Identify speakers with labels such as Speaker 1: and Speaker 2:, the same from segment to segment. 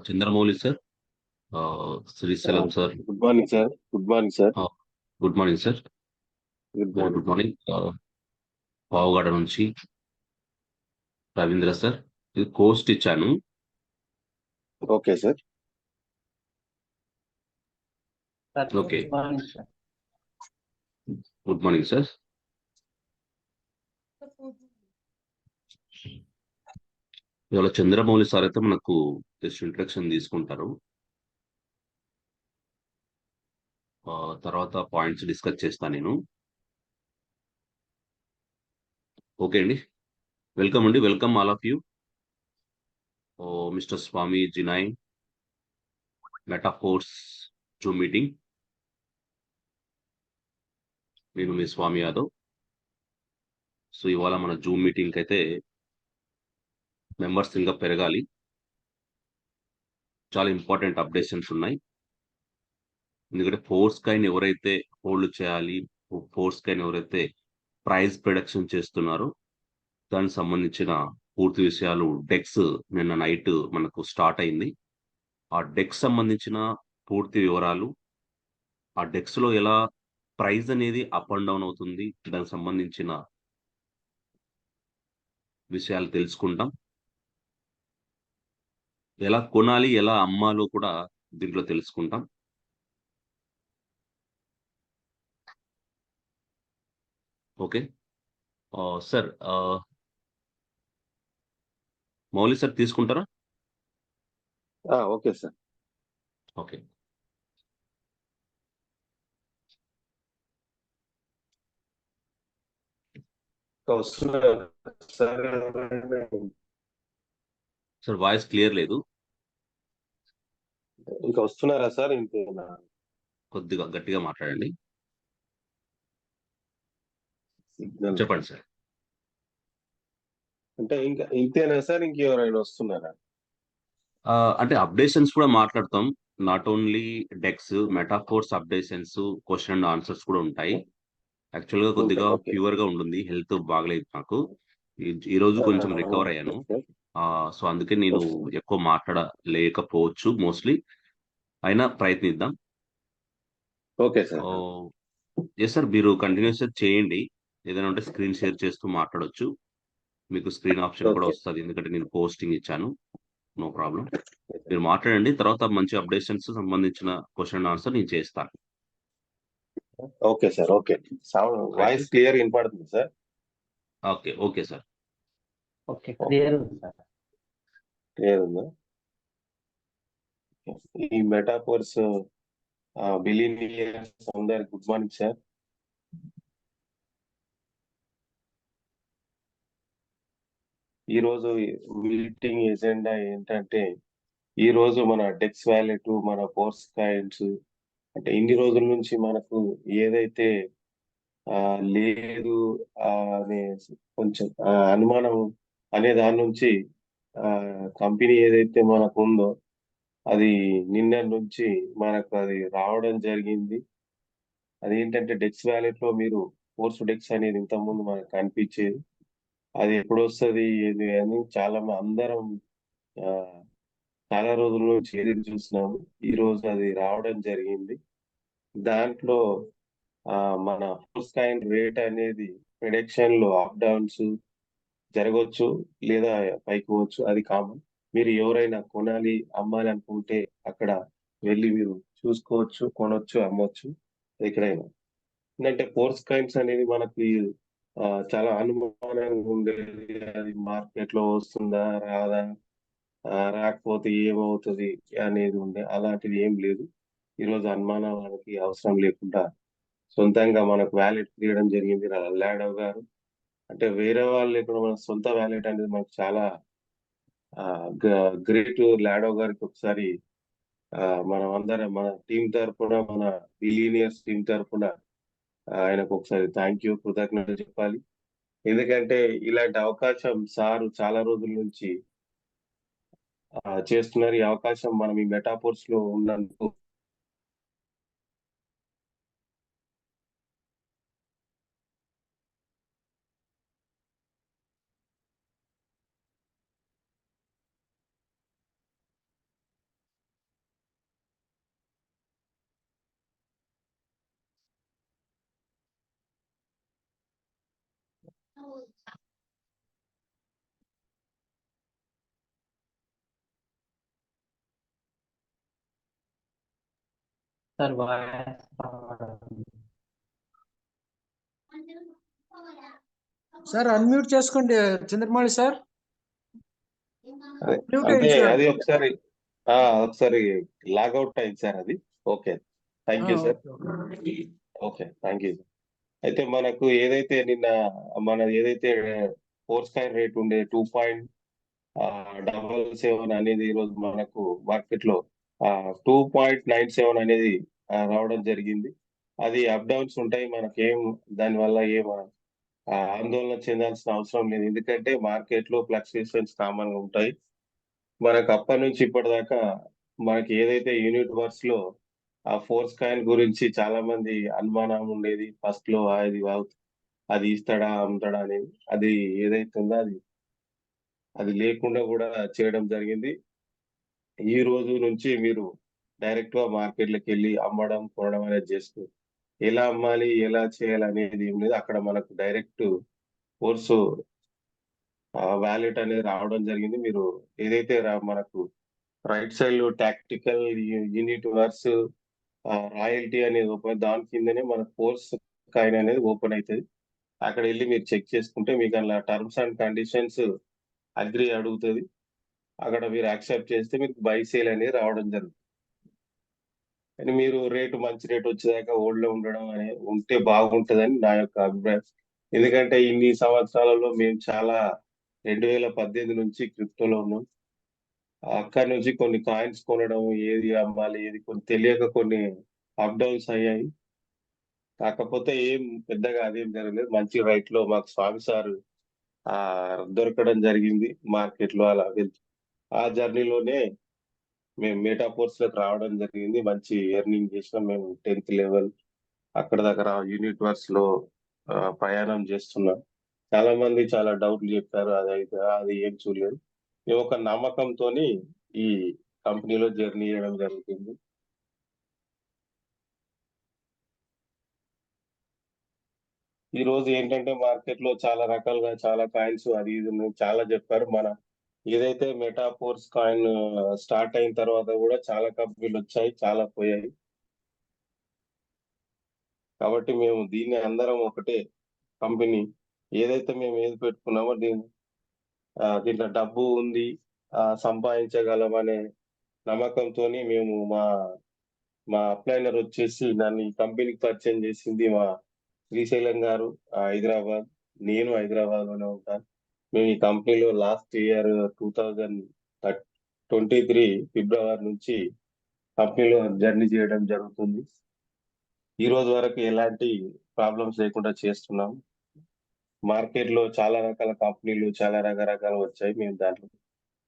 Speaker 1: Chandramouli sir, Srisailam sir.
Speaker 2: Good morning sir. Good morning sir.
Speaker 1: Good morning sir.
Speaker 2: Good
Speaker 1: very
Speaker 2: morning.
Speaker 1: Good morning. పావుగడ నుంచి Ravindra sir. ఇది post ఇచ్చాను.
Speaker 2: Okay sir.
Speaker 1: Okay. Good morning sir. ఇవాళ Chandramouli sir అయితే మనకు just introduction తీసుకుంటారు. తర్వాత పాయింట్స్ డిస్కస్ చేస్తాను నేను. ఓకే అండి. వెల్కమ్ అండి. Welcome all of you. Mister Swami జినాయ్ మెటాఫోర్స్ జూమ్ మీటింగ్. నేను మీ స్వామి యాదవ్. సో ఇవాళ మన జూమ్ మీటింగ్ అయితే మెంబర్స్ ఇంకా పెరగాలి. చాలా ఇంపార్టెంట్ అప్డేషన్స్ ఉన్నాయి. ఎందుకంటే ఫోర్స్ కైన్ ఎవరైతే హోల్డ్ చేయాలి, ఫోర్స్ కైన్ ఎవరైతే ప్రైస్ ప్రొడక్షన్ చేస్తున్నారో దానికి సంబంధించిన పూర్తి విషయాలు డెక్స్ నిన్న నైట్ మనకు స్టార్ట్ అయింది. ఆ డెక్స్ సంబంధించిన పూర్తి వివరాలు, ఆ డెక్స్ లో ఎలా ప్రైస్ అనేది అప్ అండ్ డౌన్ అవుతుంది, దానికి సంబంధించిన విషయాలు తెలుసుకుంటాం. ఎలా కొనాలి, ఎలా అమ్మాలో కూడా దీంట్లో తెలుసుకుంటాం. Okay sir. మౌలి సార్ తీసుకుంటారా?
Speaker 2: Okay sir.
Speaker 1: ఓకే.
Speaker 2: వస్తున్నారు సార్.
Speaker 1: సార్ వాయిస్ క్లియర్ లేదు.
Speaker 2: ఇంకా వస్తున్నారా సార్? ఇంతేనా?
Speaker 1: కొద్దిగా గట్టిగా మాట్లాడండి.
Speaker 2: సిగ్నల్
Speaker 1: చెప్పండి సార్.
Speaker 2: అంటే ఇంకా ఇంతేనా సార్? ఇంకెవరైనా వస్తున్నారా?
Speaker 1: అంటే అప్డేషన్స్ కూడా మాట్లాడతాం. Not only dex, metaphors updations, question and answers కూడా ఉంటాయి. యాక్చువల్ గా
Speaker 2: ఉంటాయి.
Speaker 1: కొద్దిగా
Speaker 2: ఓకే.
Speaker 1: ఫీవర్ గా ఉంటుంది, హెల్త్ బాగలేదు నాకు. ఈ రోజు కొంచెం రికవర్ అయ్యాను.
Speaker 2: ఓకే.
Speaker 1: సో అందుకే నేను ఎక్కువ మాట్లాడలేకపోవచ్చు మోస్ట్లీ. అయినా ప్రయత్నిద్దాం.
Speaker 2: Okay sir.
Speaker 1: ఎస్ సార్, మీరు కంటిన్యూస్ చేయండి. ఏదైనా ఉంటే స్క్రీన్ షేర్ చేస్తూ మాట్లాడొచ్చు. మీకు స్క్రీన్ ఆప్షన్ కూడా
Speaker 2: ఓకే.
Speaker 1: వస్తుంది, ఎందుకంటే నేను పోస్టింగ్ ఇచ్చాను. No problem. మీరు మాట్లాడండి. తర్వాత మంచి అప్డేషన్స్ సంబంధించిన క్వశ్చన్ అండ్ ఆన్సర్ నేను చేస్తాను.
Speaker 2: Okay sir. Okay. Sound
Speaker 1: right.
Speaker 2: Voice clear వినపడుతుంది sir.
Speaker 1: Okay. Okay sir.
Speaker 3: Okay, clear ఉంది సార్.
Speaker 2: క్లియర్ ఉందా? ఈ మెటాఫోర్స్ బిలీనియర్స్ అందరు గుడ్ మార్నింగ్ సార్. ఈ రోజు మీటింగ్ ఎజెండా ఏంటంటే, ఈ రోజు మన డెక్స్ వ్యాలెట్, మన ఫోర్స్ కాయిన్స్, అంటే ఇన్ని రోజుల నుంచి మనకు ఏదైతే లేదు అనే కొంచెం అనుమానం అనే దాని నుంచి కంపెనీ ఏదైతే మనకు ఉందో అది నిన్న నుంచి మనకు అది రావడం జరిగింది. అదేంటంటే డెక్స్ వ్యాలెట్ లో మీరు ఫోర్స్ డెక్స్ అనేది ఇంతకుముందు మనకు కనిపించేది. అది ఎప్పుడు వస్తుంది ఇది అని అందరం ఆ, చాలా రోజుల నుంచి ఎదురు చూస్తున్నాము. ఈ రోజు అది రావడం జరిగింది. దాంట్లో ఆ, మన ఫోర్స్ కాయిన్ రేట్ అనేది ప్రిడిక్షన్ లో అప్ డౌన్స్ జరగవచ్చు, లేదా పైకి పోవచ్చు. అది కామన్. మీరు ఎవరైనా కొనాలి అమ్మాలి అనుకుంటే అక్కడ వెళ్ళి మీరు చూసుకోవచ్చు, కొనొచ్చు, అమ్మొచ్చు ఎక్కడైనా. ఏంటంటే ఫోర్స్ కాయిన్స్ అనేది మనకి చాలా అనుమానంగా ఉండేది. అది మార్కెట్ లో వస్తుందా రాదా, రాకపోతే ఏమవుతుంది అనేది ఉండే. అలాంటిది ఏం లేదు. ఈరోజు అనుమానానికి అవసరం లేకుండా సొంతంగా మనకు వ్యాలెట్ తీయడం జరిగింది లాడవ్ గారు. అంటే వేరే వాళ్ళు ఇక్కడ మన సొంత వ్యాలెట్ అనేది మనకు చాలా గ్రేట్. లాడవ్ గారికి ఒకసారి మనం అందరం మన టీం తరఫున, మన బిలీనియర్స్ టీం తరఫున ఆయనకు ఒకసారి థ్యాంక్ యూ, కృతజ్ఞతలు చెప్పాలి. ఎందుకంటే ఇలాంటి అవకాశం సారు చాలా రోజుల నుంచి చేస్తున్నారు. ఈ అవకాశం మనం ఈ మెటాఫోర్స్ లో ఉన్నందుకు
Speaker 3: సార్ వాయిస్
Speaker 4: సార్ అన్మ్యూట్ చేసుకోండి చంద్రమౌళి సార్.
Speaker 2: అదే
Speaker 4: మ్యూట్
Speaker 2: అంటే
Speaker 4: అయింది సార్.
Speaker 2: అది ఒకసారి లాగౌట్ అయింది సార్ అది. Okay, thank you sir. Okay, thank you. అయితే మనకు ఏదైతే నిన్న ఏదైతే ఫోర్స్ కాయిన్ రేట్ ఉండే 2.77 అనేది ఈరోజు మనకు మార్కెట్ లో 2.97 అనేది రావడం జరిగింది. అది అప్ డౌన్స్ ఉంటాయి, మనకేం దానివల్ల ఏం ఆందోళన చెందాల్సిన అవసరం లేదు. ఎందుకంటే మార్కెట్ లో ఫ్లక్చుయేషన్స్ కామన్ గా ఉంటాయి. మనకు అప్పటి నుంచి ఇప్పటిదాకా మనకి ఏదైతే యూనిట్ వర్స్ లో ఆ ఫోర్స్ కాయిన్ గురించి చాలా మంది అనుమానం ఉండేది. ఫస్ట్ లో అది ఇస్తాడా అమ్ముతాడా అనేది, అది ఏదైతే ఉందో అది లేకుండా కూడా చేయడం జరిగింది. ఈ రోజు నుంచి మీరు డైరెక్ట్ గా మార్కెట్లకు వెళ్ళి అమ్మడం కొనడం అనేది చేసుకో. ఎలా అమ్మాలి ఎలా చేయాలి అనేది ఏం లేదు. అక్కడ మనకు డైరెక్ట్ కోర్స్ వ్యాలెట్ అనేది రావడం జరిగింది. మీరు ఏదైతే మనకు రైట్ సైడ్ లో టాక్టికల్ యూనిట్ వర్స్ రాయల్టీ అనేది ఓపెన్, దాని కిందనే మన కోర్స్ కాయిన్ అనేది ఓపెన్ అవుతుంది. అక్కడ వెళ్ళి మీరు చెక్ చేసుకుంటే మీకు అలా టర్మ్స్ అండ్ కండిషన్స్ అగ్రి అడుగుతుంది. అక్కడ మీరు యాక్సెప్ట్ చేస్తే మీకు బై సేల్ అనేది రావడం జరుగుతుంది. కానీ మీరు మంచి రేట్ వచ్చేదాకా ఓల్డ్ లో ఉండడం అనేది ఉంటే బాగుంటుందని నా యొక్క అభిప్రాయం. ఎందుకంటే ఇన్ని సంవత్సరాలలో మేము చాలా 2018 నుంచి క్రిప్టోలో ఉన్నాం. అక్కడి నుంచి కొన్ని కాయిన్స్ కొనడం, ఏది అమ్మాలి ఏది తెలియక కొన్ని అప్ డౌన్స్ అయ్యాయి. కాకపోతే ఏం పెద్దగా అదేం జరగలేదు. మంచి రైట్ లో మాకు స్వామి సార్ దొరకడం జరిగింది మార్కెట్ లో. అలా వెళ్తూ ఆ జర్నీలోనే మేము మెటాఫోర్స్ లోకి రావడం జరిగింది. మంచి ఎర్నింగ్ చేసినాం. మేము 10th లెవెల్ అక్కడ దగ్గర యూనిట్ వర్స్ లో ప్రయాణం చేస్తున్నాం. చాలా మంది చాలా డౌట్లు చెప్పారు, అది ఏం చూడలేదు. మేము ఒక నమ్మకంతో ఈ కంపెనీలో జర్నీ చేయడం జరుగుతుంది. ఈ రోజు ఏంటంటే మార్కెట్ లో చాలా రకాలుగా చాలా కాయిన్స్ అది ఇది చాలా చెప్పారు. ఏదైతే మెటాఫోర్స్ కాయిన్ స్టార్ట్ అయిన తర్వాత కూడా చాలా కంపెనీలు వచ్చాయి, చాలా పోయాయి. కాబట్టి మేము దీన్ని అందరం ఒకటే కంపెనీ, ఏదైతే మేము ఏది పెట్టుకున్నామో దీంట్లో డబ్బు ఉంది, సంపాదించగలం అనే నమ్మకంతో మేము మా అప్లైనర్ వచ్చేసి నన్ను ఈ కంపెనీకి పరిచయం చేసింది మా శ్రీశైలం గారు, హైదరాబాద్. నేను హైదరాబాద్ లోనే ఉంటాను. మేము ఈ కంపెనీలో లాస్ట్ ఇయర్ 2023 ఫిబ్రవరి నుంచి కంపెనీలో జర్నీ చేయడం జరుగుతుంది. ఈ రోజు వరకు ఎలాంటి ప్రాబ్లమ్స్ లేకుండా చేస్తున్నాం. మార్కెట్ లో చాలా రకాల కంపెనీలు చాలా రకరకాలు వచ్చాయి. మేము దాంట్లో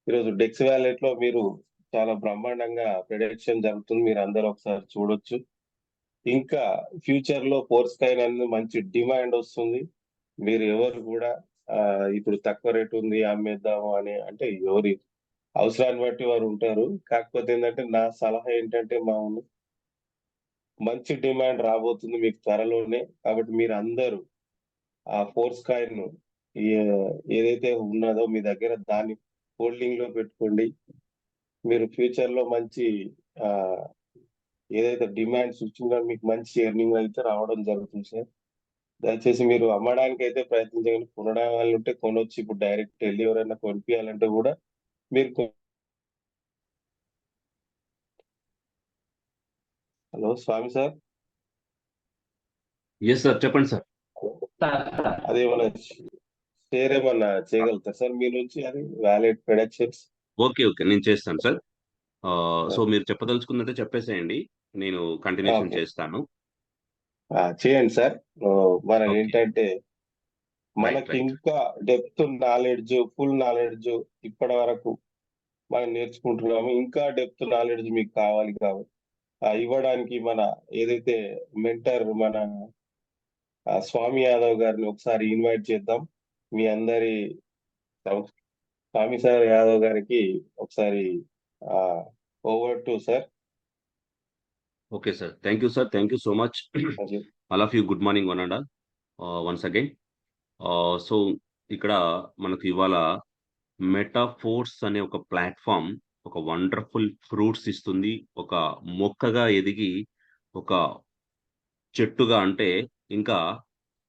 Speaker 2: ఈరోజు డెక్స్ వ్యాలెట్ లో మీరు చాలా బ్రహ్మాండంగా ప్రిడిక్షన్ జరుగుతుంది. మీరు అందరూ ఒకసారి చూడొచ్చు. ఇంకా ఫ్యూచర్ లో ఫోర్స్ కాయిన్ అనేది మంచి డిమాండ్ వస్తుంది. మీరు ఎవరు కూడా ఇప్పుడు తక్కువ రేట్ ఉంది అమ్మేద్దాము అని అంటే ఎవరి అవసరాన్ని బట్టి వారు ఉంటారు. కాకపోతే ఏంటంటే నా సలహా ఏంటంటే మంచి డిమాండ్ రాబోతుంది మీకు త్వరలోనే. కాబట్టి మీరు అందరూ ఆ ఫోర్స్ కాయిన్ ఏదైతే ఉన్నదో మీ దగ్గర దాన్ని హోల్డింగ్ లో పెట్టుకోండి. మీరు ఫ్యూచర్ లో మంచి ఏదైతే డిమాండ్స్ వచ్చిందో మీకు మంచి ఎర్నింగ్ అయితే రావడం జరుగుతుంది సార్. దయచేసి మీరు అమ్మడానికి అయితే ప్రయత్నించండి. కొనడం వాళ్ళు ఉంటే కొనొచ్చు. ఇప్పుడు డైరెక్ట్ వెళ్ళి ఎవరైనా కొనిపించాలంటే కూడా మీరు హలో స్వామి సార్.
Speaker 1: ఎస్ సార్, చెప్పండి సార్.
Speaker 2: అదేమన్నా షేర్ ఏమన్నా చేయగలుగుతారు సార్ మీ నుంచి? అది వ్యాలిడ్ ప్రొడక్షన్స్.
Speaker 1: ఓకే, నేను చేస్తాను సార్. సో మీరు చెప్పదలుచుకున్నట్టే చెప్పేసేయండి, నేను కంటిన్యూషన్
Speaker 2: ఓకే.
Speaker 1: చేస్తాను.
Speaker 2: చేయండి సార్. మనం
Speaker 1: ఓకే.
Speaker 2: ఏంటంటే మనకి
Speaker 1: రైట్.
Speaker 2: ఇంకా డెప్త్ నాలెడ్జ్, ఫుల్ నాలెడ్జ్ ఇప్పటి వరకు మనం నేర్చుకుంటున్నాము. ఇంకా డెప్త్ నాలెడ్జ్ మీకు కావాలి కాబట్టి ఇవ్వడానికి మన ఏదైతే మెంటర్ మన స్వామి యాదవ్ గారిని ఒకసారి ఇన్వైట్ చేద్దాం. మీ అందరి స్వామి సార్ యాదవ్ గారికి ఒకసారి over to sir.
Speaker 1: Okay sir, thank you sir, thank you so much. All of you, good morning one and all, once again. So ఇక్కడ మనకు ఇవాళ మెటాఫోర్స్ అనే ఒక ప్లాట్ఫామ్ ఒక వండర్ఫుల్ ఫ్రూట్స్ ఇస్తుంది. ఒక మొక్కగా ఎదిగి ఒక చెట్టుగా అంటే ఇంకా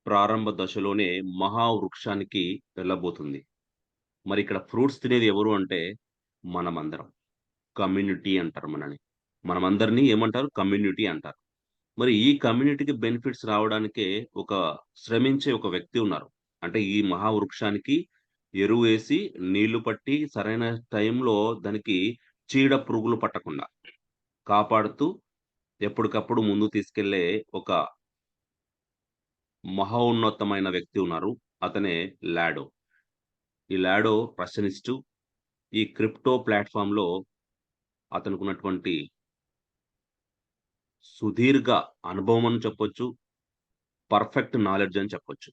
Speaker 1: ప్రారంభ దశలోనే మహావృక్షానికి వెళ్ళబోతుంది. మరి ఇక్కడ ఫ్రూట్స్ తినేది ఎవరు అంటే మనమందరం. కమ్యూనిటీ అంటారు మనని. మనమందరిని ఏమంటారు? కమ్యూనిటీ అంటారు. మరి ఈ కమ్యూనిటీకి బెనిఫిట్స్ రావడానికే ఒక శ్రమించే ఒక వ్యక్తి ఉన్నారు. అంటే ఈ మహావృక్షానికి ఎరువేసి, నీళ్లు పట్టి, సరైన టైంలో దానికి చీడ పురుగులు పట్టకుండా కాపాడుతూ, ఎప్పటికప్పుడు ముందుకు తీసుకెళ్ళే ఒక మహోన్నతమైన వ్యక్తి ఉన్నారు. అతనే లాడో. ఈ లాడో రచయినిస్టు. ఈ క్రిప్టో ప్లాట్‌ఫార్మ్‌లో అతనుకున్నటువంటి సుదీర్ఘ అనుభవం అని చెప్పొచ్చు. పర్ఫెక్ట్ నాలెడ్జ్ అని చెప్పొచ్చు.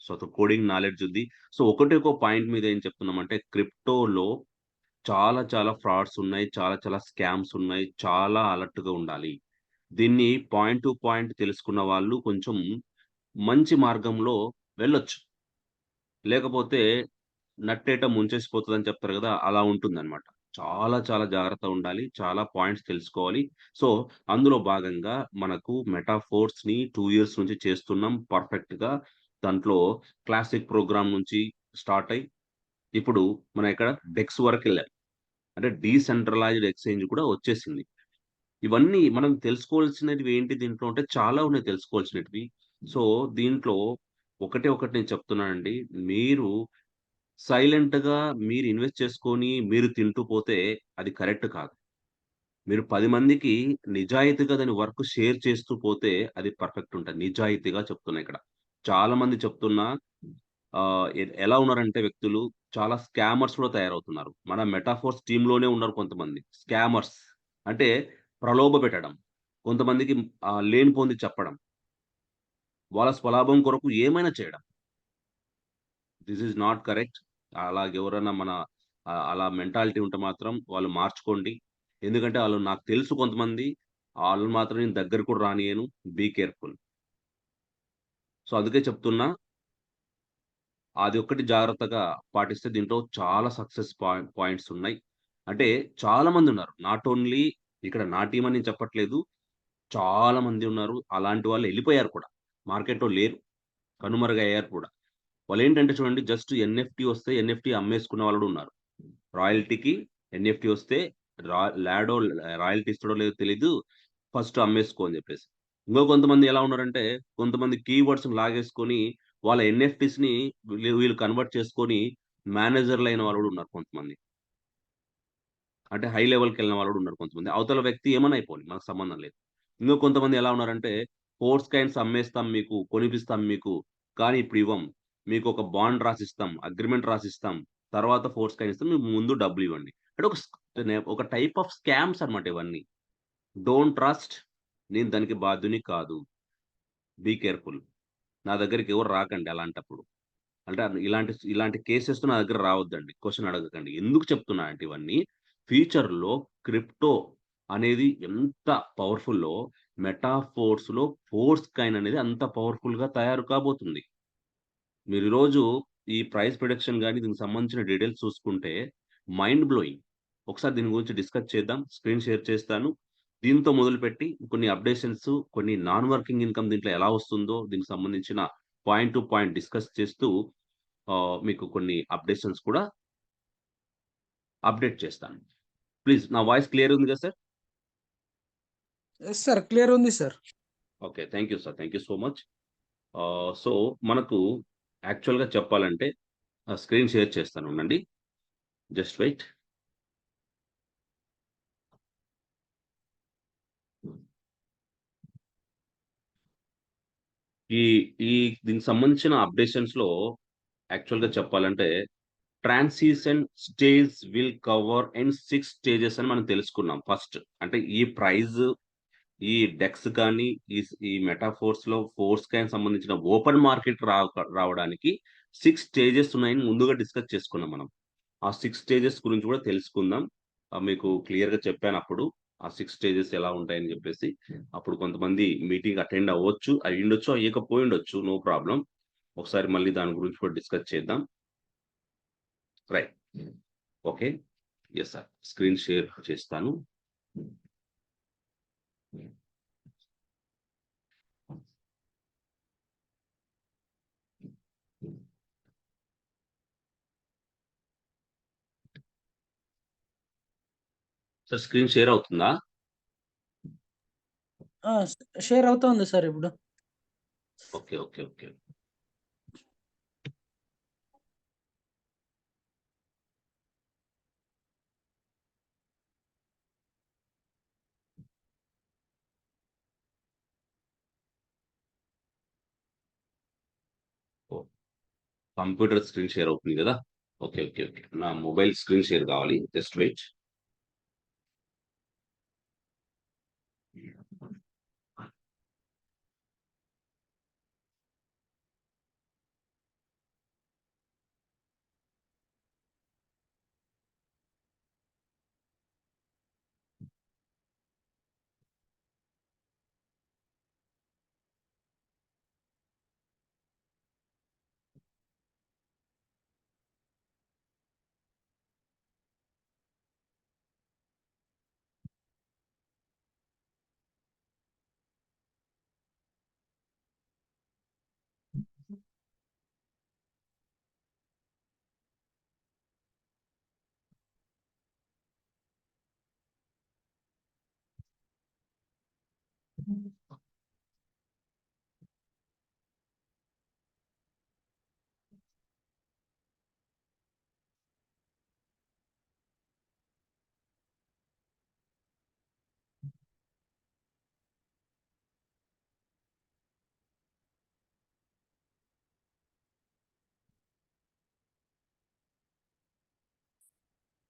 Speaker 1: సో, అతను కోడింగ్ నాలెడ్జ్ ఉంది. సో, ఒకటే ఒక పాయింట్ మీద ఏం చెప్తున్నామంటే క్రిప్టోలో చాలా చాలా ఫ్రాడ్స్ ఉన్నాయి. చాలా చాలా స్కామ్స్ ఉన్నాయి. చాలా అలర్ట్‌గా ఉండాలి. దీన్ని పాయింట్ టు పాయింట్ తెలుసుకున్న వాళ్ళు కొంచెం మంచి మార్గంలో వెళ్ళొచ్చు. లేకపోతే నట్టేట ముంచేసిపోతదని చెప్తారు గదా! అలా ఉంటుందన్నమాట. చాలా చాలా జాగ్రత్తగుండాలి. చాలా పాయింట్స్ తెలుసుకోవాలి. సో, అందులో భాగంగా మనకు మెటాఫోర్స్‌ని 2 ఇయర్స్ నుంచి చేస్తున్నాం పర్ఫెక్ట్‌గా. దాంట్లో క్లాసిక్ ప్రోగ్రామ్ నుంచి స్టార్ట్ అయ్యి, ఇప్పుడు మనం ఎక్కడ డెక్స్ వరకెళ్ళాం. అంటే డీసెంట్రలైజ్డ్ ఎక్స్‌చేంజ్ కూడా వచ్చేసింది. ఇవన్నీ మనం తెలుసుకోవాల్సినటివి ఏంటి దీంట్లో అంటే చాలా ఉన్నాయి తెలుసుకోవాల్సినటివి. సో, దీంట్లో ఒకటే ఒకటి నేను చెప్తున్నానండి. మీరు సైలెంట్‌గా మీరు ఇన్వెస్ట్ చేసుకొని, మీరు తింటూ పోతే అది కరెక్ట్ కాదు. మీరు 10 మందికి నిజాయితీగా దాని వర్క్ షేర్ చేస్తూ పోతే అది పర్ఫెక్ట్ ఉంటది. నిజాయితీగా చెప్తున్నా ఇక్కడ. చాలా మంది చెప్తున్నా ఎలా ఉన్నారంటే వ్యక్తులు చాలా స్కామర్స్ కూడా తయారవుతున్నారు. మన మెటాఫోర్స్ టీమ్‌లోనే ఉన్నారు కొంతమంది. స్కామర్స్ అంటే ప్రలోభపెట్టడం. కొంతమందికి లేనిపోనిది చెప్పడం. వాళ్ళ స్వలాభం కొరకు ఏమైనా చేయడం. This is not correct. అలాగెవరన్నా మన అలా మెంటాలిటీ ఉంటే మాత్రం వాళ్ళు మార్చుకోండి. ఎందుకంటే ఆళ్ళు నాకు తెలుసు కొంతమంది. ఆళ్ళని మాత్రం నేను దగ్గరికి కూడా రానియ్యను. Be careful. సో, అందుకే చెప్తున్నా. అది ఒక్కటి జాగ్రత్తగా పాటిస్తే దీంట్లో చాలా సక్సెస్ పాయింట్స్ ఉన్నాయి. అంటే చాలా మందున్నారు. నాట్ ఓన్లీ ఇక్కడ నా టీమ్ అని నేను చెప్పట్లేదు. చాలా మంది ఉన్నారు. అలాంటి వాళ్ళు ఎళ్ళిపోయారు కూడా. మార్కెట్‌లో లేరు. కనుమరుగయ్యారు కూడా. వాళ్ళేంటంటే చూడండి జస్ట్ ఎన్ఎఫ్‌టి వస్తే ఎన్ఎఫ్‌టి అమ్మేసుకున్న వాళ్ళు కూడా ఉన్నారు. రాయల్టీకి ఎన్ఎఫ్‌టి వస్తే లాడో రాయల్టీ ఇస్తాడో లేదో తెలీదు. ఫస్ట్ అమ్మేసుకో అని జెప్పేసి. ఇంకో కొంతమంది ఎలా ఉన్నారంటే, కొంతమంది కీవర్డ్స్‌ని లాగేసుకొని, వాళ్ళ ఎన్ఎఫ్‌టిస్‌ని వీళ్ళు కన్వర్ట్ చేసుకొని, మేనేజర్‌లయిన వాళ్ళు గూడా ఉన్నారు కొంతమంది. అంటే హై లెవెల్‌కెళ్ళిన వాళ్ళు గూడా ఉన్నారు కొంతమంది. అవతల వ్యక్తి ఏమన్నా అయిపోని మనకు సంబంధం లేదు. ఇంకో కొంతమంది ఎలా ఉన్నారంటే, ఫోర్స్ కాయిన్స్ అమ్మేస్తాం మీకు, కొనిపిస్తాం మీకు, కానీ ఇప్పుడివ్వం. మీకొక బాండ్ రాసిస్తాం, అగ్రీమెంట్ రాసిస్తాం. తర్వాత ఫోర్స్ కాయిన్ ఇస్తాం. మీకు ముందు డబ్బులివ్వండి. అంటే ఒక టైప్ ఆఫ్ స్కామ్స్ అన్నమాట ఇవన్నీ. Don't trust. నేను దానికి బాధ్యుని కాదు. Be careful. నా దగ్గరికి ఎవరు రాకండి అలాంటప్పుడు. అంటే ఇలాంటి కేసెస్‌తో నా దగ్గర రావద్దండి. క్వెషన్ అడగకండి. ఎందుకు చెప్తున్నా అంటే ఇవన్నీ, ఫ్యూచర్‌లో క్రిప్టో అనేది ఎంత పవర్‌ఫుల్లో, మెటాఫోర్స్‌లో ఫోర్స్ కాయిన్ అనేది అంత పవర్‌ఫుల్‌గా తయారు కాబోతుంది. మీరు ఈరోజు ఈ ప్రైస్ ప్రొడిక్షన్ గాని, దీనికి సంబంధించిన డీటెయిల్స్ చూసుకుంటే మైండ్ బ్లోయింగ్. ఒకసారి దీని గురించి డిస్కస్ చేద్దాం. స్క్రీన్ షేర్ చేస్తాను. దీంతో మొదలుపెట్టి కొన్ని అప్డేషన్స్, కొన్ని నాన్ వర్కింగ్ ఇన్‌కమ్ దీంట్లో ఎలా వస్తుందో, దీనికి సంబంధించిన పాయింట్ టు పాయింట్ డిస్కస్ చేస్తూ మీకు కొన్ని అప్డేషన్స్ కూడా అప్డేట్ చేస్తాను. ప్లీజ్ నా వాయిస్ క్లియర్ ఉంది కదా సార్?
Speaker 4: ఎస్ సార్, క్లియర్ ఉంది sir.
Speaker 1: Okay. Thank you sir. Thank you so much. So, మనకు యాక్చువల్‌గా చెప్పాలంటే స్క్రీన్ షేర్ చేస్తాను ఉండండి. Just wait. ఈ ఈ దీనికి సంబంధించిన అప్డేషన్స్‌లో యాక్చువల్‌గా చెప్పాలంటే transition stage will cover in 6 stages అని మనం తెలుసుకున్నాం ఫస్ట్. అంటే ఈ ప్రైజ్, ఈ డెక్స్ కానీ, ఈ మెటాఫోర్స్‌లో ఫోర్స్ కాయిన్ సంబంధించిన ఓపెన్ మార్కెట్ రావడానికి 6 స్టేజెస్ ఉన్నాయని ముందుగా డిస్కస్ చేసుకున్నాం మనం. ఆ 6 స్టేజెస్ గురించి కూడా తెలుసుకుందాం. మీకు క్లియర్‌గా చెప్పానప్పుడు. ఆ 6 స్టేజెస్ ఎలా ఉంటాయని జెప్పేసి. అప్పుడు కొంతమంది మీటింగ్ అటెండ్ అవ్వచ్చు, అయ్యుండొచ్చు, అయ్యకపోయుండొచ్చు. No problem. ఒకసారి మళ్ళీ దాని గురించి కూడా డిస్కస్ చేద్దాం. Right. Okay. Yes sir. Screen share చేస్తాను. సార్ స్క్రీన్ షేర్ అవుతుందా?
Speaker 4: షేర్ అవుతోంది సార్ ఇప్పుడు.
Speaker 1: Okay. Okay. Okay. Computer screen share అవుతుంది కదా? ఓకే. ఓకే. ఓకే. నా మొబైల్ స్క్రీన్ షేర్ కావాలి. Just wait.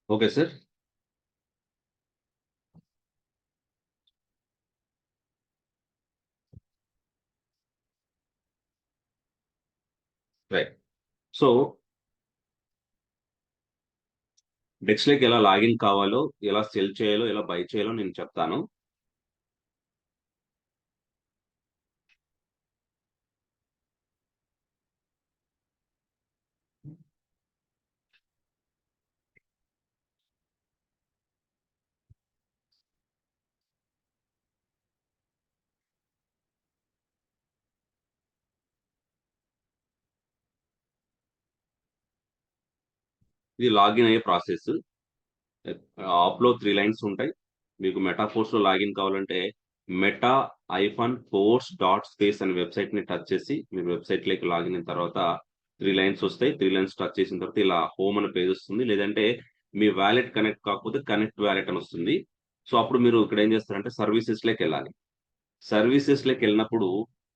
Speaker 1: Okay sir. Right. So డెక్స్‌లోకి ఎలా లాగిన్ కావాలో, ఎలా సెల్ చేయాలో, ఎలా బై చేయాలో నేను చెప్తాను. ఇది లాగిన్ అయ్యే ప్రాసెస్. ఆప్‌లో 3 లైన్స్ ఉంటాయి. మీకు మెటా ఫోర్స్‌లో లాగిన్ కావాలంటే meta-force.space అనే వెబ్‌సైట్‌ని టచ్ చేసి మీరు వెబ్‌సైట్‌లోకి లాగిన్ అయిన తర్వాత 3 లైన్స్ వస్తాయి. 3 లైన్స్ టచ్ చేసిన తర్వాత ఇలా హోమ్ అనే పేజ్ వస్తుంది. లేదంటే మీ వాలెట్ కనెక్ట్ కాకపోతే కనెక్ట్ వాలెట్ అని వస్తుంది. సో అప్పుడు మీరు ఇక్కడ ఏం చేస్తారంటే సర్వీసెస్‌లోకెళ్ళాలి. సర్వీసెస్‌లోకెళ్ళినప్పుడు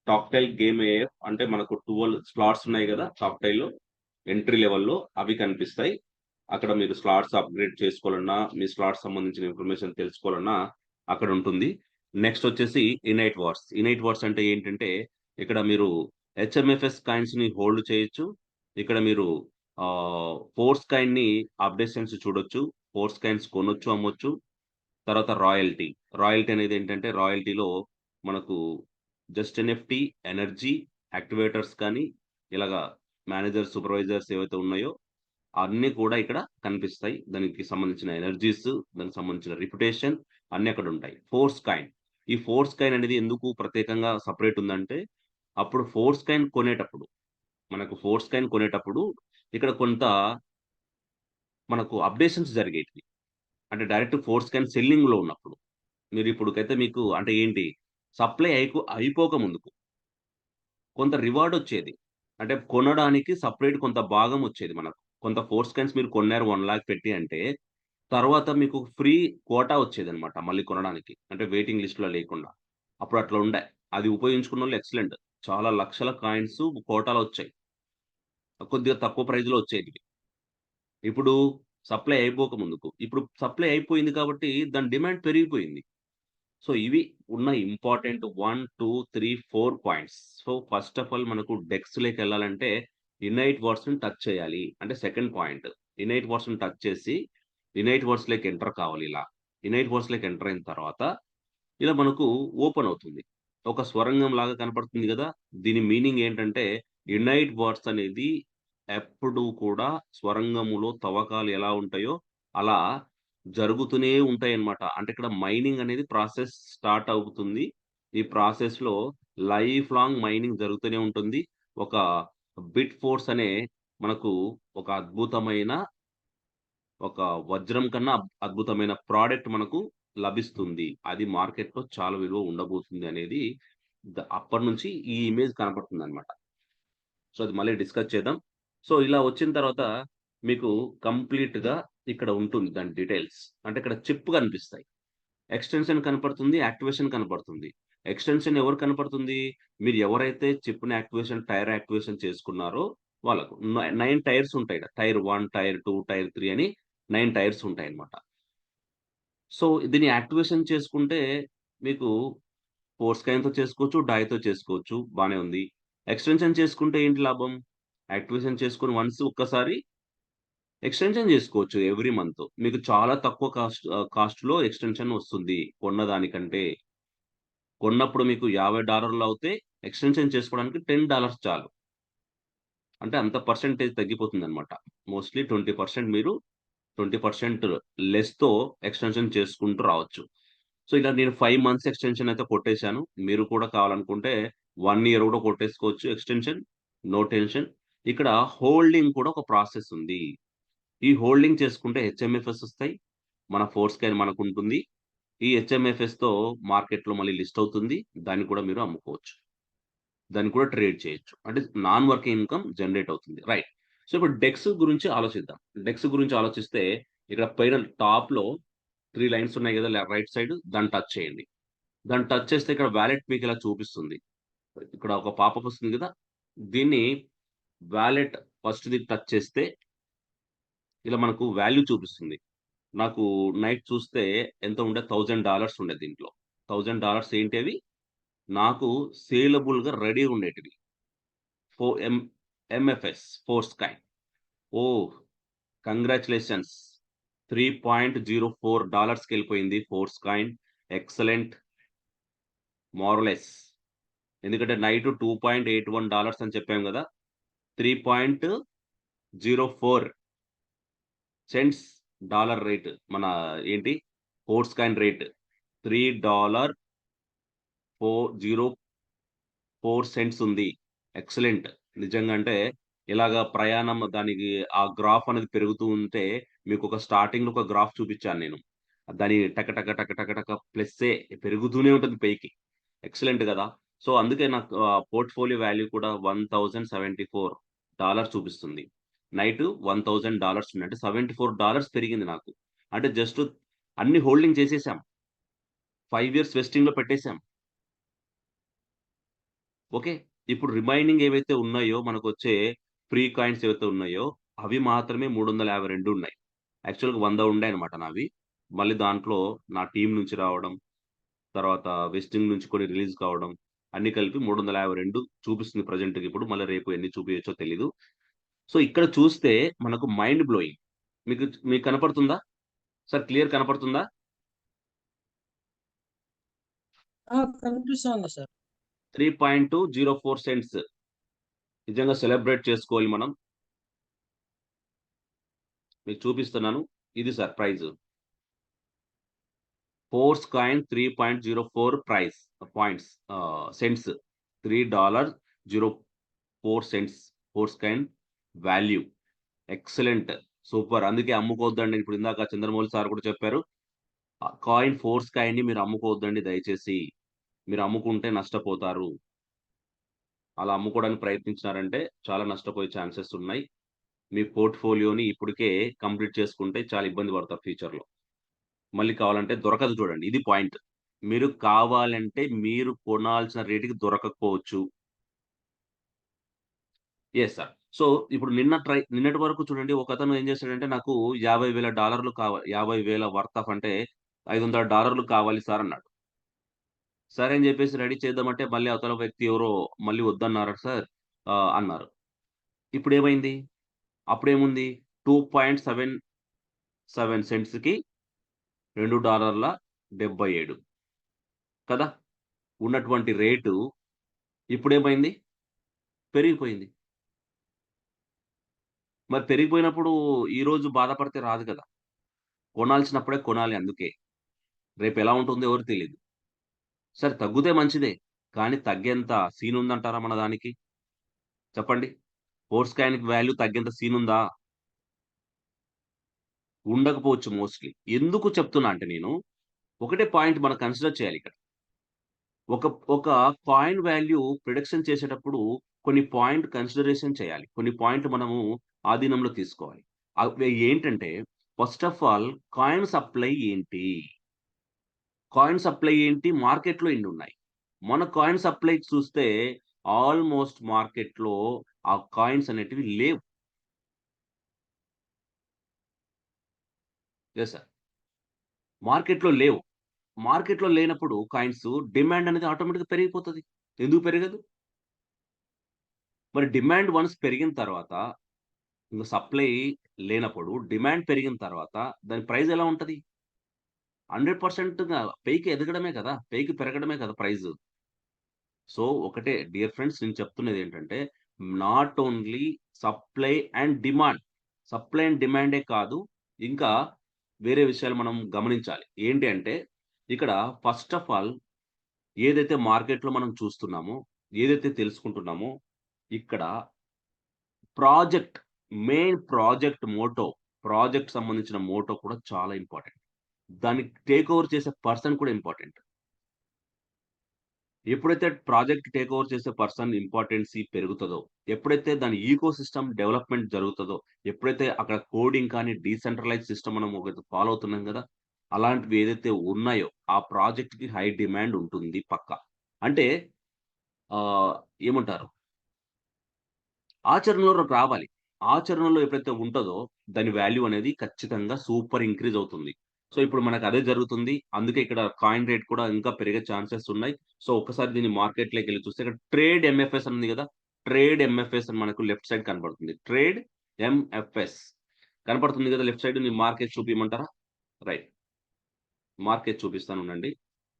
Speaker 1: టాక్‌టైల్ గేమ్ ఏఎఫ్ అంటే మనకు 12 స్లాట్స్ ఉన్నాయి కదా! టాక్‌టైల్‌లో ఎంట్రీ లెవెల్‌లో అవి కనిపిస్తాయి. అక్కడ మీరు స్లాట్స్ అప్‌గ్రేడ్ చేసుకోవాలన్నా, మీ స్లాట్స్ సంబంధించిన ఇన్ఫర్మేషన్ తెలుసుకోవాలన్నా అక్కడ ఉంటుంది. నెక్స్ట్ వచ్చేసి ఇనైట్ వార్స్. ఇనైట్ వార్స్ అంటే ఏంటంటే, ఇక్కడ మీరు హెచ్ఎంఎఫ్ఎస్ కాయిన్స్‌ని హోల్డ్ చేయొచ్చు. ఇక్కడ మీరు ఫోర్స్ కాయిన్‌ని అప్డేషన్స్ చూడొచ్చు. ఫోర్స్ కాయిన్స్ కొనొచ్చు, అమ్మొచ్చు. తర్వాత రాయల్టీ. రాయల్టీ అనేది ఏంటంటే, రాయల్టీలో మనకు జస్ట్ ఎన్ఎఫ్‌టి, ఎనర్జీ, యాక్టివేటర్స్ కానీ, ఇలాగా మేనేజర్, సూపర్వైజర్స్ ఏవైతే ఉన్నాయో అన్నీ కూడా ఇక్కడ కనిపిస్తాయి. దానికి సంబంధించిన ఎనర్జీస్, దానికి సంబంధించిన రిప్యుటేషన్ అన్నీ అక్కడుంటాయి. Force coin. ఈ ఫోర్స్ కాయిన్ అనేది ఎందుకు ప్రత్యేకంగా సెపరేట్ ఉందంటే, అప్పుడు ఫోర్స్ కాయిన్ కొనేటప్పుడు, మనకు ఫోర్స్ కాయిన్ కొనేటప్పుడు ఇక్కడ కొంత మనకు అప్డేషన్స్ జరిగేటివి. అంటే డైరెక్ట్ ఫోర్స్ కాయిన్ సెల్లింగ్‌లో ఉన్నప్పుడు. మీరిప్పుడుకైతే మీకు అంటే ఏంటి, సప్లై అయిపోక ముందుకు కొంత రివార్డొచ్చేది. అంటే కొనడానికి సెపరేట్ కొంత భాగం వచ్చేది మనకు. కొంత ఫోర్స్ కాయిన్స్ మీరు కొన్నారు 1,00,000 పెట్టి అంటే, తర్వాత మీకు ఫ్రీ కోటా వచ్చేదనమాట మళ్ళీ కొనడానికి. అంటే వెయిటింగ్ లిస్ట్‌లో లేకుండా. అప్పుడు అట్లా ఉండే. అది ఉపయోగించుకున్నోళ్ళు ఎక్సలెంట్. చాలా లక్షల కాయిన్స్ కోటాలో వచ్చాయి. కొద్దిగా తక్కువ ప్రైస్‌లో వచ్చేటివి. ఇప్పుడు సప్లై అయిపోక ముందుకు. ఇప్పుడు సప్లై అయిపోయింది కాబట్టి దాని డిమాండ్ పెరిగిపోయింది. సో, ఇవి ఉన్న important 1, 2, 3, 4 points. So, first of all మనకు డెక్స్‌లోకెళ్ళాలంటే ఇనైట్ వర్డ్స్‌ని టచ్ చేయాలి. అంటే సెకండ్ పాయింట్. ఇనైట్ వర్డ్స్‌ని టచ్ చేసి ఇనైట్ వర్డ్స్‌లోకి ఎంటర్ కావాలి ఇలా. ఇనైట్ వర్డ్స్‌లోకి ఎంటర్ అయిన తర్వాత ఇలా మనకు ఓపెన్ అవుతుంది. ఒక స్వరంగం లాగా కనపడుతుంది గదా! దీని మీనింగ్ ఏంటంటే యునైట్ వాట్స్ అనేది ఎప్పుడూ కూడా స్వరంగములో తవ్వకాలు ఎలా ఉంటాయో అలా జరుగుతూనే ఉంటాయన్నమాట. అంటే ఇక్కడ మైనింగ్ అనేది ప్రాసెస్ స్టార్ట్ అవుతుంది. ఈ ప్రాసెస్‌లో లైఫ్ లాంగ్ మైనింగ్ జరుగుతూనే ఉంటుంది. ఒక బిట్ ఫోర్స్ అనే మనకు ఒక అద్భుతమైన ఒక వజ్రం కన్నా అద్భుతమైన ప్రొడక్ట్ మనకు లభిస్తుంది. అది మార్కెట్‌లో చాలా విలువ ఉండబోతుంది అనేది అప్పటినుంచి ఈ ఇమేజ్ కనపడుతుందన్నమాట. సో, అది మళ్ళీ డిస్కస్ చేద్దాం. సో, ఇలా వచ్చిన తర్వాత మీకు కంప్లీట్‌గా ఇక్కడ ఉంటుంది దాని డీటెయిల్స్. అంటే ఇక్కడ చిప్ కనిపిస్తాయి. ఎక్స్‌టెన్షన్ కనపడుతుంది. యాక్టివేషన్ కనపడుతుంది. ఎక్స్‌టెన్షన్ ఎవరు కనపడుతుంది? మీరు ఎవరైతే చిప్‌ని యాక్టివేషన్, టైర్ యాక్టివేషన్ చేసుకున్నారో వాళ్ళకు. 9 టైర్స్ ఉంటాయి. టైర్ 1, టైర్ 2, టైర్ 3 అని 9 టైర్స్ ఉంటాయన్నమాట. సో, దీన్ని యాక్టివేషన్ చేసుకుంటే మీకు ఫోర్స్ కాయిన్‌తో చేసుకోవచ్చు, డైతో చేసుకోవచ్చు. బానే ఉంది. ఎక్స్‌టెన్షన్ చేసుకుంటే ఏంటి లాభం? యాక్టివేషన్ చేసుకొని ఒక్కసారి ఎక్స్‌టెన్షన్ చేసుకోవచ్చు ఎవ్రీ మంత్. మీకు చాలా తక్కువ కాస్ట్‌లో ఎక్స్‌టెన్షన్ వస్తుంది కొన్నదానికంటే. కొన్నప్పుడు మీకు $50 అవుతే ఎక్స్‌టెన్షన్ చేసుకోవడానికి $10 చాలు. అంటే అంత పర్సెంటేజ్ తగ్గిపోతుందన్నమాట. మోస్ట్‌లీ 20% మీరు 20% లెస్‌తో ఎక్స్‌టెన్షన్ చేసుకుంటూ రావచ్చు. సో, ఇలా నేను 5 మంత్స్ ఎక్స్‌టెన్షన్ అయితే కొట్టేసాను. మీరు కూడా కావాలనుకుంటే 1 ఇయర్ కూడా కొట్టేసుకోవచ్చు ఎక్స్‌టెన్షన్. No tension. ఇక్కడ హోల్డింగ్ కూడా ఒక ప్రాసెస్ ఉంది. ఈ హోల్డింగ్ చేసుకుంటే హెచ్ఎంఎఫ్ఎస్ వస్తాయి. మన ఫోర్స్ కాయిన్ మనకుంటుంది. ఈ హెచ్ఎంఎఫ్ఎస్‌తో మార్కెట్‌లో మళ్ళీ లిస్ట్ అవుతుంది. దాన్ని కూడా మీరు అమ్ముకోవచ్చు. దాన్ని కూడా ట్రేడ్ చేయొచ్చు. అంటే నాన్ వర్కింగ్ ఇన్‌కమ్ జనరేట్ అవుతుంది. రైట్. సో, ఇప్పుడు డెక్స్ గురించి ఆలోచిద్దాం. డెక్స్ గురించి ఆలోచిస్తే ఇక్కడ పైన టాప్‌లో 3 లైన్స్ ఉన్నాయి గదా! రైట్ సైడ్ దాన్ని టచ్ చేయండి. దాన్ని టచ్ చేస్తే ఇక్కడ వాలెట్ మీకు ఇలా చూపిస్తుంది. ఇక్కడ ఒక పాపప్ వస్తుంది గదా! దీన్ని వాలెట్ ఫస్ట్‌ది టచ్ చేస్తే ఇలా మనకు వాల్యూ చూపిస్తుంది. నాకు నైట్ చూస్తే ఎంత ఉండే $1000 ఉండే దీంట్లో. $1000 ఏంటి అవి? నాకు సేలబుల్‌గా రెడీగా ఉండేటివి. ఫో M MFS force coin. Oh! Congratulations. $3.04కెళ్ళిపోయింది ఫోర్స్ కాయిన్. ఎక్సలెంట్. మార్వెలస్. ఎందుకంటే నైట్ $2.81 అని చెప్పాం గదా! 3.04 సెంట్స్ డాలర్ రేట్ మన ఏంటి ఫోర్స్ కాయిన్ రేట్ $3.404 ఉంది. ఎక్సలెంట్. నిజంగా అంటే ఇలాగా ప్రయాణం దానికి ఆ గ్రాఫ్ అనేది పెరుగుతూ ఉంటే మీకొక స్టార్టింగ్‌లో ఒక గ్రాఫ్ చూపిచ్చాను నేను. దాని టక టక టక టక టక ప్లస్సే పెరుగుతూనే ఉంటుంది పైకి. ఎక్సలెంట్ గదా! సో, అందుకే నాకు పోర్ట్‌ఫోలియో వాల్యూ కూడా $1074 చూపిస్తుంది. నైట్ $1000 ఉంది. అంటే $74 పెరిగింది నాకు. అంటే జస్ట్ అన్ని హోల్డింగ్ చేసేసాం. 5 ఇయర్స్ వెస్టింగ్‌లో పెట్టేసాం. ఓకే. ఇప్పుడు రిమైనింగ్ ఏవైతే ఉన్నాయో మనకొచ్చే ఫ్రీ కాయిన్స్ ఏవైతే ఉన్నాయో అవి మాత్రమే 352 ఉన్నాయి. యాక్చువల్‌గా 100 ఉండాయన్నమాట నావి. మళ్ళీ దాంట్లో నా టీమ్ నుంచి రావడం, తర్వాత వెస్టింగ్ నుంచి కొన్ని రిలీజ్ కావడం, అన్నీ కలిపి 352 చూపిస్తుంది ప్రెజెంట్‌గా ఇప్పుడు. మళ్ళీ రేపు ఎన్ని చూపియచ్చో తెలీదు. సో, ఇక్కడ చూస్తే మనకు మైండ్ బ్లోయింగ్. మీకు కనపడుతుందా? సార్ క్లియర్ కనపడుతుందా?
Speaker 4: కనిపిస్తుంది సార్.
Speaker 1: 3.204 సెంట్స్. నిజంగా సెలబ్రేట్ చేసుకోవాలి మనం. మీకు చూపిస్తున్నాను. ఇది sir prize. Force coin 3.04 price points cents. $3.04 force coin value. Excellent. Super. అందుకే అమ్ముకోవద్దండి. ఇప్పుడు ఇందాక చంద్రమౌళి సార్ కూడా చెప్పారు. కాయిన్ ఫోర్స్ కాయిన్‌ని మీరు అమ్ముకోవద్దండి దయచేసి. మీరు అమ్ముకుంటే నష్టపోతారు. అలా అమ్ముకోవడానికి ప్రయత్నించినారంటే చాలా నష్టపోయే ఛాన్సెస్ ఉన్నాయి. మీ పోర్ట్‌ఫోలియోని ఇప్పటికే కంప్లీట్ చేసుకుంటే చాలా ఇబ్బంది పడతారు ఫ్యూచర్‌లో. మళ్ళీ కావాలంటే దొరకదు చూడండి. ఇది పాయింట్. మీరు కావాలంటే మీరు కొనాల్సిన రేట్‌కి దొరకకపోవచ్చు. Yes sir. సో, ఇప్పుడు నిన్నటి వరకు చూడండి ఒకతను ఏం చేసాడంటే నాకు $50,000 50,000 వర్త్ ఆఫ్ అంటే $500 కావాలి సార్ అన్నాడు. సరే అని చెప్పేసి రెడీ చేద్దామంటే మళ్ళీ అవతల వ్యక్తి ఎవరో మళ్ళీ వద్దన్నారు సార్ అన్నారు. ఇప్పుడేమైంది? అప్పుడేముంది? 2.77 సెంట్స్‌కి $2.77 కదా! ఉన్నటువంటి రేటు ఇప్పుడేమైంది? పెరిగిపోయింది. మరి పెరిగిపోయినప్పుడు ఈరోజు బాధపడితే రాదు కదా! కొనాల్సినప్పుడే కొనాలి అందుకే. రేపెలా ఉంటుందో ఎవరికీ తెలీదు. సరే తగ్గుతే మంచిదే. కానీ తగ్గేంత సీనుందంటారా మన దానికి? చెప్పండి. ఓట్స్ కాయిన్‌కి వాల్యూ తగ్గేంత సీనుందా? ఉండకపోవచ్చు మోస్ట్‌లీ. ఎందుకు చెప్తున్నా అంటే నేను, ఒకటే పాయింట్ మనం కన్సిడర్ చేయాలిక్కడ. ఒక ఒక కాయిన్ వాల్యూ ప్రిడిక్షన్ చేసేటప్పుడు కొన్ని పాయింట్ కన్సిడరేషన్ చేయాలి. కొన్ని పాయింట్లు మనము ఆధీనంలో తీసుకోవాలి. అవి ఏంటంటే, first of all coin supply ఏంటి? కాయిన్ సప్లై ఏంటి? మార్కెట్‌లో ఎన్నున్నాయి? మన కాయిన్ సప్లై చూస్తే ఆల్‌మోస్ట్ మార్కెట్‌లో ఆ కాయిన్స్ అనేటివి లేవు. Yes sir. మార్కెట్‌లో లేవు. మార్కెట్‌లో లేనప్పుడు కాయిన్స్ డిమాండ్ అనేది ఆటోమేటిక్‌గా పెరిగిపోతది. ఎందుకు పెరగదు? మరి డిమాండ్ వన్స్ పెరిగిన తర్వాత ఇంక సప్లై లేనప్పుడు డిమాండ్ పెరిగిన తర్వాత దాని ప్రైస్ ఎలా ఉంటది? 100%గా పైకి ఎదగడమే కదా! పైకి పెరగడమే కదా ప్రైసు. సో, ఒకటే డియర్ ఫ్రెండ్స్ నేను చెప్తున్నదేంటంటే, not only supply and demand. Supply and డిమాండే కాదు, ఇంకా వేరే విషయాలు మనం గమనించాలి. ఏంటి అంటే, ఇక్కడ ఫస్ట్ ఆఫ్ ఆల్ ఏదైతే మార్కెట్‌లో మనం చూస్తున్నామో, ఏదైతే తెలుసుకుంటున్నామో, ఇక్కడ project, main project motto, project సంబంధించిన మోటో కూడా చాలా ఇంపార్టెంట్. దాన్ని టేక్ ఓవర్ చేసే పర్సన్ కూడా ఇంపార్టెంట్. ఎప్పుడైతే ప్రాజెక్ట్ టేక్ ఓవర్ చేసే పర్సన్ ఇంపార్టెన్సీ పెరుగుతదో, ఎప్పుడైతే దాని ఈకోసిస్టమ్ డెవలప్‌మెంట్ జరుగుతదో, ఎప్పుడైతే అక్కడ కోడింగ్ కానీ డీసెంట్రలైజ్ సిస్టమ్ మనం ఒకటి ఫాలో అవుతున్నాం గదా! అలాంటివి ఏదైతే ఉన్నాయో, ఆ ప్రాజెక్ట్‌కి హై డిమాండ్ ఉంటుంది పక్కా. అంటే ఆహ్, ఏమంటారు? ఆచరణలోకి రావాలి. ఆచరణలో ఎప్పుడైతే ఉంటదో, దాని వాల్యూ అనేది ఖచ్చితంగా సూపర్ ఇంక్రీజ్ అవుతుంది. సో, ఇప్పుడు మనకు అదే జరుగుతుంది. అందుకే ఇక్కడ కాయిన్ రేట్ కూడా ఇంకా పెరిగే ఛాన్సెస్ ఉన్నాయి. సో, ఒక్కసారి దీన్ని మార్కెట్‌లోకెళ్లి చూస్తే ఇక్కడ ట్రేడ్ ఎంఎఫ్ఎస్ అని ఉంది గదా! ట్రేడ్ ఎంఎఫ్ఎస్ అని మనకు లెఫ్ట్ సైడ్ కనపడుతుంది. ట్రేడ్ ఎంఎఫ్ఎస్ కనపడుతుంది గదా! Left side. నేను మార్కెట్ చూపియమంటారా? రైట్. మార్కెట్ చూపిస్తాను ఉండండి.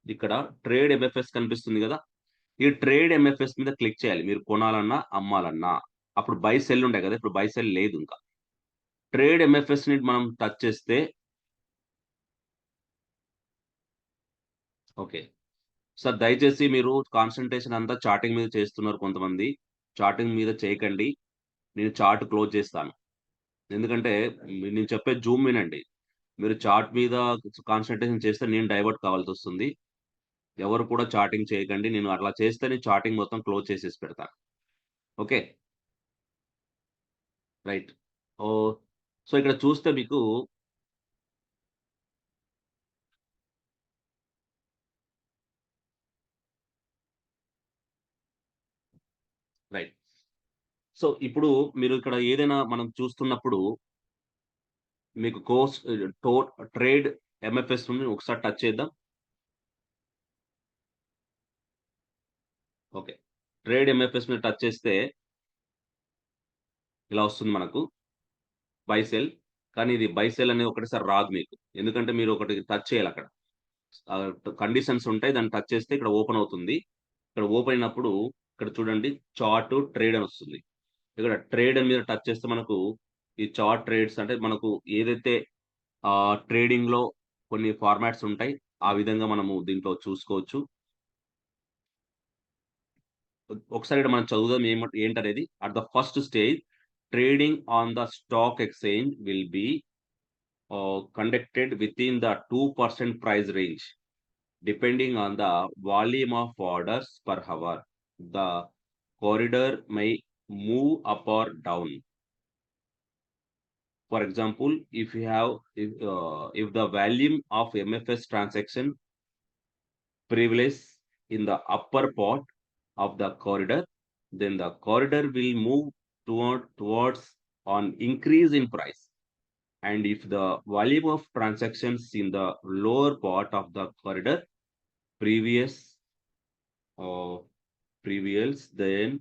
Speaker 1: ఇక్కడ ట్రేడ్ ఎంఎఫ్ఎస్ కనిపిస్తుంది గదా! ఈ ట్రేడ్ ఎంఎఫ్ఎస్ మీద క్లిక్ చేయాలి. మీరు కొనాలన్నా, అమ్మాలన్నా. అప్పుడు బై, సెల్ ఉండే గదా! ఇప్పుడు బై, సెల్ లేదు ఇంకా. ట్రేడ్ ఎంఎఫ్ఎస్‌ని మనం టచ్ చేస్తే ఓకే. సార్ దయచేసి మీరు కాన్సంట్రేషన్ అంతా చార్టింగ్ మీద చేస్తున్నారు కొంతమంది. చార్టింగ్ మీద చేయకండి. నేను చార్ట్ క్లోజ్ చేస్తాను. ఎందుకంటే నేను చెప్పేది జూమ్ వినండి. మీరు చార్ట్ మీద కాన్సంట్రేషన్ చేస్తే నేను డైవర్ట్ కావాల్సొస్తుంది. ఎవరు కూడా చాటింగ్ చేయకండి. నేను అట్లా చేస్తే నేను చాటింగ్ మొత్తం క్లోజ్ చేసేసి పెడతాను. ఓకే. రైట్. ఓహ్! సో, ఇక్కడ చూస్తే మీకు రైట్. సో, ఇప్పుడు మీరు ఇక్కడ ఏదైనా మనం చూస్తున్నప్పుడు మీకు కోర్స్ టో ట్రేడ్ ఎంఎఫ్ఎస్ నుండి ఒకసారి టచ్ చేద్దాం. ఓకే. ట్రేడ్ ఎంఎఫ్ఎస్ మీద టచ్ చేస్తే ఇలా వస్తుంది మనకు. By, cell. కానీ ఇది బై, సెల్ అనేది ఒకటేసారి రాదు మీకు. ఎందుకంటే మీరు ఒకటి టచ్ చేయాలక్కడ. కండిషన్స్ ఉంటాయి. దాన్ని టచ్ చేస్తే ఇక్కడ ఓపెన్ అవుతుంది. ఇక్కడ ఓపెన్ అయినప్పుడు ఇక్కడ చూడండి చార్ట్, ట్రేడ్ అని వస్తుంది. ఇక్కడ ట్రేడ్ అని మీద టచ్ చేస్తే మనకు ఈ చార్ట్ ట్రేడ్స్ అంటే మనకు ఏదైతే ట్రేడింగ్‌లో కొన్ని ఫార్మాట్స్ ఉంటాయి. ఆ విధంగా మనము దీంట్లో చూసుకోవచ్చు. ఒకసారి ఇక్కడ మనం చదువుదాం ఏంటనేది. At the first stage trading on the stock exchange will be conducted within the 2% price range, depending on the volume of orders per hour. The corridor may move up or down. For example, if the volume of MFS transaction prevails in the upper part of the corridor, then the corridor will move towards an increase in price. And if the volume of transactions in the lower part of the corridor previous prevails, then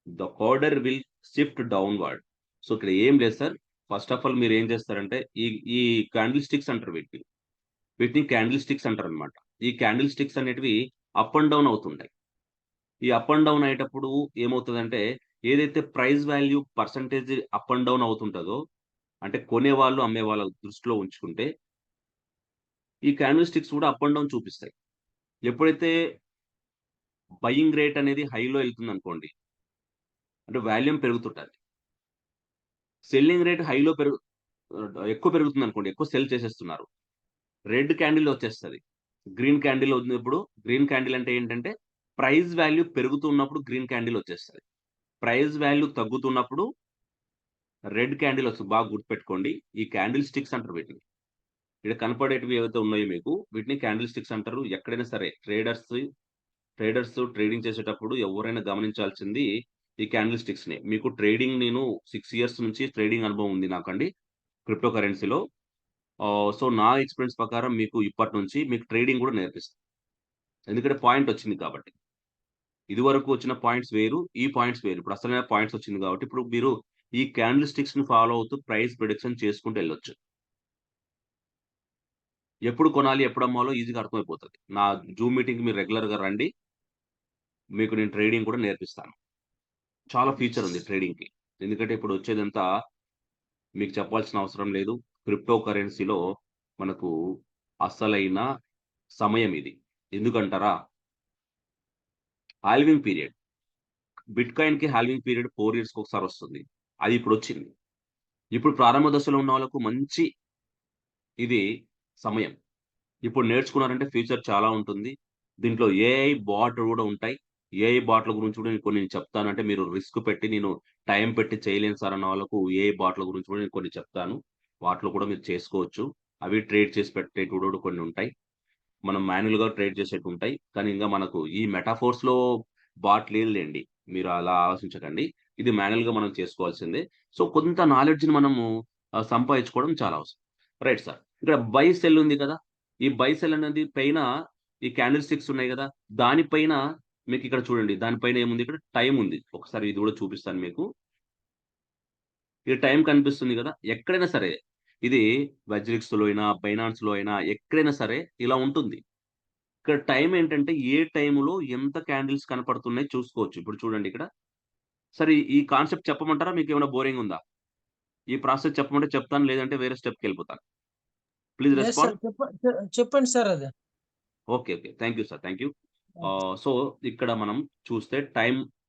Speaker 1: the corridor will shift downward. So ఇక్కడ ఏం లేదు sir. First of all మీరు ఏం చేస్తారంటే ఈ ఈ candle sticks అంటారు వీటిని. వీటిని క్యాండిల్ స్టిక్స్ అంటారనమాట. ఈ క్యాండిల్ స్టిక్స్ అనేటివి అప్ అండ్ డౌన్ అవుతుంటాయి. ఈ అప్ అండ్ డౌన్ అయ్యేటప్పుడు ఏమవుతదంటే ఏదైతే price value percentage up and down అవుతుంటదో, అంటే కొనేవాళ్ళు, అమ్మేవాళ్ళ దృష్టిలో ఉంచుకుంటే, ఈ క్యాండిల్ స్టిక్స్ కూడా అప్ అండ్ డౌన్ చూపిస్తాయి. ఎప్పుడైతే బయింగ్ రేట్ అనేది హైలో ఎళ్తుందనుకోండి, అంటే వాల్యూమ్ పెరుగుతుంటది. సెల్లింగ్ రేట్ హైలో ఎక్కువ పెరుగుతుందనుకోండి, ఎక్కువ సెల్ చేసేస్తున్నారు. రెడ్ క్యాండిల్ వచ్చేస్తది. గ్రీన్ క్యాండిల్ ఉన్నప్పుడు గ్రీన్ క్యాండిల్ అంటే ఏంటంటే, ప్రైస్ వాల్యూ పెరుగుతున్నప్పుడు గ్రీన్ క్యాండిల్ వచ్చేస్తది. ప్రైస్ వాల్యూ తగ్గుతున్నప్పుడు రెడ్ క్యాండిల్ వస్తది. బాగా గుర్తుపెట్టుకోండి. ఈ క్యాండిల్ స్టిక్స్ అంటారు వీటిని. ఇక్కడ కనపడేటివి ఏవైతే ఉన్నాయో మీకు, వీటిని క్యాండిల్ స్టిక్స్ అంటారు. ఎక్కడైనా సరే ట్రేడర్స్ ట్రేడింగ్ చేసేటప్పుడు ఎవరైనా గమనించాల్సింది ఈ క్యాండిల్ స్టిక్స్‌ని. మీకు ట్రేడింగ్ నేను 6 ఇయర్స్ నుంచి ట్రేడింగ్ అనుభవం ఉంది నాకండి క్రిప్టో కరెన్సీలో. సో, నా ఎక్స్‌పీరియన్స్ ప్రకారం మీకు ఇప్పటి నుంచి మీకు ట్రేడింగ్ కూడా నేర్పిస్తా. ఎందుకంటే పాయింట్ వచ్చింది కాబట్టి. ఇదివరకు వచ్చిన పాయింట్స్ వేరు. ఈ పాయింట్స్ వేరు. ఇప్పుడు అసలైన పాయింట్స్ వచ్చింది కాబట్టి, ఇప్పుడు మీరు ఈ క్యాండిల్ స్టిక్స్‌ని ఫాలో అవుతూ ప్రైస్ ప్రిడిక్షన్ చేసుకుంటూ ఎళ్ళొచ్చు. ఎప్పుడు కొనాలి, ఎప్పుడు అమ్మాలో ఈజీగా అర్థమైపోతది. నా జూమ్ మీటింగ్‌కి మీరు రెగ్యులర్‌గా రండి. మీకు నేను ట్రేడింగ్ కూడా నేర్పిస్తాను. చాలా ఫ్యూచర్ ఉంది ట్రేడింగ్‌కి. ఎందుకంటే ఇప్పుడు వచ్చేదంతా మీకు చెప్పాల్సిన అవసరం లేదు. క్రిప్టో కరెన్సీలో మనకు అసలైన సమయం ఇది. ఎందుకంటారా? Halving period. బిట్‌కాయిన్‌కి హాల్వింగ్ పీరియడ్ 4 ఇయర్స్‌కి ఒకసారి వస్తుంది. అది ఇప్పుడొచ్చింది. ఇప్పుడు ప్రారంభ దశలో ఉన్న వాళ్ళకు మంచి ఇది సమయం. ఇప్పుడు నేర్చుకున్నారంటే ఫ్యూచర్ చాలా ఉంటుంది. దీంట్లో ఏఐ బాట్ గూడా ఉంటాయి. ఏఐ బాట్‌ల గురించి కూడా నేను కొన్ని చెప్తాను. అంటే మీరు రిస్క్ పెట్టి నేను టైం పెట్టి చేయలేను సార్ అన్న వాళ్ళకు ఏఐ బాట్‌ల గురించి కూడా నేను కొన్ని చెప్తాను. వాటిలో కూడా మీరు చేసుకోవచ్చు. అవి ట్రేడ్ చేసి పెట్టేటివి కూడా కొన్ని ఉంటాయి. మనం మాన్యుయల్‌గా ట్రేడ్ చేసేటివుంటాయి. కానీ ఇంగా మనకు ఈ మెటాఫోర్స్‌లో బాట్ లేదులెండి. మీరు అలా ఆలోచించకండి. ఇది మాన్యుయల్‌గా మనం చేసుకోవాల్సిందే. సో, కొంత నాలెడ్జ్‌ని మనము సంపాదించుకోవడం చాలా అవసరం. Right sir. ఇక్కడ బై, సెల్ ఉంది కదా! ఈ బై, సెల్ అనేది పైన ఈ క్యాండిల్ స్టిక్స్ ఉన్నాయి గదా! దానిపైన మీకిక్కడ చూడండి. దానిపైన ఏముంది ఇక్కడ టైమ్ ఉంది. ఒకసారి ఇది గూడా చూపిస్తాను మీకు. ఈ టైమ్ కనిపిస్తుంది గదా! ఎక్కడైనా సరే ఇది వజ్రిక్స్‌లో అయినా, బైనాన్స్‌లో అయినా ఎక్కడైనా సరే ఇలా ఉంటుంది. ఇక్కడ టైమ్ ఏంటంటే, ఏ టైమ్‌లో ఎంత క్యాండిల్స్ కనపడుతున్నాయి చూసుకోవచ్చు. ఇప్పుడు చూడండి ఇక్కడ. సరే ఈ కాన్సెప్ట్ చెప్పమంటారా? మీకేమైనా బోరింగుందా? ఈ ప్రాసెస్ చెప్పమంటే చెప్తాను. లేదంటే వేరే స్టెప్‌కెళ్ళిపోతాను. ప్లీజ్
Speaker 4: లేదు సార్
Speaker 1: రెస్పాండ్.
Speaker 4: చెప్పండి సార్ అది.
Speaker 1: Okay. Okay. Thank you sir. Thank you. So, ఇక్కడ మనం చూస్తే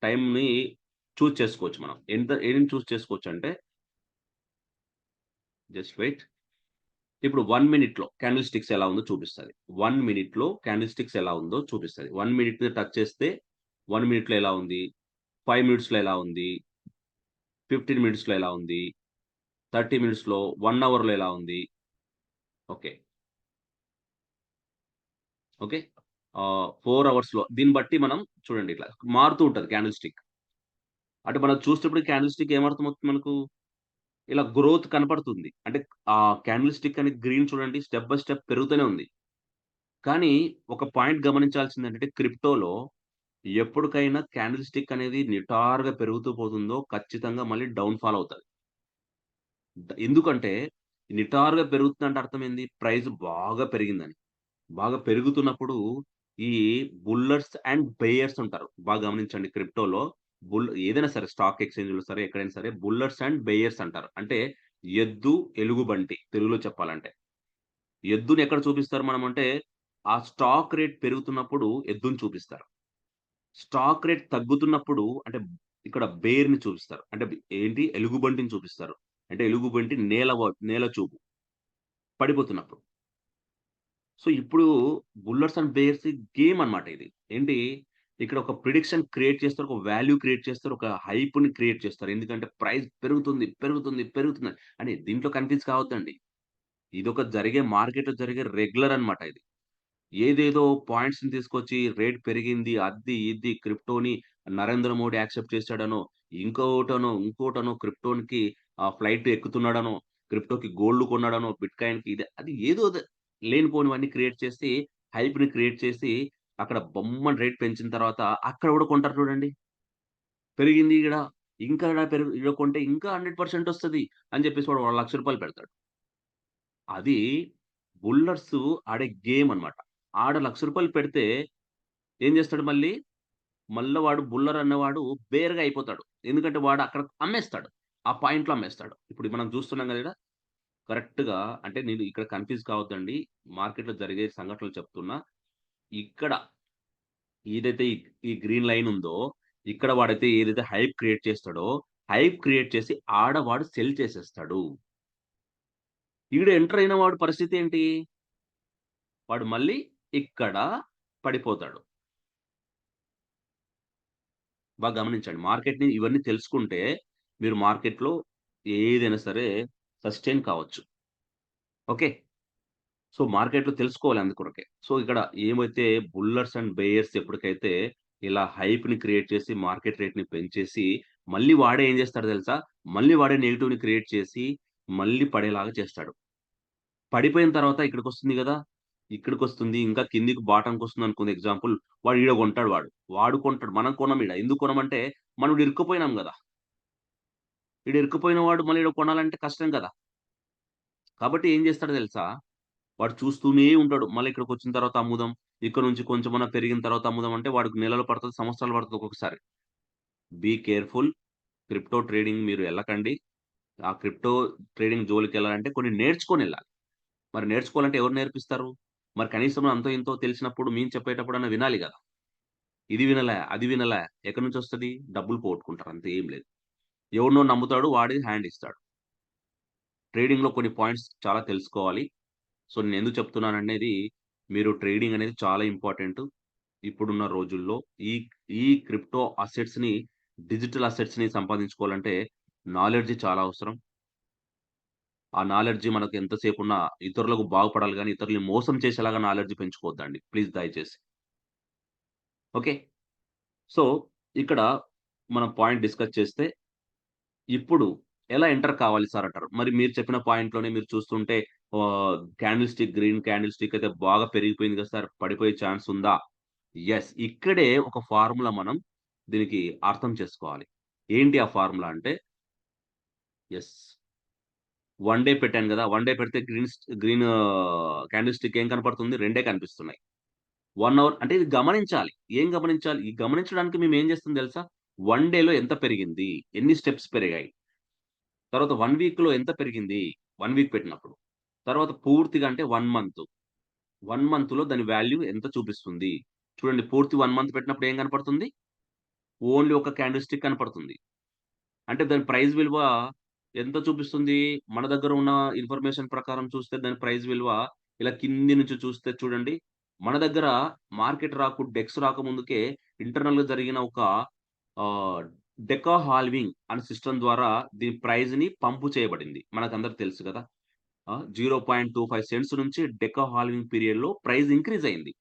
Speaker 1: టైమ్‌ని చూజ్ చేసుకోవచ్చు మనం. ఏం చూజ్ చేసుకోవచ్చంటే జస్ట్ వెయిట్. ఇప్పుడు 1 మినిట్‌లో క్యాండిల్ స్టిక్స్ ఎలా ఉందో చూపిస్తది. 1 మినిట్‌లో క్యాండిల్ స్టిక్స్ ఎలా ఉందో చూపిస్తది. 1 మినిట్‌ని టచ్ చేస్తే 1 మినిట్‌లో ఎలా ఉంది? 5 మినిట్స్‌లో ఎలా ఉంది? 15 మినిట్స్‌లో ఎలా ఉంది? 30 మినిట్స్‌లో, 1 అవర్‌లో ఎలా ఉంది? ఓకే. ఓకే. 4 అవర్స్‌లో దీన్ని బట్టి మనం చూడండి ఇట్లా మారుతూ ఉంటది క్యాండిల్ స్టిక్. అంటే మనం చూసేటప్పుడు క్యాండిల్ స్టిక్ ఏమర్థమవుతుంది మనకు? ఇలా గ్రోత్ కనపడుతుంది. అంటే క్యాండిల్ స్టిక్ అని గ్రీన్ చూడండి స్టెప్ బై స్టెప్ పెరుగుతూనే ఉంది. కానీ ఒక పాయింట్ గమనించాల్సిందేంటంటే క్రిప్టోలో ఎప్పటికైనా క్యాండిల్ స్టిక్ అనేది నిటారుగా పెరుగుతూ పోతుందో ఖచ్చితంగా మళ్ళీ డౌన్ ఫాల్ అవుతది. ఎందుకంటే నిటారుగా పెరుగుతుందంటే అర్థం ఏంది? ప్రైస్ బాగా పెరిగిందని. బాగా పెరుగుతున్నప్పుడు ఈ బుల్లర్స్ అండ్ బేయర్స్ ఉంటారు. బాగా గమనించండి క్రిప్టోలో ఏదైనా సరే స్టాక్ ఎక్స్‌చేంజ్‌లో సరే ఎక్కడైనా సరే బుల్లర్స్ అండ్ బేయర్స్ అంటారు. అంటే ఎద్దు, ఎలుగుబంటి తెలుగులో చెప్పాలంటే. ఎద్దుని ఎక్కడ చూపిస్తారు మనమంటే ఆ స్టాక్ రేట్ పెరుగుతున్నప్పుడు ఎద్దుని చూపిస్తారు. స్టాక్ రేట్ తగ్గుతున్నప్పుడు అంటే ఇక్కడ బేర్‌ని చూపిస్తారు. అంటే ఏంటి ఎలుగుబంటిని చూపిస్తారు. అంటే ఎలుగుబంటి నేల చూపు పడిపోతున్నప్పుడు. సో, ఇప్పుడు బుల్లర్స్ అండ్ బేర్స్ గేమ్ అన్నమాట ఇది. ఏంటి ఇక్కడ ఒక ప్రిడిక్షన్ క్రియేట్ చేస్తారు. ఒక వాల్యూ క్రియేట్ చేస్తారు. ఒక హైప్‌ని క్రియేట్ చేస్తారు. ఎందుకంటే ప్రైస్ పెరుగుతుంది అని దీంట్లో కన్‌ఫ్యూజ్ కావద్దండి. ఇదొక జరిగే మార్కెట్‌లో జరిగే రెగ్యులర్ అన్నమాట ఇది. ఏదేదో పాయింట్స్‌ని తీసుకొచ్చి రేట్ పెరిగింది. అది ఇది క్రిప్టోని నరేంద్ర మోడీ యాక్సెప్ట్ చేసాడనో, ఇంకోటనో క్రిప్టోన్‌కి ఫ్లైట్ ఎక్కుతున్నాడనో, క్రిప్టోకి గోల్డ్ కొన్నాడనో, బిట్‌కాయిన్‌కి అది ఏదో లేనిపోనివన్నీ క్రియేట్ చేసి, హైప్‌ని క్రియేట్ చేసి, అక్కడ బొమ్మని రేట్ పెంచిన తర్వాత అక్కడ కూడా కొంటారు చూడండి. పెరిగింది ఈడ. ఇంకా ఈడ కొంటే ఇంకా 100% వస్తది అని చెప్పేసి వాడు రూ. 1,00,000 పెడతాడు. అది బుల్లర్స్ ఆడే గేమ్ అన్నమాట. ఆడ రూ. 1,00,000 పెడితే ఏం చేస్తాడు మళ్ళీ? మళ్ళీ వాడు బుల్లర్ అన్నవాడు బేర్గా అయిపోతాడు. ఎందుకంటే వాడు అక్కడ అమ్మేస్తాడు. ఆ పాయింట్‌లో అమ్మేస్తాడు. ఇప్పుడు మనం చూస్తున్నాం కదా! ఈడ కరెక్ట్‌గా అంటే నేను ఇక్కడ కన్‌ఫ్యూజ్ కావద్దండి. మార్కెట్‌లో జరిగే సంఘటనలు చెప్తున్నా. ఇక్కడ ఏదైతే ఈ గ్రీన్ లైన్ ఉందో, ఇక్కడ వాడైతే ఏదైతే హైప్ క్రియేట్ చేస్తాడో, హైప్ క్రియేట్ చేసి ఆడ వాడు సెల్ చేసేస్తాడు. ఈడ ఎంటర్ అయిన వాడి పరిస్థితి ఏంటి? వాడు మళ్ళీ ఇక్కడ పడిపోతాడు. బాగా గమనించండి. మార్కెట్‌ని ఇవన్నీ తెలుసుకుంటే మీరు మార్కెట్‌లో ఏదైనా సరే సస్టైన్ కావచ్చు. ఓకే. సో, మార్కెట్‌లో తెలుసుకోవాలి అందుకొరకే. సో, ఇక్కడ ఏమైతే బుల్లర్స్ అండ్ బేయర్స్ ఎప్పటికైతే ఇలా హైప్‌ని క్రియేట్ చేసి మార్కెట్ రేట్‌ని పెంచేసి మళ్ళీ వాడే ఏం చేస్తాడో తెలుసా? మళ్ళీ వాడే నెగెటివ్‌ని క్రియేట్ చేసి మళ్ళీ పడేలాగా చేస్తాడు. పడిపోయిన తర్వాత ఇక్కడికొస్తుంది గదా! ఇక్కడికొస్తుంది. ఇంకా కిందికి బాటమ్‌కొస్తుందనుకుంది ఎగ్జాంపుల్. వాడు ఈడ కొంటాడు వాడు. వాడు కొంటాడు. మనం కొనం ఈడ. ఎందుకు కొనమంటే మనం ఈడ ఇరుక్కుపోయినాం గదా! ఈడ ఇరుక్కుపోయిన వాడు మళ్ళీ ఈడ కొనాలంటే కష్టం కదా! కాబట్టి ఏం చేస్తాడో తెలుసా? వాడు చూస్తూనే ఉంటాడు. మళ్ళీ ఇక్కడికొచ్చిన తర్వాత అమ్ముదాం. ఇక్కడ నుంచి కొంచెమన్నా పెరిగిన తర్వాత అమ్ముదాం అంటే వాడికి నెలలు పడతది, సంవత్సరాలు పడతది ఒక్కొక్కసారి. Be careful. క్రిప్టో ట్రేడింగ్ మీరు ఎళ్ళకండి. ఆ క్రిప్టో ట్రేడింగ్ జోలికెళ్ళాలంటే కొన్ని నేర్చుకొనెళ్ళాలి. మరి నేర్చుకోవాలంటే ఎవరు నేర్పిస్తారు? మరి కనీసం అంతో ఇంతో తెలిసినప్పుడు మేము చెప్పేటప్పుడన్నా వినాలి గదా! ఇది వినలే, అది వినలే. ఎక్కడి నుంచొస్తది? డబ్బులు పోగొట్టుకుంటారు అంతే ఏం లేదు. ఎవడినో నమ్ముతాడు వాడి హ్యాండ్ ఇస్తాడు. ట్రేడింగ్‌లో కొన్ని పాయింట్స్ చాలా తెలుసుకోవాలి. సో, నేనెందుకు చెప్తున్నాననేది మీరు ట్రేడింగ్ అనేది చాలా ఇంపార్టెంటు. ఇప్పుడున్న రోజుల్లో ఈ ఈ క్రిప్టో అసెట్స్‌ని, డిజిటల్ అసెట్స్‌ని సంపాదించుకోవాలంటే నాలెడ్జ్ చాలా అవసరం. ఆ నాలెడ్జ్ మనకు ఎంతసేపున్నా ఇతరులకు బాగుపడాలి గానీ, ఇతరుల్ని మోసం చేసేలాగా నాలెడ్జ్ పెంచుకోవద్దండి. ప్లీజ్ దయచేసి. ఓకే. సో, ఇక్కడ మనం పాయింట్ డిస్కస్ చేస్తే, ఇప్పుడు ఎలా ఎంటర్ కావాలి సార్ అంటారు. మరి మీరు చెప్పిన పాయింట్‌లోనే మీరు చూస్తుంటే candle stick, green candle stick అయితే బాగా పెరిగిపోయింది కదా సార్! పడిపోయే ఛాన్స్ ఉందా? యెస్. ఇక్కడే ఒక ఫార్ములా మనం దీనికి అర్థం చేసుకోవాలి. ఏంటి ఆ ఫార్ములా అంటే యెస్. వన్ డే పెట్టాను గదా! వన్ డే పెడితే గ్రీన్ క్యాండిల్ స్టిక్ ఏం కనపడుతుంది? రెండే కనిపిస్తున్నాయి. 1 అవర్ అంటే ఇది గమనించాలి. ఏం గమనించాలి? ఈ గమనించడానికి మేమేం చేస్తాం తెలుసా? వన్ డేలో ఎంత పెరిగింది? ఎన్ని స్టెప్స్ పెరిగాయి? తర్వాత 1 వీక్‌లో ఎంత పెరిగింది? 1 వీక్ పెట్టినప్పుడు. తర్వాత పూర్తిగా అంటే 1 మంత్. 1 మంత్‌లో దాని వాల్యూ ఎంత చూపిస్తుంది? చూడండి పూర్తి 1 మంత్ పెట్టినప్పుడు ఏం కనపడుతుంది? ఓన్లీ ఒక క్యాండిల్ స్టిక్ కనపడుతుంది. అంటే దాని ప్రైస్ విలువ ఎంత చూపిస్తుంది? మన దగ్గర ఉన్న ఇన్ఫర్మేషన్ ప్రకారం చూస్తే దాని ప్రైస్ విలువ ఇలా కింది నుంచి చూస్తే చూడండి. మన దగ్గర డెక్స్ రాకముందుకే ఇంటర్నల్‌గా జరిగిన ఒక ఆహ్, డెకా హాల్వింగ్ అనే సిస్టమ్ ద్వారా దీని ప్రైస్‌ని పంపు చేయబడింది. మనకందరికి తెలుసు గదా! 0.25 సెంట్స్ నుంచి డెకా హాల్వింగ్ పీరియడ్‌లో ప్రైస్ ఇంక్రీజ్ అయింది.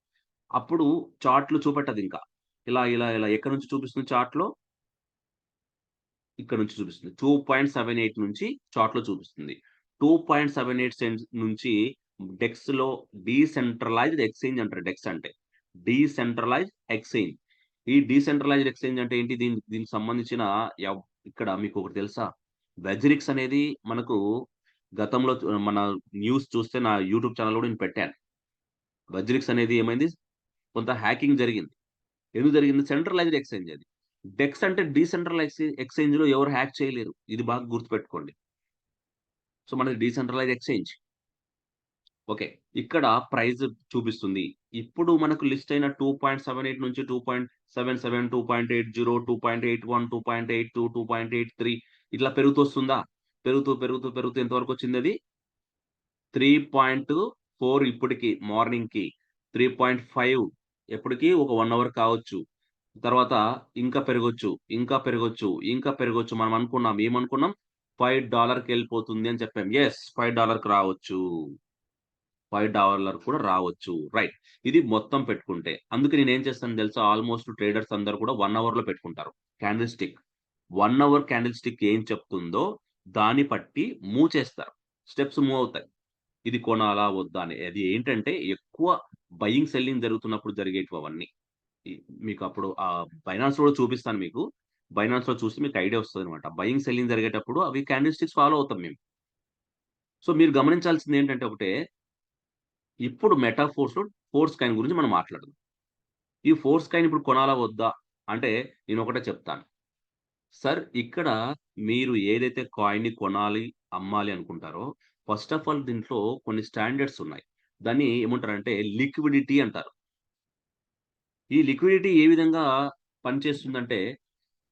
Speaker 1: అప్పుడు చార్ట్‌లు చూపెట్టదింకా. ఇలా ఎక్కడి నుంచి చూపిస్తుంది చార్ట్‌లో? ఇక్కడ నుంచి చూపిస్తుంది. 2.78 నుంచి చార్ట్‌లో చూపిస్తుంది. 2.78 సెంట్స్ నుంచి డెక్స్‌లో డీసెంట్రలైజ్డ్ ఎక్స్‌చేంజ్ అంటారు డెక్స్ అంటే. Decentralised exchange. ఈ డీసెంట్రలైజ్డ్ ఎక్స్‌చేంజ్ అంటే ఏంటి? దీనికి సంబంధించిన యవ్ ఇక్కడ మీకొకటి తెలుసా? వెజ్రిక్స్ అనేది మనకు గతంలో మన న్యూస్ చూస్తే నా యూట్యూబ్ ఛానెల్‌లో కూడా నేను పెట్టాను. వెజ్రిక్స్ అనేది ఏమైంది? కొంత హ్యాకింగ్ జరిగింది. ఎందుకు జరిగింది? సెంట్రలైజ్డ్ ఎక్స్‌చేంజ్ అది. డెక్స్ అంటే ఎక్స్‌చేంజ్‌లో ఎవరు హ్యాక్ చేయలేరు. ఇది బాగా గుర్తుపెట్టుకోండి. సో, మనది డీసెంట్రలైజ్డ్ ఎక్స్‌చేంజ్. ఓకే. ఇక్కడ ప్రైస్ చూపిస్తుంది. ఇప్పుడు మనకు లిస్ట్ అయిన 2.78 నుంచి 2.77, 2.80, 2.81, 2.82, 2.83 ఇట్లా పెరుగుతూ వస్తుందా? పెరుగుతూ ఎంతవరకొచ్చిందది? 3.4 ఇప్పటికి మార్నింగ్‌కి. 3.5 ఎప్పటికి ఒక 1 అవర్ కావచ్చు. తర్వాత ఇంకా పెరగొచ్చు, ఇంకా పెరగొచ్చు. మనం అనుకున్నాం. ఏమనుకున్నాం? $5కెళ్ళిపోతుంది అని చెప్పాం. యెస్. $5కి రావచ్చు. $5 కూడా రావచ్చు. రైట్. ఇది మొత్తం పెట్టుకుంటే. అందుకే నేనేం చేస్తానో తెలుసా? ఆల్‌మోస్ట్ ట్రేడర్స్ అందరూ కూడా 1 అవర్‌లో పెట్టుకుంటారు. Candle stick. 1 hour candle stick ఏం చెప్తుందో దాన్ని బట్టి మూవ్ చేస్తారు. స్టెప్స్ మూవ్ అవుతాయి. ఇది కొనాలా? వద్దా? అని. అది ఏంటంటే ఎక్కువ బయింగ్, సెల్లింగ్ జరుగుతున్నప్పుడు జరిగేటివి అవన్నీ. ఈ మీకప్పుడు బైనాన్స్‌లో కూడా చూపిస్తాను మీకు. బైనాన్స్‌లో చూస్తే మీకు ఐడియా వస్తదనమాట. బయింగ్, సెల్లింగ్ జరిగేటప్పుడు అవి క్యాండిల్ స్టిక్స్ ఫాలో అవుతాం మేము. సో, మీరు గమనించాల్సిందేంటంటే ఒకటే, ఇప్పుడు మెటా ఫోర్స్ కాయిన్ గురించి మనం మాట్లాడదాం. ఈ ఫోర్స్ కాయిన్ ఇప్పుడు కొనాలా? వద్దా? అంటే నేను ఒకటే చెప్తాను. సార్ ఇక్కడ మీరు ఏదైతే కాయిన్‌ని కొనాలి, అమ్మాలి అనుకుంటారో, ఫస్ట్ ఆఫ్ ఆల్ దీంట్లో కొన్ని స్టాండర్డ్స్ ఉన్నాయి. దాన్ని ఏమంటారంటే లిక్విడిటీ అంటారు. ఈ లిక్విడిటీ ఏ విధంగా పనిచేస్తుందంటే,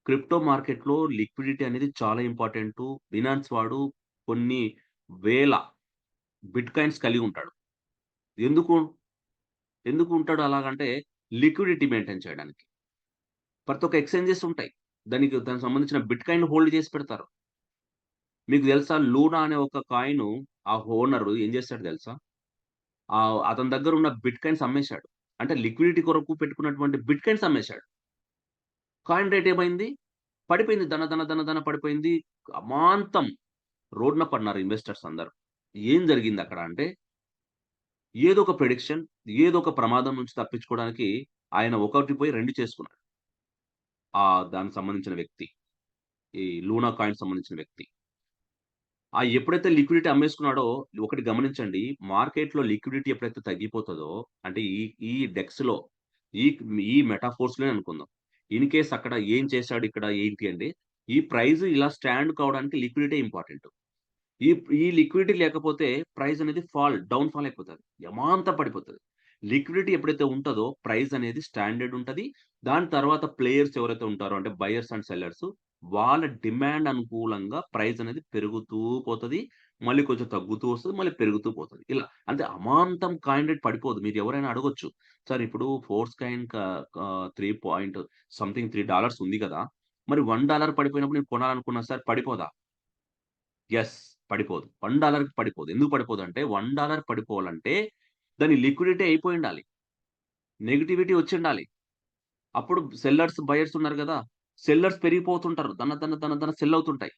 Speaker 1: క్రిప్టో మార్కెట్‌లో లిక్విడిటీ అనేది చాలా ఇంపార్టెంటు. బినాన్స్ వాడు కొన్ని వేల బిట్‌కాయిన్స్ కలిగి ఉంటాడు. ఎందుకు? ఎందుకు ఉంటాడు అలాగంటే లిక్విడిటీ మెయింటైన్ చేయడానికి. ప్రతి ఒక్క ఎక్స్‌చేంజెస్ ఉంటాయి. దానికి సంబంధించిన బిట్‌కాయిన్ హోల్డ్ చేసి పెడతారు. మీకు తెలుసా లూనా అనే ఒక కాయిను ఆ ఓనరు ఏం చేసాడో తెలుసా? అతని దగ్గర ఉన్న బిట్‌కాయిన్స్ అమ్మేసాడు. అంటే లిక్విడిటీ కొరకు పెట్టుకున్నటువంటి బిట్‌కాయిన్స్ అమ్మేసాడు. కాయిన్ రేట్ ఏమైంది? పడిపోయింది. దన దన దన దన పడిపోయింది. అమాంతం రోడ్డున పడినారు ఇన్వెస్టర్స్ అందరూ. ఏం జరిగిందక్కడ అంటే ఏదో ఒక ప్రిడిక్షన్, ఏదో ఒక ప్రమాదం నుంచి తప్పించుకోవడానికి ఆయన ఒకటి పోయి 2 చేసుకున్నాడు. దానికి సంబంధించిన వ్యక్తి. ఈ లూనా కాయిన్‌కి సంబంధించిన వ్యక్తి. ఎప్పుడైతే లిక్విడిటీ అమ్మేసుకున్నాడో ఒకటి గమనించండి. మార్కెట్‌లో లిక్విడిటీ ఎప్పుడైతే తగ్గిపోతదో అంటే ఈ ఈ డెక్స్‌లో ఈ ఈ మెటాఫోర్స్‌లోనే అనుకుందాం. ఇన్ కేస్ అక్కడ ఏం చేశాడు ఇక్కడ ఏంటి అంటే ఈ ప్రైస్ ఇలా స్టాండ్ కావడానికి లిక్విడిటీ ఇంపార్టెంట్. ఈ ఈ లిక్విడిటీ లేకపోతే ప్రైస్ అనేది డౌన్ ఫాల్ అయిపోతది. యమాంతం పడిపోతది. లిక్విడిటీ ఎప్పుడైతే ఉంటదో ప్రైస్ అనేది స్టాండర్డ్ ఉంటది. దాని తర్వాత ప్లేయర్స్ ఎవరైతే ఉంటారో అంటే బయర్స్ అండ్ సెల్లర్స్ వాళ్ళ డిమాండ్ అనుకూలంగా ప్రైస్ అనేది పెరుగుతూ పోతది. మళ్ళీ కొంచెం తగ్గుతూ వస్తది. మళ్ళీ పెరుగుతూ పోతది. ఇలా అంటే అమాంతం కాయిన్ రేట్ పడిపోదు. మీరు ఎవరైనా అడగొచ్చు. సార్ ఇప్పుడు ఫోర్స్ కాయిన్ 3 పాయింట్ సంథింగ్ $3 ఉంది కదా! మరి $1 పడిపోయినప్పుడు నేను కొనాలనుకున్నా సార్ పడిపోదా? యెస్. పడిపోదు. $1కి పడిపోదు. ఎందుకు పడిపోదంటే $1 పడిపోవాలంటే దాని లిక్విడిటీ అయిపోయుండాలి. నెగటివిటీ వచ్చుండాలి. అప్పుడు సెల్లర్స్, బయర్స్ ఉన్నారు గదా! సెల్లర్స్ పెరిగిపోతుంటారు. దన దన దన దన సెల్ అవుతుంటాయి.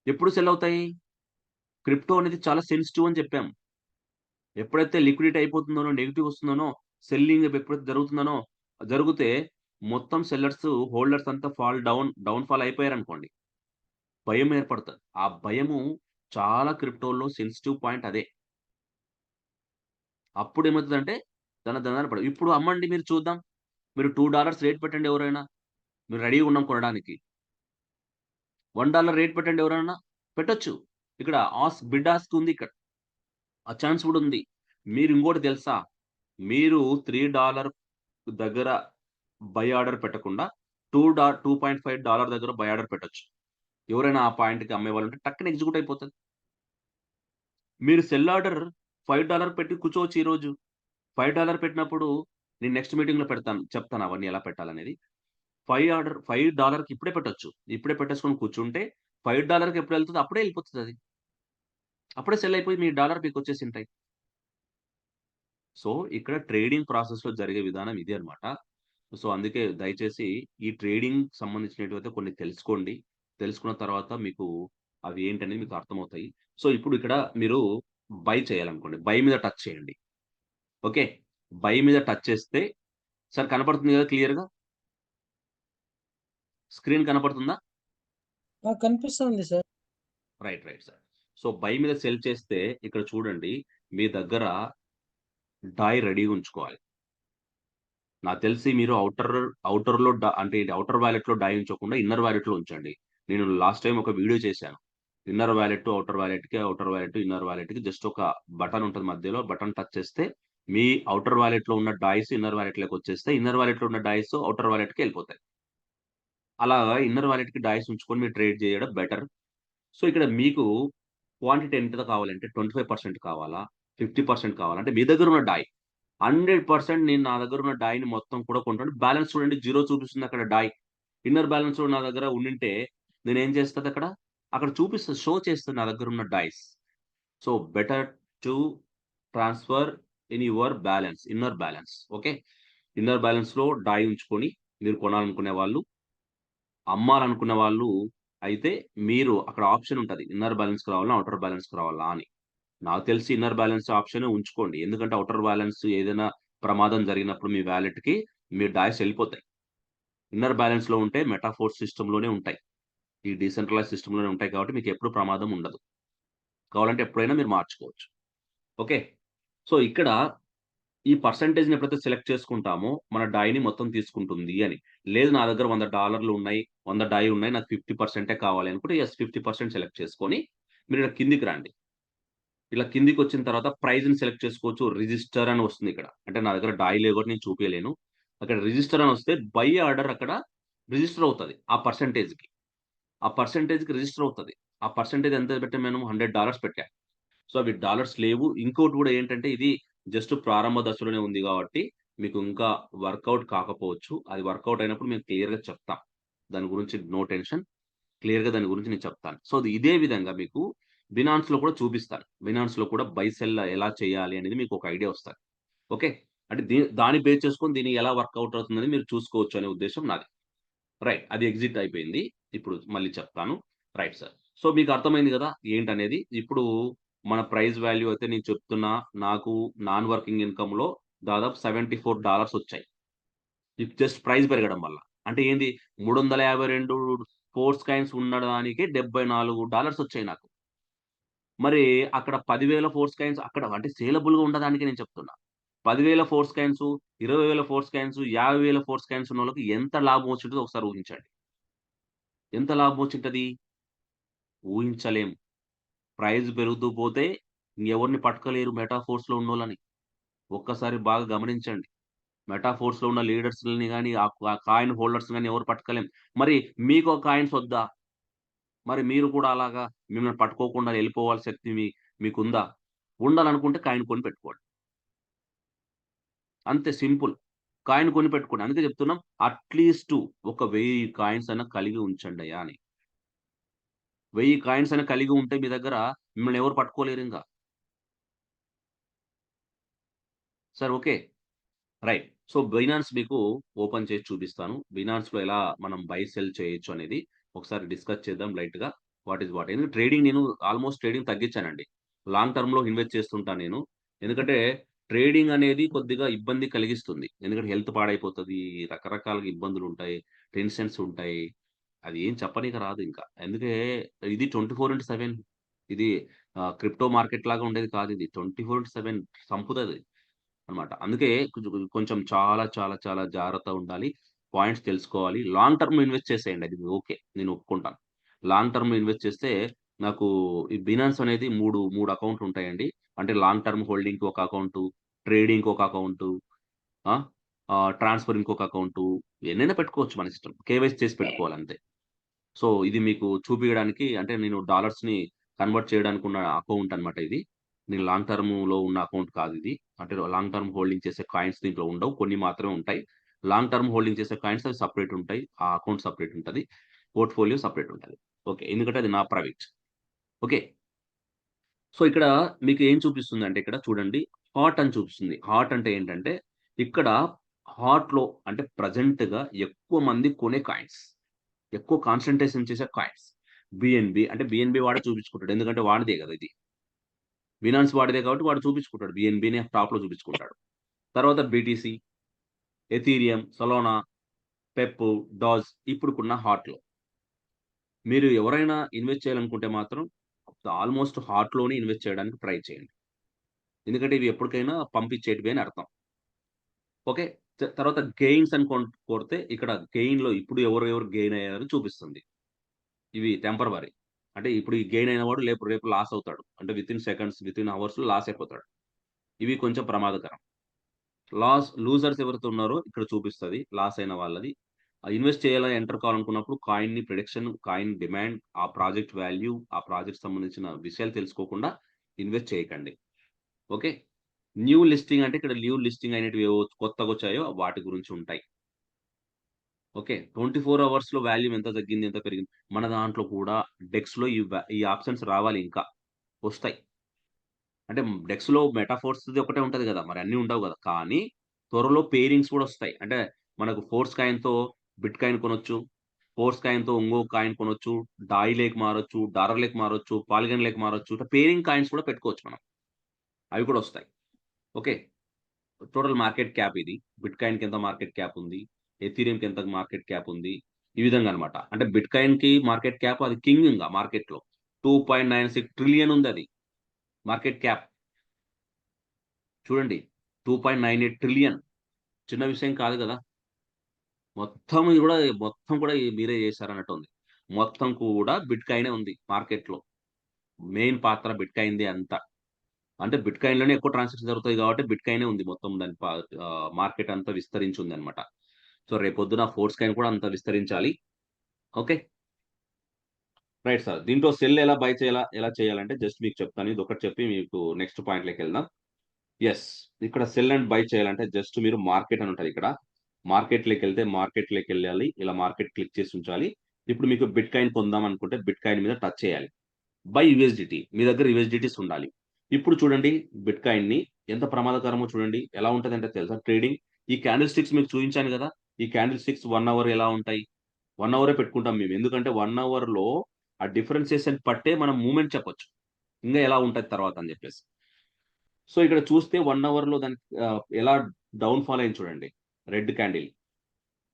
Speaker 1: ఎప్పుడు సెల్ అవుతాయి? క్రిప్టో అనేది చాలా సెన్సిటివ్ అని చెప్పాము. ఎప్పుడైతే లిక్విడిటీ అయిపోతుందనో, నెగెటివ్ వస్తుందనో, సెల్లింగ్ ఎప్పుడైతే జరుగుతుందనో జరిగితే మొత్తం సెల్లర్స్, హోల్డర్స్ అంతా డౌన్ ఫాల్ అయిపోయారనుకోండి. భయం ఏర్పడతది. ఆ భయము చాలా క్రిప్టోలో సెన్సిటివ్ పాయింట్ అదే. అప్పుడేమైతదంటే దన పడవు. ఇప్పుడు అమ్మండి మీరు చూద్దాం. మీరు $2 రేట్ పెట్టండి ఎవరైనా. మేము రెడీగా ఉన్నాం కొనడానికి. $1 రేట్ పెట్టండి ఎవరైనా. పెట్టొచ్చు. ఇక్కడ బిడ్ ఆస్క్ ఉంది ఇక్కడ. ఆ ఛాన్స్ కూడా ఉంది. మీరు ఇంకోటి తెలుసా? మీరు $3 దగ్గర బై ఆర్డర్ పెట్టకుండా 2.5 దగ్గర బై ఆర్డర్ పెట్టొచ్చు. ఎవరైనా ఆ పాయింట్‌కి అమ్మేవాళ్ళుంటే టక్కున ఎగ్జిక్యూట్ అయిపోతది. మీరు సెల్ ఆర్డర్ $5 పెట్టి కూర్చోవచ్చు ఈరోజు. $5 పెట్టినప్పుడు నేను నెక్స్ట్ మీటింగ్‌లో పెడతాను. చెప్తాను అవన్నీ ఎలా పెట్టాలనేది. 5 ఇప్పుడే పెట్టొచ్చు. ఇప్పుడే పెట్టేసుకొని కూర్చుంటే $5కి ఎప్పుడెళ్తదో అప్పుడే ఎళ్ళిపోతదది. అప్పుడే సెల్ అయిపోయి మీ డాలర్ మీకొచ్చేసింటాయి. సో, ఇక్కడ ట్రేడింగ్ ప్రాసెస్‌లో జరిగే విధానం ఇదే అన్నమాట. సో, అందుకే దయచేసి ఈ ట్రేడింగ్ సంబంధించినటివైతే కొన్ని తెలుసుకోండి. తెలుసుకున్న తర్వాత మీకు అవి ఏంటనేది మీకు అర్థమవుతాయి. సో, ఇప్పుడు ఇక్కడ మీరు బై చేయాలనుకోండి. బై మీద టచ్ చేయండి. ఓకే. బై మీద టచ్ చేస్తే సార్ కనపడుతుంది కదా క్లియర్‌గా? స్క్రీన్ కనపడుతుందా?
Speaker 4: కనిపిస్తుంది sir.
Speaker 1: Right sir. So, by మీద సెల్ చేస్తే ఇక్కడ చూడండి మీ దగ్గర డై రెడీగా ఉంచుకోవాలి. నాకు తెలిసి మీరు ఔటర్‌లో అంటే ఔటర్ వాలెట్‌లో డై ఉంచకుండా ఇన్నర్ వాలెట్‌లో ఉంచండి. నేను లాస్ట్ టైమ్ ఒక వీడియో చేశాను. Inner wallet, outer wallet, inner వాలెట్‌కి జస్ట్ ఒక బటన్ ఉంటది మధ్యలో. బటన్ టచ్ చేస్తే మీ ఔటర్ వాలెట్‌లో ఉన్న డైస్ ఇన్నర్ వాలెట్‌లోకొచ్చేస్తాయి. ఇన్నర్ వాలెట్‌లో ఉన్న డైస్ ఔటర్ వాలెట్‌కెళ్ళిపోతాయి. అలాగా ఇన్నర్ వాలెట్‌కి డైస్ ఉంచుకొని మీరు ట్రేడ్ చేయడం బెటర్. సో, ఇక్కడ మీకు క్వాంటిటీ ఎంత కావాలంటే 25% కావాలా? 50% కావాలా? అంటే మీ దగ్గర ఉన్న డై. 100% నేను నా దగ్గర ఉన్న డైని మొత్తం కూడా కొంటాను. బ్యాలెన్స్ చూడండి 0 చూపిస్తుంది అక్కడ డై. ఇన్నర్ బ్యాలెన్స్ నా దగ్గర ఉండింటే నేనేం చేస్తదక్కడ? అక్కడ చూపిస్తది. షో చేస్తది నా దగ్గర ఉన్న Dais. So, better to transfer in your inner balance. Okay. Inner బ్యాలెన్స్‌లో డై ఉంచుకొని మీరు కొనాలనుకునే వాళ్ళు, అమ్మాలనుకునే వాళ్ళు అయితే మీరు అక్కడ ఆప్షన్ ఉంటది. ఇన్నర్ బ్యాలెన్స్‌కి రావాలా? ఔటర్ బ్యాలెన్స్‌కి రావాలా అని. నాకు తెలిసి ఇన్నర్ బ్యాలెన్స్ ఆప్షనే ఉంచుకోండి. ఎందుకంటే ఔటర్ బ్యాలెన్స్ ఏదైనా ప్రమాదం జరిగినప్పుడు మీ వాలెట్‌కి మీ డైస్ ఎళ్ళిపోతాయి. ఇన్నర్ బ్యాలెన్స్‌లో ఉంటే మెటాఫోర్స్ సిస్టమ్‌లోనే ఉంటాయి. ఈ డీసెంట్రలైజ్ సిస్టమ్‌లోనే ఉంటాయి కాబట్టి మీకెప్పుడు ప్రమాదం ఉండదు. కావాలంటే ఎప్పుడైనా మీరు మార్చుకోవచ్చు. ఓకే. సో, ఇక్కడ ఈ పర్సెంటేజ్‌ని ఎప్పుడైతే సెలెక్ట్ చేసుకుంటామో, మన డైని మొత్తం తీసుకుంటుంది అని. లేదు నా దగ్గర $100 ఉన్నాయి, 100 డై ఉన్నాయి. నాకు 50% కావాలి అనుకుంటే, యెస్ 50% సెలెక్ట్ చేసుకొని, మీరు ఇలా కిందికి రండి. ఇలా కిందికొచ్చిన తర్వాత ప్రైజ్‌ని సెలెక్ట్ చేసుకోవచ్చు. రిజిస్టర్ అని వస్తుంది ఇక్కడ. అంటే నా దగ్గర డై లేవు కాబట్టి నేను చూపియలేను. అక్కడ రిజిస్టర్ అని వస్తే బై ఆర్డర్ అక్కడ రిజిస్టర్ అవుతది. ఆ పర్సెంటేజ్‌కి. ఆ పర్సెంటేజ్‌కి రిజిస్టర్ అవుతది. ఆ పర్సెంటేజ్ ఎంత పెట్టాం మేము $100 పెట్టా. సో, అవి డాలర్స్ లేవు. ఇంకోటి గూడా ఏంటంటే ఇది జస్ట్ ప్రారంభ దశలోనే ఉంది గాబట్టి, మీకు ఇంకా వర్కౌట్ కాకపోవచ్చు. అది వర్కౌట్ అయినప్పుడు మేము క్లియర్‌గా చెప్తాం. దాని గురించి నో టెన్షన్. క్లియర్‌గా దాని గురించి నేను చెప్తాను. సో, ఇదే విధంగా మీకు బినాన్స్‌లో కూడా చూపిస్తాను. బినాన్స్‌లో కూడా బై, సెల్ ఎలా చేయాలి అనేది మీకు ఒక ఐడియా వస్తది. ఓకే. అంటే దాన్ని బేస్ చేసుకొని దీన్ని ఎలా వర్కౌట్ అవుతుందని మీరు చూసుకోవచ్చు అనే ఉద్దేశ్యం నాది. రైట్. అది ఎగ్జిట్ అయిపోయింది. ఇప్పుడు మళ్ళీ చెప్తాను. Right sir. సో, మీకు అర్థమైంది గదా! ఏంటనేది. ఇప్పుడు మన ప్రైస్ వాల్యూ అయితే నేను చెప్తున్నా. నాకు నాన్ వర్కింగ్ ఇన్‌కమ్‌లో దాదాపు $74 వచ్చాయి. ఇది జస్ట్ ప్రైస్ పెరగడం వల్ల. అంటే ఏంది 352 ఫోర్స్ కాయిన్స్ ఉండడానికే $74 వచ్చాయి నాకు. మరి అక్కడ 10,000 ఫోర్స్ కాయిన్స్ అక్కడ అంటే సేలబుల్‌గా ఉండదానికే నేను చెప్తున్నా. 10,000 force coins, 20,000 force coins, 50,000 force coins ఉన్నోళ్ళకి ఎంత లాభం వచ్చుంటదో ఒకసారి ఊహించండి. ఎంత లాభం వచ్చుంటది? ఊహించలేం. ప్రైస్ పెరుగుతూ పోతే ఇంకెవరిని పట్టుకోలేరు మెటాఫోర్స్‌లో ఉన్నోళ్ళని. ఒక్కసారి బాగా గమనించండి. మెటాఫోర్స్‌లో ఉన్న లీడర్స్‌లని గాని, ఆ కాయిన్ హోల్డర్స్‌ని గాని ఎవరు పట్టుకోలేం. మరి మీకో కాయిన్స్ వద్దా? మరి మీరు కూడా అలాగా మిమ్మల్ని పట్టుకోకుండా ఎళ్ళిపోవాల్సిన శక్తి మీకుందా? ఉండాలనుకుంటే కాయిన్ కొని పెట్టుకోండి. అంతే సింపుల్. కాయిన్ కొని పెట్టుకోండి. అందుకే చెప్తున్నాం అట్‌లీస్టు ఒక 1000 కాయిన్స్ అన్నా కలిగి ఉంచండయ్యా అని. 1000 కాయిన్స్ అన్నా కలిగి ఉంటే మీ దగ్గర మిమ్మల్ని ఎవరు పట్టుకోలేరింక. Sir okay. Right. So, Binance మీకు ఓపెన్ చేసి చూపిస్తాను. బినాన్స్‌లో ఎలా మనం బై, సెల్ చేయొచ్చు అనేది ఒకసారి డిస్కస్ చేద్దాం లైట్‌గా. What is what. ఎందుకంటే ట్రేడింగ్ నేను ఆల్‌మోస్ట్ ట్రేడింగ్ తగ్గించానండి. లాంగ్ టర్మ్‌లో ఇన్వెస్ట్ చేస్తుంటాను నేను. ఎందుకంటే ట్రేడింగ్ అనేది కొద్దిగా ఇబ్బంది కలిగిస్తుంది. ఎందుకంటే హెల్త్ పాడైపోతది. రకరకాలుగా ఇబ్బందులుంటాయి. టెన్షన్స్ ఉంటాయి. అది ఏం చెప్పనీకి రాదు ఇంకా. అందుకే ఇది 24/7 ఇది క్రిప్టో మార్కెట్ లాగా ఉండేది కాదిది. 24/7 సంపుతది. అన్నమాట. అందుకే కొంచెం చాలా, చాలా, చాలా జాగ్రత్తగా ఉండాలి. పాయింట్స్ తెలుసుకోవాలి. లాంగ్ టర్మ్ ఇన్వెస్ట్ చేసేయండి. అది ఓకే. నేను ఒప్పుకుంటాను. లాంగ్ టర్మ్ ఇన్వెస్ట్ చేస్తే నాకు ఈ బినాన్స్ అనేది 3 అకౌంట్‌లు ఉంటాయండి. అంటే లాంగ్ టర్మ్ హోల్డింగ్‌కి ఒక అకౌంటు, ట్రేడింగ్‌కి ఒక అకౌంటు, ఆ! ట్రాన్స్‌ఫర్ ఇంకొక అకౌంటు ఎన్నైనా పెట్టుకోవచ్చు మన ఇష్టం. కేవైసీ చేసి పెట్టుకోవాలి అంతే. సో, ఇది మీకు చూపియడానికి అంటే నేను డాలర్స్‌ని కన్వర్ట్ చేయడానికున్న అకౌంట్ అన్నమాట ఇది. నేను లాంగ్ టర్మ్‌లో ఉన్న అకౌంట్ కాదిది. అంటే లాంగ్ టర్మ్ హోల్డింగ్ చేసే కాయిన్స్ దీంట్లో ఉండవు. కొన్ని మాత్రమే ఉంటాయి. లాంగ్ టర్మ్ హోల్డింగ్ చేసే కాయిన్స్ అవి సెపరేట్ ఉంటాయి. ఆ అకౌంట్ సెపరేట్ ఉంటది. పోర్ట్‌ఫోలియో సెపరేట్ ఉంటది. ఓకే. ఎందుకంటే అది నా ప్రైవేట్. ఓకే. సో, ఇక్కడ మీకు ఏం చూపిస్తుందంటే ఇక్కడ చూడండి హాట్ అని చూపిస్తుంది. హాట్ అంటే ఏంటంటే ఇక్కడ హాట్‌లో అంటే ప్రెజెంట్‌గా ఎక్కువ మంది కొనే కాయిన్స్. ఎక్కువ కాన్సంట్రేషన్ చేసే కాయిన్స్. బీఎన్‌బీ అంటే బీఎన్‌బీ వాడే చూపించుకుంటాడు. ఎందుకంటే వాడిదే గదా! ఇది. బినాన్స్ వాడిదే కాబట్టి వాడు చూపించుకుంటాడు. బీఎన్‌బీనే టాప్‌లో చూపించుకుంటాడు. తర్వాత బీటీసీ, ఎథీరియం, సోలానా, పెప్, డాజ్ ఇప్పుడుకున్న హాట్‌లో. మీరు ఎవరైనా ఇన్వెస్ట్ చేయాలనుకుంటే మాత్రం ఆల్‌మోస్ట్ హాట్‌లోనే ఇన్వెస్ట్ చేయడానికి ట్రై చేయండి. ఎందుకంటే ఇవి ఎప్పటికైనా పంపించేటివి అని అర్థం. ఓకే. తర్వాత గెయిన్స్ అని కొడితే ఇక్కడ గెయిన్‌లో ఇప్పుడు ఎవరెవరు గెయిన్ అయ్యారని చూపిస్తుంది. ఇవి టెంపరవరీ. అంటే ఇప్పుడు ఈ గెయిన్ అయినవాడు రేపు లాస్ అవుతాడు. అంటే వితిన్ సెకండ్స్, వితిన్ హవర్స్‌లో లాస్ అయిపోతాడు. ఇవి కొంచెం ప్రమాదకరం. లూజర్స్ ఎవరైతే ఉన్నారో ఇక్కడ చూపిస్తది. లాస్ అయిన వాళ్ళది. ఇన్వెస్ట్ చేయాలని ఎంటర్ కావాలనుకున్నప్పుడు కాయిన్‌ని ప్రిడిక్షన్, కాయిన్ డిమాండ్, ఆ ప్రాజెక్ట్ వాల్యూ, ఆ ప్రాజెక్ట్‌కి సంబంధించిన విషయాలు తెలుసుకోకుండా ఇన్వెస్ట్ చేయకండి. ఓకే. న్యూ లిస్టింగ్ అంటే ఇక్కడ న్యూ లిస్టింగ్ అయినటివి ఏవో కొత్తగొచ్చాయో వాటి గురించి ఉంటాయి. ఓకే. 24 అవర్స్‌లో వాల్యూమ్ ఎంత తగ్గింది? ఎంత పెరిగింది? మన దాంట్లో కూడా డెక్స్‌లో ఈ ఆప్షన్స్ రావాలి ఇంకా. వస్తాయి. అంటే డెక్స్‌లో మెటాఫోర్స్‌ది ఒకటే ఉంటది గదా! మరి అన్నీ ఉండవు గదా! కానీ త్వరలో పెయిరింగ్స్ కూడా వస్తాయి. అంటే మనకు ఫోర్స్ కాయిన్‌తో బిట్ కాయిన్ కొనొచ్చు. ఫోర్స్ కాయిన్‌తో ఇంగో కాయిన్ కొనొచ్చు. డాయి లేక్ మారొచ్చు. డాలర్ లేక్ మారొచ్చు. పాలిగన్ లేక్ మారొచ్చు. ఇట్లా పెయిరింగ్ కాయిన్స్ కూడా పెట్టుకోవచ్చు మనం. అవి కూడా వస్తాయి. ఓకే. టోటల్ మార్కెట్ క్యాప్ ఇది. బిట్‌కాయిన్‌కి ఎంత మార్కెట్ క్యాప్ ఉంది? ఎథీరియంకి ఎంత మార్కెట్ క్యాప్ ఉంది? ఈ విధంగా అన్నమాట. అంటే బిట్‌కాయిన్‌కి మార్కెట్ క్యాప్ అది కింగ్ ఇంగ మార్కెట్‌లో. 2.96 ట్రిలియన్ ఉందది మార్కెట్ క్యాప్. చూడండి. 2.98 ట్రిలియన్. చిన్న విషయం కాదు కదా! మొత్తం కూడా మీరే చేశారన్నట్టు ఉంది. మొత్తం కూడా బిట్‌కాయినే ఉంది మార్కెట్‌లో. మెయిన్ పాత్ర బిట్‌కాయిన్‌దే అంతా. అంటే బిట్‌కాయిన్‌లోనే ఎక్కువ ట్రాన్సాక్షన్ జరుగుతాయి కాబట్టి బిట్‌కాయినే ఉంది మొత్తం దాని మార్కెట్ అంతా విస్తరించి ఉందన్నమాట. సో, రేపొద్దున ఫోర్స్ కాయిన్ కూడా అంత విస్తరించాలి. ఓకే. Right sir. దీంట్లో సెల్ ఎలా బై చేయాలా? ఎలా చేయాలంటే జస్ట్ మీకు చెప్తాను. ఇదొకటి చెప్పి మీకు నెక్స్ట్ పాయింట్‌లోకెళ్దాం. యెస్. ఇక్కడ సెల్ అండ్ బై చేయాలంటే జస్ట్ మీరు మార్కెట్ అని ఉంటది ఇక్కడ. మార్కెట్‌లోకెళ్తే మార్కెట్‌లోకెళ్ళాలి. ఇలా మార్కెట్ క్లిక్ చేసి ఉంచాలి. ఇప్పుడు మీకు బిట్‌కాయిన్ పొందాం అనుకుంటే బిట్‌కాయిన్ మీద టచ్ చేయాలి. బై యూఎస్‌డిటీ మీ దగ్గర యూఎస్‌డిటీస్ ఉండాలి. ఇప్పుడు చూడండి బిట్‌కాయిన్‌ని ఎంత ప్రమాదకరమో చూడండి. ఎలా ఉంటదంటే తెలుసా ట్రేడింగ్? ఈ క్యాండిల్ స్టిక్స్ మీకు చూయించాను గదా! ఈ క్యాండిల్ స్టిక్స్ 1 అవర్ ఎలా ఉంటాయి? 1 అవరే పెట్టుకుంటాం మేము. ఎందుకంటే 1 అవర్‌లో ఆ డిఫరెన్షియేషన్ పట్టే మనం మూవ్‌మెంట్ చెప్పొచ్చు. ఇంగా ఎలా ఉంటది తర్వాత అని జెప్పేసి. సో, ఇక్కడ చూస్తే 1 అవర్‌లో దానికి ఎలా డౌన్ ఫాల్ అయింది చూడండి. Red candle.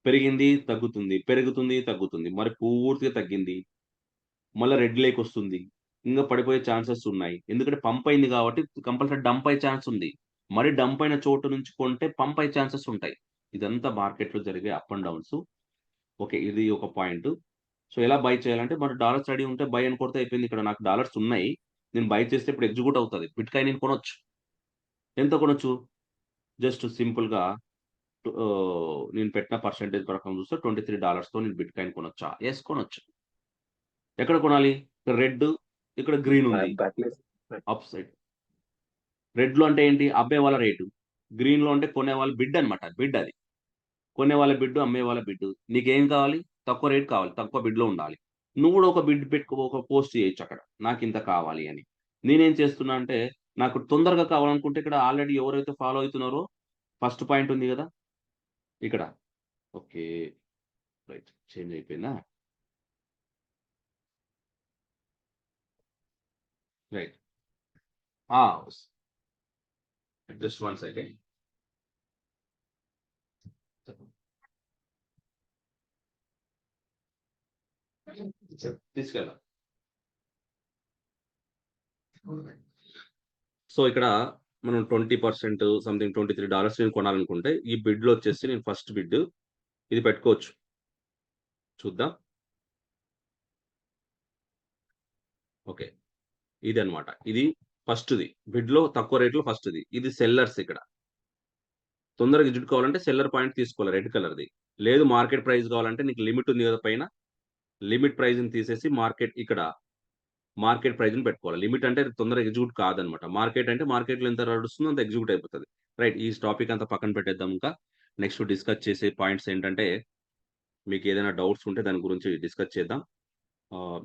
Speaker 1: పెరిగింది, తగ్గుతుంది. పెరుగుతుంది, తగ్గుతుంది. మరి పూర్తిగా తగ్గింది. మళ్ళా రెడ్ లేకొస్తుంది. ఇంగా పడిపోయే ఛాన్సెస్ ఉన్నాయి. ఎందుకంటే పంప్ అయింది కాబట్టి కంపల్సరీ డంప్ అయ్యే ఛాన్స్ ఉంది. మరి డంప్ అయిన చోటు నుంచి కొంటే పంప్ అయ్యే ఛాన్సెస్ ఉంటాయి. ఇదంతా మార్కెట్‌లో జరిగే అప్ అండ్ డౌన్స్. ఓకే. ఇది ఒక పాయింట్. సో, ఎలా బై చేయాలంటే మన డాలర్స్ రెడీ ఉంటే బై అని కొడితే అయిపోయింది. ఇక్కడ నాకు డాలర్స్ ఉన్నాయి. నేను బై చేస్తే ఇప్పుడు ఎగ్జిక్యూట్ అవుతది. బిట్‌కాయిన్ నేను కొనొచ్చు. ఎంత కొనొచ్చు? జస్ట్ సింపుల్‌గా నేను పెట్టిన పర్సెంటేజ్ ప్రకారం చూస్తే $23తో నేను బిట్‌కాయిన్ కొనొచ్చా? యెస్ కొనొచ్చు. ఎక్కడ కొనాలి? ఇక్కడ రెడ్, ఇక్కడ గ్రీన్ ఉంది. Up side. రెడ్‌లో అంటే ఏంటి? అమ్మే వాళ్ళ రేటు. గ్రీన్‌లో అంటే కొనేవాళ్ళ బిడ్ అన్నమాట. బిడ్ అది. కొనేవాళ్ళ బిడ్, అమ్మే వాళ్ళ బిడ్. నీకేం కావాలి? తక్కువ రేట్ కావాలి. తక్కువ బిడ్‌లో ఉండాలి. నువ్వు కూడా ఒక బిడ్ పెట్టుకో ఒక పోస్ట్ చేయొచ్చు అక్కడ. నాకింత కావాలి అని. నేనేం చేస్తున్నా అంటే నాకు తొందరగా కావాలనుకుంటే ఇక్కడ ఆల్రెడీ ఎవరైతే ఫాలో అయితున్నారో ఫస్ట్ పాయింట్ ఉంది గదా! ఇక్కడ. ఓకే. రైట్. చేంజ్ అయిపోయిందా? రైట్. ఆ! Just one second. తీసుకెళ్ళు. సో, ఇక్కడ మనం 20% సంథింగ్ $23 నేను కొనాలనుకుంటే ఈ బిడ్‌లో వచ్చేసి నేను ఫస్ట్ బిడ్ ఇది పెట్టుకోవచ్చు. చూద్దాం. ఓకే. ఇదన్నమాట. ఇది ఫస్ట్‌ది. బిడ్‌లో తక్కువ రేట్‌లో ఫస్ట్‌ది. ఇది సెల్లర్స్ ఇక్కడ. తొందరగా ఎగ్జిట్ కావాలంటే సెల్లర్ పాయింట్ తీసుకోవాలి రెడ్ కలర్‌ది. లేదు మార్కెట్ ప్రైస్ కావాలంటే నీకు లిమిట్ ఉంది కదా పైన. లిమిట్ ప్రైస్‌ని తీసేసి మార్కెట్ ప్రైస్‌ని పెట్టుకోవాలి. లిమిట్ అంటే తొందరగా ఎగ్జిక్యూట్ కాదన్నమాట. మార్కెట్ అంటే మార్కెట్‌లో ఎంత నడుస్తుందో అంత ఎగ్జిక్యూట్ అయిపోతది. రైట్. ఈ టాపిక్ అంతా పక్కన పెట్టేద్దాం ఇంకా. నెక్స్ట్ డిస్కస్ చేసే పాయింట్స్ ఏంటంటే మీకేదైనా డౌట్స్ ఉంటే దాని గురించి డిస్కస్ చేద్దాం.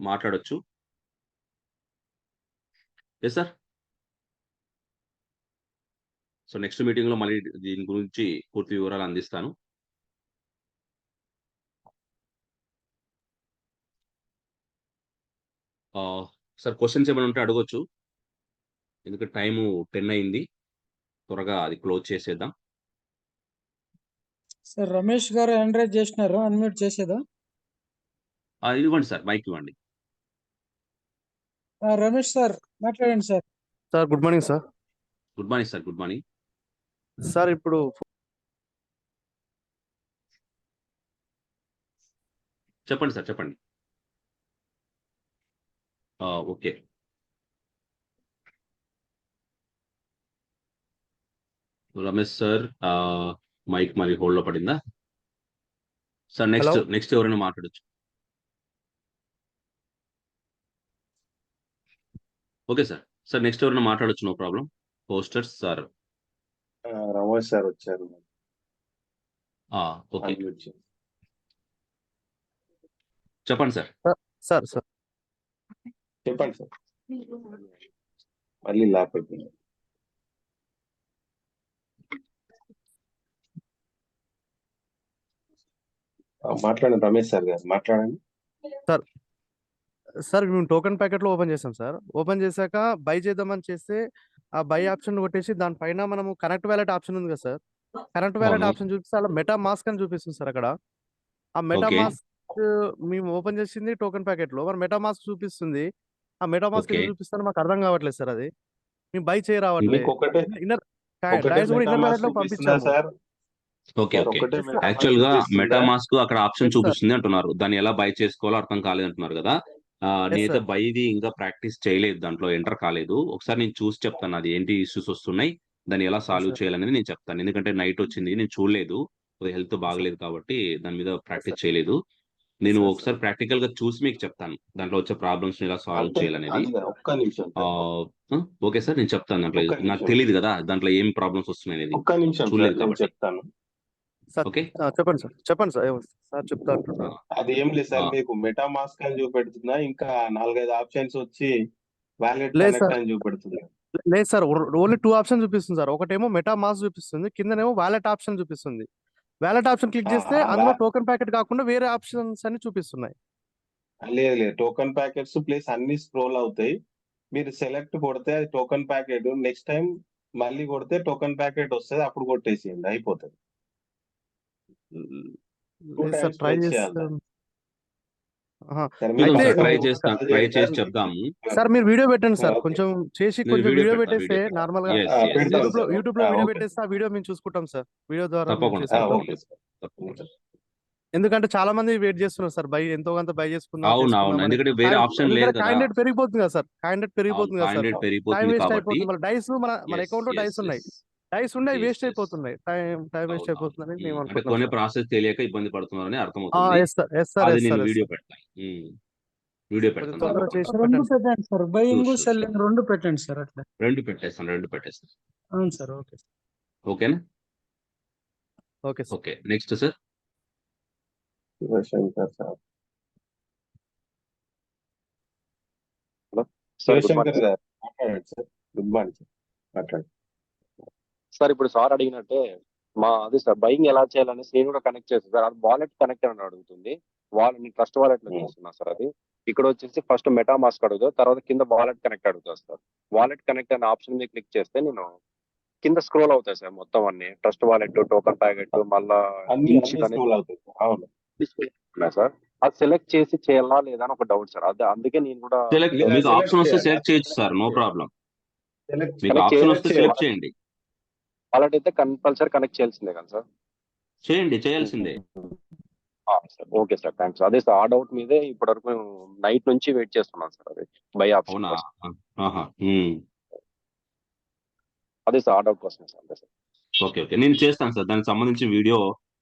Speaker 1: మాట్లాడొచ్చు. Yes sir. సో, నెక్స్ట్ మీటింగ్‌లో మళ్ళీ దీని గురించి పూర్తి వివరాలు అందిస్తాను. సార్ క్వెషన్స్ ఏమైనా ఉంటే అడగొచ్చు. ఎందుకంటే టైము 10 అయింది. త్వరగా అది క్లోజ్ చేసేద్దాం.
Speaker 4: సార్ రమేష్ గారు హ్యాండ్ రైజ్ చేసినారు, అన్మ్యూట్ చేసేదా?
Speaker 1: ఇవ్వండి సార్. మైక్ ఇవ్వండి.
Speaker 4: రమేష్ సార్ మాట్లాడండి sir.
Speaker 5: Sir good morning sir.
Speaker 1: Good morning sir. Good morning.
Speaker 5: Sir ఇప్పుడు
Speaker 1: చెప్పండి సార్. చెప్పండి. ఓకే. రమేష్ సార్ మైక్ మరి హోల్డ్‌లో పడిందా? Sir
Speaker 5: hello.
Speaker 1: నెక్స్ట్ ఎవరైనా మాట్లాడొచ్చు. Okay sir. సార్ నెక్స్ట్ ఎవరైనా మాట్లాడొచ్చు. No problem. హోస్టర్స్ సార్.
Speaker 2: రమేష్ సార్ వచ్చారు.
Speaker 1: ఓకే.
Speaker 2: అన్మ్యూట్ చేసి.
Speaker 1: చెప్పండి సార్.
Speaker 5: సార్ సార్
Speaker 2: చెప్పండి సార్. మళ్ళీ లాక్ అయిపోయింది. మాట్లాడండి రమేష్ సార్ గారు మాట్లాడండి.
Speaker 5: సార్ మేము టోకెన్ ప్యాకెట్లో ఓపెన్ చేసాం సార్. ఓపెన్ చేశాక బై చేద్దామని చేస్తే ఆ బై ఆప్షన్ కొట్టేసి దానిపైన మనము కనెక్ట్ వ్యాలెట్ ఆప్షన్ ఉంది కదా సార్. కనెక్ట్ వ్యాలెట్
Speaker 1: అవును.
Speaker 5: ఆప్షన్ చూపిస్తే అలా మెటా మాస్క్ అని చూపిస్తుంది సార్ అక్కడ. ఆ మెటా
Speaker 1: ఓకే.
Speaker 5: మాస్క్ మేము ఓపెన్ చేసింది టోకెన్ ప్యాకెట్లో. మరి మెటా మాస్క్ చూపిస్తుంది. ఆ మెటా మాస్క్
Speaker 1: ఓకే.
Speaker 5: ఎందుకు చూపిస్తారో మాకు అర్థం కావట్లేదు సార్ అది. మేము బై చేయ రావట్లేదు.
Speaker 2: మీకు ఒకటే
Speaker 5: ఇన్నర్
Speaker 2: ఒకటే
Speaker 5: డైస్ కూడా ఇన్నర్
Speaker 2: మెటామాస్క్
Speaker 5: వ్యాలెట్ లో
Speaker 2: చూపిస్తుందా
Speaker 5: పంపించాము.
Speaker 2: సార్?
Speaker 1: ఓకే
Speaker 2: సార్
Speaker 1: ఓకే
Speaker 2: ఒకటే
Speaker 5: Yes, sir.
Speaker 2: మెటామాస్క్
Speaker 1: యాక్చువల్ గా
Speaker 2: చూపిస్తుందా?
Speaker 1: మెటామాస్క్ అక్కడ ఆప్షన్
Speaker 5: ఎస్ సార్.
Speaker 1: చూపిస్తుంది అంటున్నారు. దాన్ని ఎలా బై చేసుకోవాలో అర్థం కాలేదు అంటున్నారు కదా.
Speaker 5: ఎస్
Speaker 1: నేనైతే
Speaker 5: సార్.
Speaker 1: బైది ఇంకా ప్రాక్టీస్ చేయలేదు, దాంట్లో ఎంటర్ కాలేదు. ఒకసారి నేను చూసి చెప్తాను అది ఏంటి ఇష్యూస్ వస్తున్నాయి, దాన్ని ఎలా
Speaker 5: ఎస్
Speaker 1: సాల్వ్
Speaker 5: సార్.
Speaker 1: చేయాలనేది నేను చెప్తాను. ఎందుకంటే నైట్ వచ్చింది, నేను చూడలేదు, హెల్త్
Speaker 5: ఎస్ సార్.
Speaker 1: బాగలేదు కాబట్టి దాని మీద
Speaker 5: ఎస్
Speaker 1: ప్రాక్టీస్
Speaker 5: సార్.
Speaker 1: చేయలేదు. నేను
Speaker 5: సార్ సార్.
Speaker 1: ఒకసారి ప్రాక్టికల్ గా చూసి మీకు చెప్తాను దాంట్లో వచ్చే ప్రాబ్లమ్స్ ఎలా సాల్వ్
Speaker 2: అంటే
Speaker 1: చేయాలనేది.
Speaker 2: అది ఒక్క నిమిషం
Speaker 1: ఆ,
Speaker 2: సార్,
Speaker 1: ఓకే సార్, నేను చెప్తాను. దాంట్లో
Speaker 2: ఒక్క
Speaker 1: నాకు
Speaker 2: నిమిషం
Speaker 1: తెలియదు కదా దాంట్లో ఏం ప్రాబ్లమ్స్ వస్తున్నాయి అనేది,
Speaker 2: ఒక్క నిమిషం సార్,
Speaker 1: చూడలేదు
Speaker 2: నేను
Speaker 1: కాబట్టి.
Speaker 2: చెప్తాను.
Speaker 5: Sir
Speaker 1: okay.
Speaker 5: చెప్పండి సార్. చెప్పండి సార్. సార్ చెప్తా అంటున్నారు.
Speaker 2: అది ఏం లేదు సార్,
Speaker 1: ఆ,
Speaker 2: మీకు మెటామాస్క్ అని చూపెడుతుందా, ఇంకా 4-5 ఆప్షన్స్ వచ్చి వ్యాలెట్
Speaker 5: లేదు
Speaker 2: కనెక్ట్
Speaker 5: సార్.
Speaker 2: అని చూపెడుతుంది?
Speaker 5: లేదు సార్. ఓన్లీ 2 ఆప్షన్ చూపిస్తుంది సార్. ఒకటేమో మెటా మాస్క్ చూపిస్తుంది, కిందనేమో వాలెట్ ఆప్షన్ చూపిస్తుంది. వాలెట్ ఆప్షన్ క్లిక్ చేస్తే అందులో టోకెన్ ప్యాకెట్ కాకుండా వేరే ఆప్షన్స్ అన్ని చూపిస్తున్నాయి.
Speaker 2: లేదు లేదు, టోకెన్ ప్యాకెట్స్ ప్లస్ అన్ని స్క్రోల్ అవుతాయి. మీరు సెలెక్ట్ కొడితే అది టోకెన్ ప్యాకెట్, నెక్స్ట్ టైం మళ్ళీ కొడితే టోకెన్ ప్యాకెట్ వస్తుంది, అప్పుడు కొట్టేసేయండి, అయిపోతుంది. టూ
Speaker 5: లేదు సార్.
Speaker 2: టైమ్స్
Speaker 5: ట్రై
Speaker 2: ప్రెస్ చేయాలి
Speaker 5: చేస్తాను.
Speaker 2: దాన్ని.
Speaker 5: ఆహా.
Speaker 2: సరే మీరు
Speaker 5: అయితే
Speaker 1: ఒకసారి ట్రై
Speaker 2: ఒకసారి
Speaker 1: చేస్తాం,
Speaker 2: కాల్
Speaker 1: ట్రై
Speaker 2: చేయండి
Speaker 1: చేసి
Speaker 2: సార్.
Speaker 1: చెప్దాము.
Speaker 5: సార్ మీరు వీడియో పెట్టండి సార్.
Speaker 2: ఓకే,
Speaker 5: కొంచెం చేసి
Speaker 1: నేను
Speaker 5: కొంచెం
Speaker 1: వీడియో
Speaker 5: వీడియో
Speaker 1: పెడతా,
Speaker 5: పెట్టేస్తే
Speaker 1: వీడియో పెడతా.
Speaker 5: నార్మల్ గా
Speaker 1: ఎస్ ఎస్
Speaker 2: పెడతాను
Speaker 1: ఎస్,
Speaker 2: సార్.
Speaker 5: యూట్యూబ్ లో వీడియో
Speaker 2: ఓకే
Speaker 5: పెట్టేస్తే ఆ వీడియో మేము చూసుకుంటాం సార్. వీడియో ద్వారా మేము
Speaker 1: తప్పకుండా
Speaker 5: చేసుకుంటాం.
Speaker 2: Okay sir.
Speaker 1: తప్పకుండా.
Speaker 5: ఎందుకంటే చాలా మంది వెయిట్ చేస్తున్నారు సార్. ఎంతో కొంత బై చేసుకుందాం
Speaker 1: అవును అవును,
Speaker 5: చేసుకుందాం అని.
Speaker 1: ఎందుకంటే వేరే ఆప్షన్ లేదు
Speaker 5: ఎందుకంటే
Speaker 1: కదా.
Speaker 5: కాండిడేట్ పెరిగిపోతుంది కదా సార్. కాండిడేట్
Speaker 1: అవును,
Speaker 5: పెరిగిపోతుంది కదా సార్.
Speaker 1: కాండిడేట్
Speaker 5: టైం
Speaker 1: పెరిగిపోతుంది
Speaker 5: వేస్ట్
Speaker 1: కాబట్టి.
Speaker 5: అయిపోతుంది. మన డైస్ మన
Speaker 1: ఎస్
Speaker 5: అకౌంట్ లో
Speaker 1: ఎస్
Speaker 5: డైస్ ఉన్నాయి.
Speaker 1: ఎస్
Speaker 5: డైస్ ఉన్నాయి,
Speaker 1: ఎస్
Speaker 5: వేస్ట్
Speaker 1: ఎస్,
Speaker 5: అయిపోతున్నాయి. టైం వేస్ట్
Speaker 1: అవును అవును.
Speaker 5: అయిపోతుందని మేము
Speaker 1: అంటే
Speaker 5: అనుకుంటున్నాం
Speaker 1: కొనే
Speaker 5: సార్.
Speaker 1: ప్రాసెస్ తెలియక ఇబ్బంది పడుతున్నారని అర్థమవుతుంది.
Speaker 5: Yes sir. Yes sir.
Speaker 1: అది
Speaker 5: ఎస్
Speaker 1: నేను
Speaker 5: సార్. Yes
Speaker 1: video
Speaker 5: sir.
Speaker 1: పెడతాను. వీడియో
Speaker 5: కొంచెం
Speaker 1: పెడతాను
Speaker 5: తొందరగా
Speaker 1: తప్పకుండా.
Speaker 5: చేసి
Speaker 4: రెండు
Speaker 5: పెట్టండి సార్.
Speaker 4: పెట్టండి sir,
Speaker 1: sure
Speaker 4: buying
Speaker 1: sure sure,
Speaker 4: selling రెండు పెట్టండి సార్ అట్లా.
Speaker 1: రెండు పెట్టేస్తాను, రెండు పెట్టేస్తాను.
Speaker 4: అవును సార్. ఓకే.
Speaker 1: ఓకేనా.
Speaker 5: Okay sir.
Speaker 1: Okay, next sir.
Speaker 2: Shivashankar sir.
Speaker 6: Sir good morning
Speaker 2: Shivashankar
Speaker 6: sir.
Speaker 2: Garu మాట్లాడండి సార్. గుడ్ మార్నింగ్ సార్, మాట్లాడండి.
Speaker 6: సార్ ఇప్పుడు సార్ అడిగినట్టే అదే సార్ బయింగ్ ఎలా చేయాలని నేను కూడా కనెక్ట్ చేస్తాను సార్. అది వాలెట్ కనెక్ట్ అని అడుగుతుంది. నేను ట్రస్ట్ వాలెట్ లో చేస్తున్నా సార్. అది ఇక్కడ వచ్చేసి ఫస్ట్ మెటా మాస్క్ అడుగుతుంది, తర్వాత కింద వాలెట్ కనెక్ట్ అడుగుతుంది సార్. వాలెట్ కనెక్ట్ అనే ఆప్షన్ మీద క్లిక్ చేస్తే నేను కింద స్క్రోల్ అవుతాయి సార్ మొత్తం అన్ని. ట్రస్ట్ వాలెట్, టోకెన్ ప్యాకెట్, మళ్ళా
Speaker 2: అన్ని
Speaker 6: ఇన్షిట్ అనేది
Speaker 2: స్క్రోల్ అవుతాయి సార్. అవును.
Speaker 6: ఉన్నాయి సార్. అది సెలెక్ట్ చేసి చేయాలా లేదా అని ఒక డౌట్ సార్. అదే అందుకే నేను కూడా
Speaker 1: సెలెక్ట్,
Speaker 2: మీరు
Speaker 1: మీకు
Speaker 2: select
Speaker 1: ఆప్షన్ వస్తే
Speaker 2: చేయాలి.
Speaker 1: సెలెక్ట్ చేయొచ్చు సార్, నో ప్రాబ్లం.
Speaker 2: సెలెక్ట్
Speaker 1: మీకు
Speaker 6: కనెక్ట్
Speaker 1: ఆప్షన్ వస్తే
Speaker 2: చేయాలి.
Speaker 1: సెలెక్ట్ చేయండి.
Speaker 6: వాలెట్ అయితే కంపల్సరీ కనెక్ట్ చేయాల్సిందే కదా సార్.
Speaker 1: చేయండి, చేయాల్సిందే.
Speaker 6: Sir okay sir, thanks. అదే సార్, ఆ డౌట్ మీదే ఇప్పటి వరకు నైట్ నుంచి వెయిట్ చేస్తున్నాను సార్. అది బై ఆప్షన్
Speaker 1: అవునా.
Speaker 6: కోసం.
Speaker 1: ఆహా.
Speaker 6: అదే సార్, ఆ డౌట్ కోసమే సార్. అదే సార్.
Speaker 1: ఓకే ఓకే, నేను చేస్తాను సార్. దానికి సంబంధించిన వీడియో